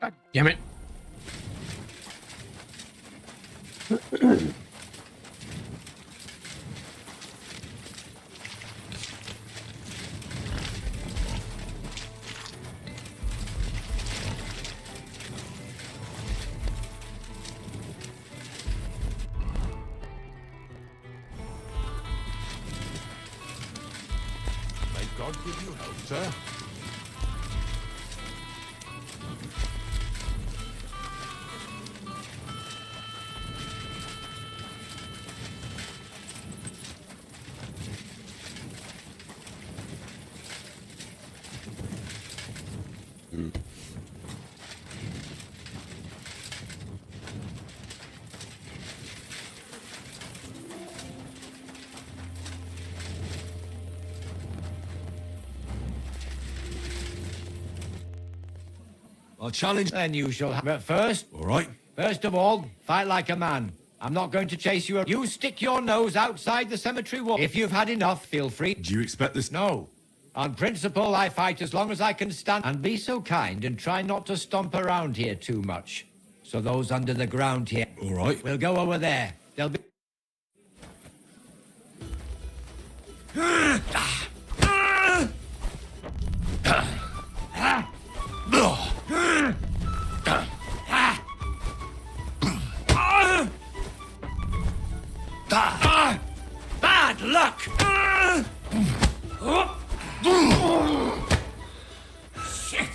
God damn it. May God give you health, sir. I'll challenge. Then you shall have it first. All right. First of all, fight like a man. I'm not going to chase you. You stick your nose outside the cemetery wall. If you've had enough, feel free. Do you expect this? No. On principle, I fight as long as I can stand. And be so kind and try not to stomp around here too much. So those under the ground here. All right. We'll go over there. They'll be. Bad luck! Shit!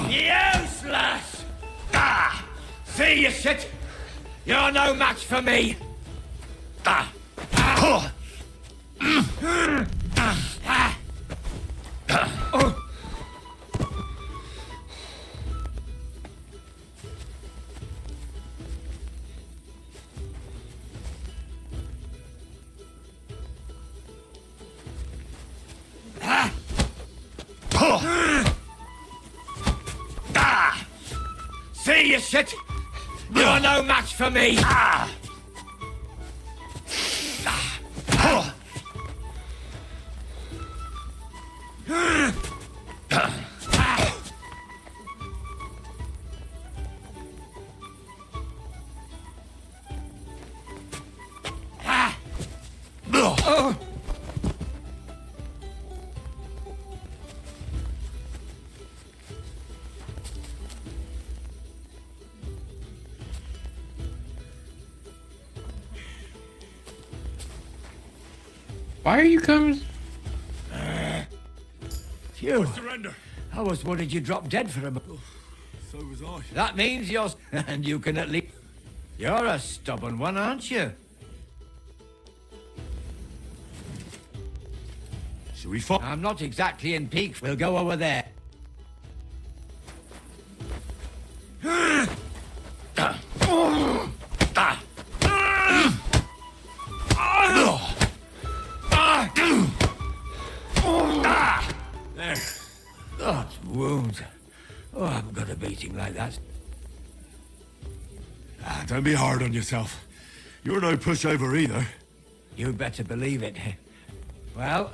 Useless! See you shit! You're no match for me! See you shit! You're no match for me! Why are you coming? Phew. Surrender. I was worried you dropped dead for a moment. So was I. That means you're... and you can at least... You're a stubborn one, aren't you? Shall we fight? I'm not exactly in peak. We'll go over there. There. God's wounds. Oh, I haven't got a beating like that. Don't be hard on yourself. You're no pushover either. You better believe it. Well,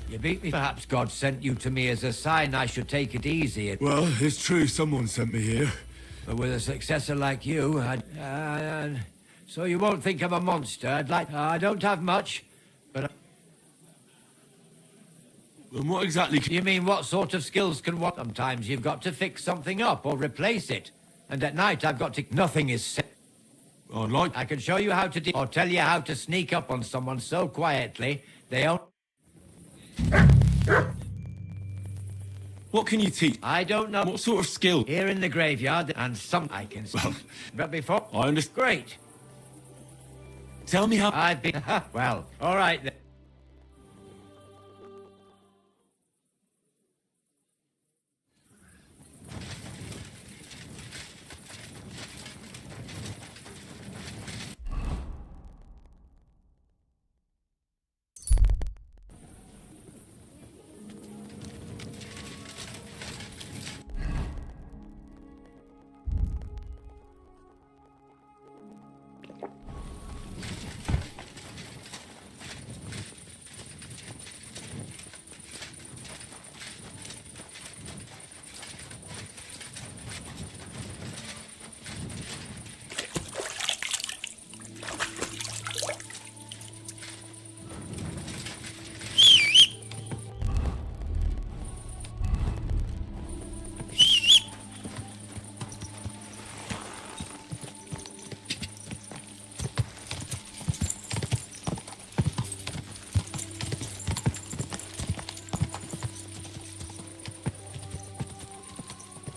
you beat me. Perhaps God sent you to me as a sign I should take it easy. Well, it's true someone sent me here. But with a successor like you, so you won't think I'm a monster. I don't have much, but... And what exactly... You mean what sort of skills can what? Sometimes you've got to fix something up or replace it. And at night I've got to... Nothing is set. I can show you how to or tell you how to sneak up on someone so quietly, they don't... What can you teach? I don't know. What sort of skill? Here in the graveyard, and some I can see. But before... I understand. Great. Tell me how... I've been... well, all right then.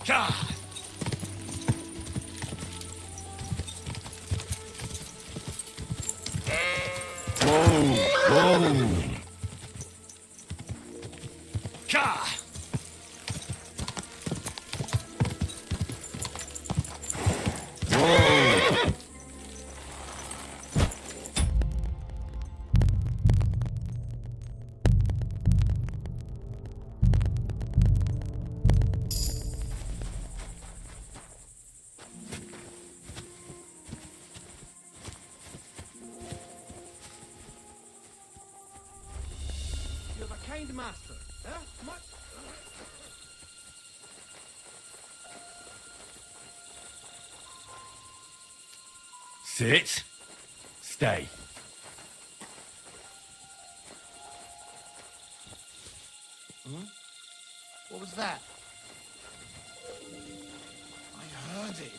Whoa! You're the kind master, eh? Sit. Stay. What was that? I heard it.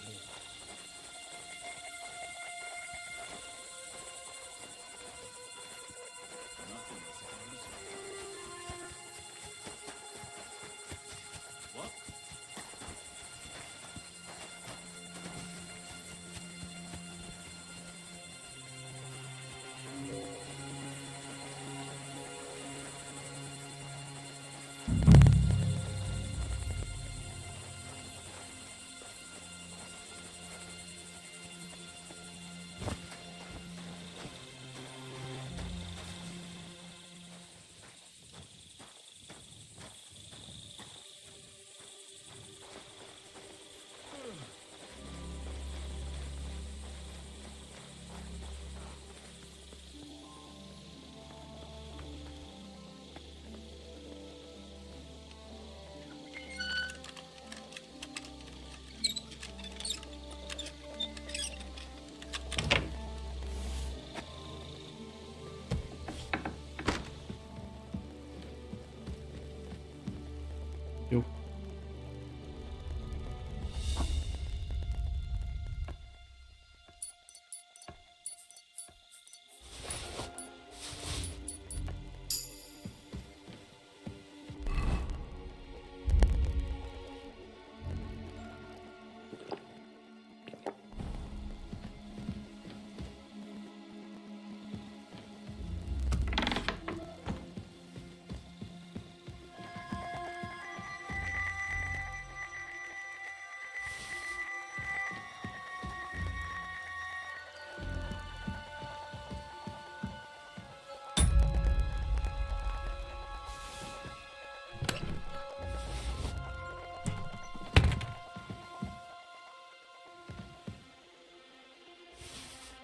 Yo.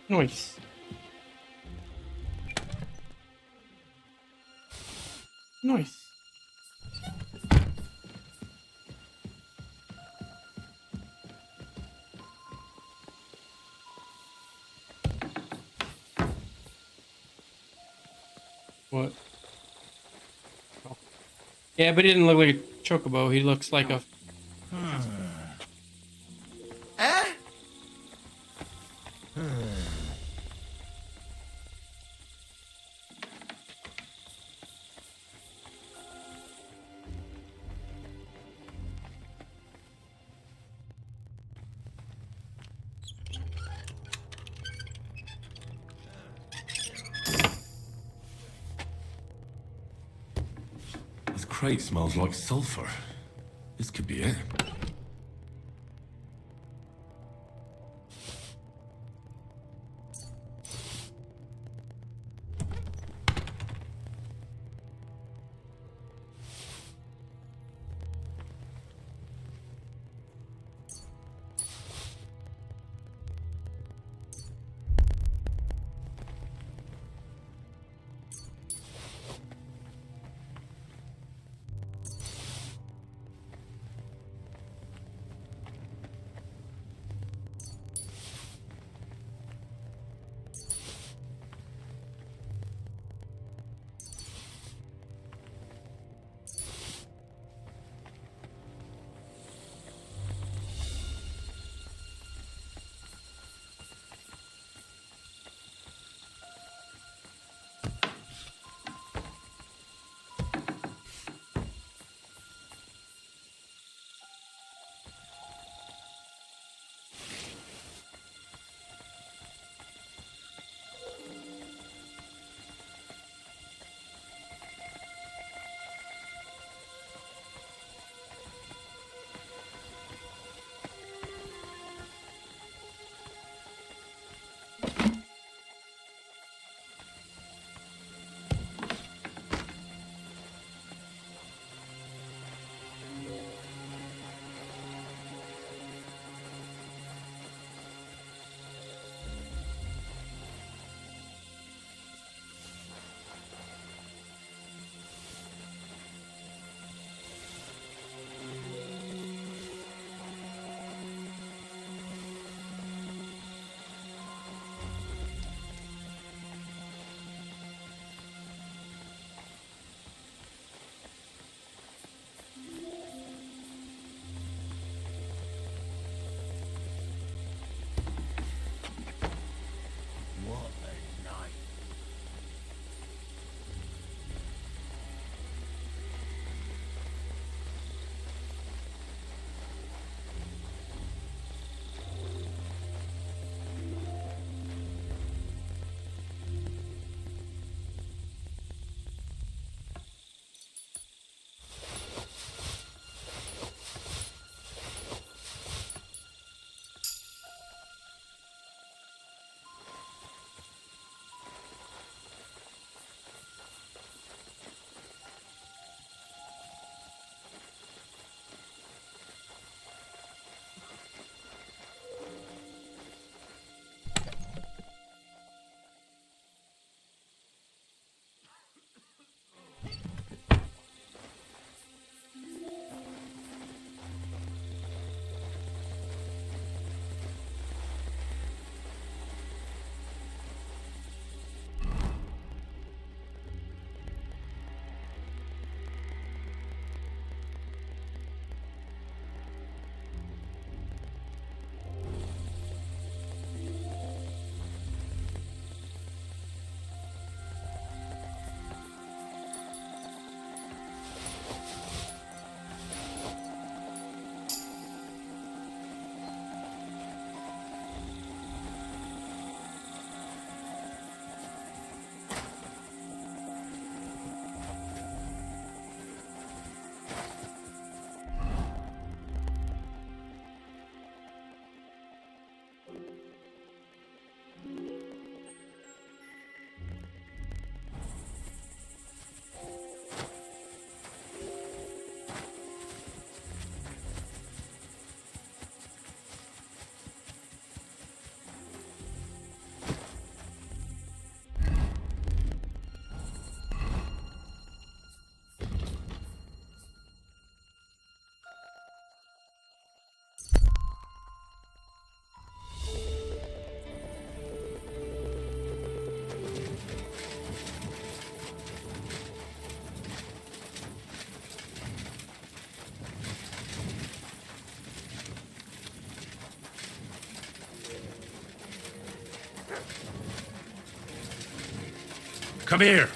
Nice. Nice. What? Oh. Yeah, but he didn't look like a chocobo. He looks like a... This crate smells like sulfur. This could be it. Come here.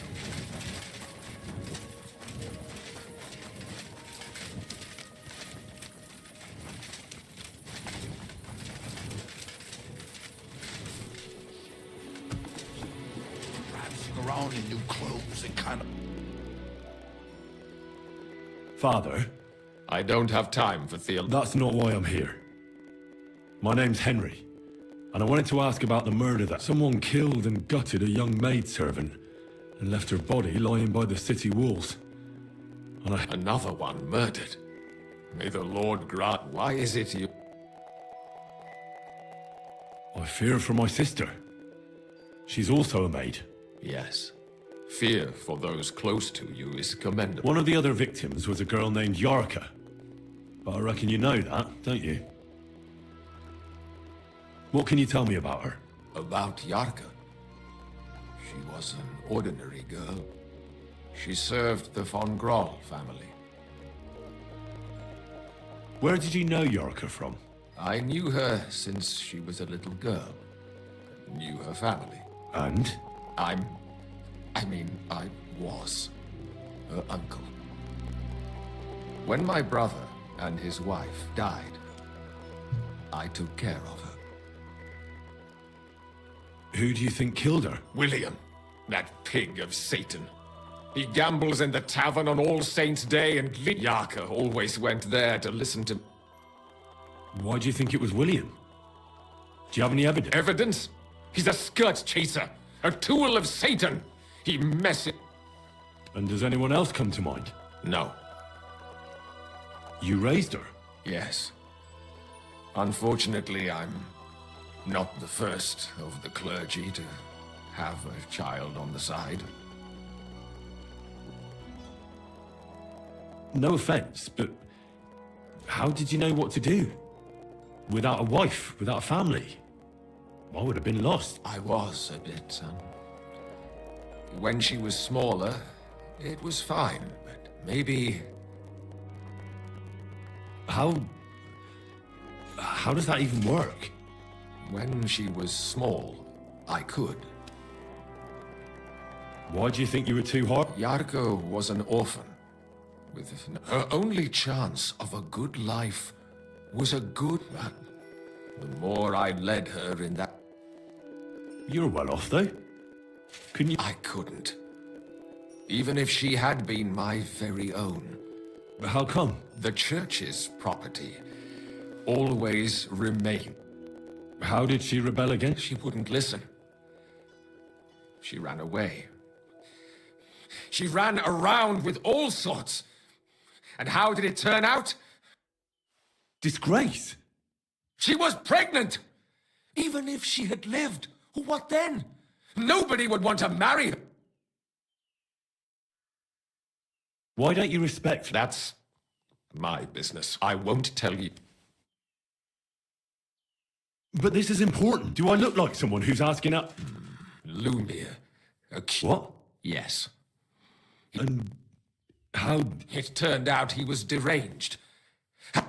Prancing around in new clothes and kind of... Father? I don't have time for theology. That's not why I'm here. My name's Henry, and I wanted to ask about the murder that someone killed and gutted a young maidservant and left her body lying by the city walls. And Another one murdered. May the Lord grant. Why is it you? I fear for my sister. She's also a maid. Yes. Fear for those close to you is commendable. One of the other victims was a girl named Yarka. But I reckon you know that, don't you? What can you tell me about her? About Yarka? She was an ordinary girl. She served the von Grahl family. Where did you know Yarka from? I knew her since she was a little girl. Knew her family. And? I was her uncle. When my brother and his wife died, I took care of her. Who do you think killed her? William, that pig of Satan. He gambles in the tavern on All Saints' Day, and Yarka always went there to listen to... Why do you think it was William? Do you have any evidence? Evidence? He's a skirt chaser, a tool of Satan. He messes... And does anyone else come to mind? No. You raised her? Yes. Unfortunately, I'm not the first of the clergy to have a child on the side. No offense, but how did you know what to do? Without a wife, without a family? I would have been lost. I was a bit, son. When she was smaller, it was fine, but maybe... How does that even work? When she was small, I could. Why do you think you were too hard? Yarko was an orphan. Her only chance of a good life was a good man. The more I led her in that... You're well off, though. Couldn't you... I couldn't. Even if she had been my very own. But how come? The church's property always remained. How did she rebel again? She wouldn't listen. She ran away. She ran around with all sorts. And how did it turn out? Disgrace. She was pregnant! Even if she had lived, what then? Nobody would want to marry her. Why don't you respect... That's my business. I won't tell you. But this is important. Do I look like someone who's asking up... Lumir. What? Yes. And how... It turned out he was deranged.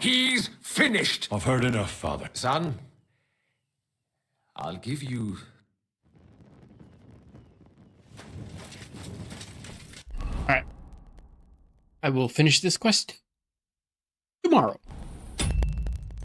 He's finished! I've heard enough, Father. Son, I'll give you... Alright. I will finish this quest tomorrow.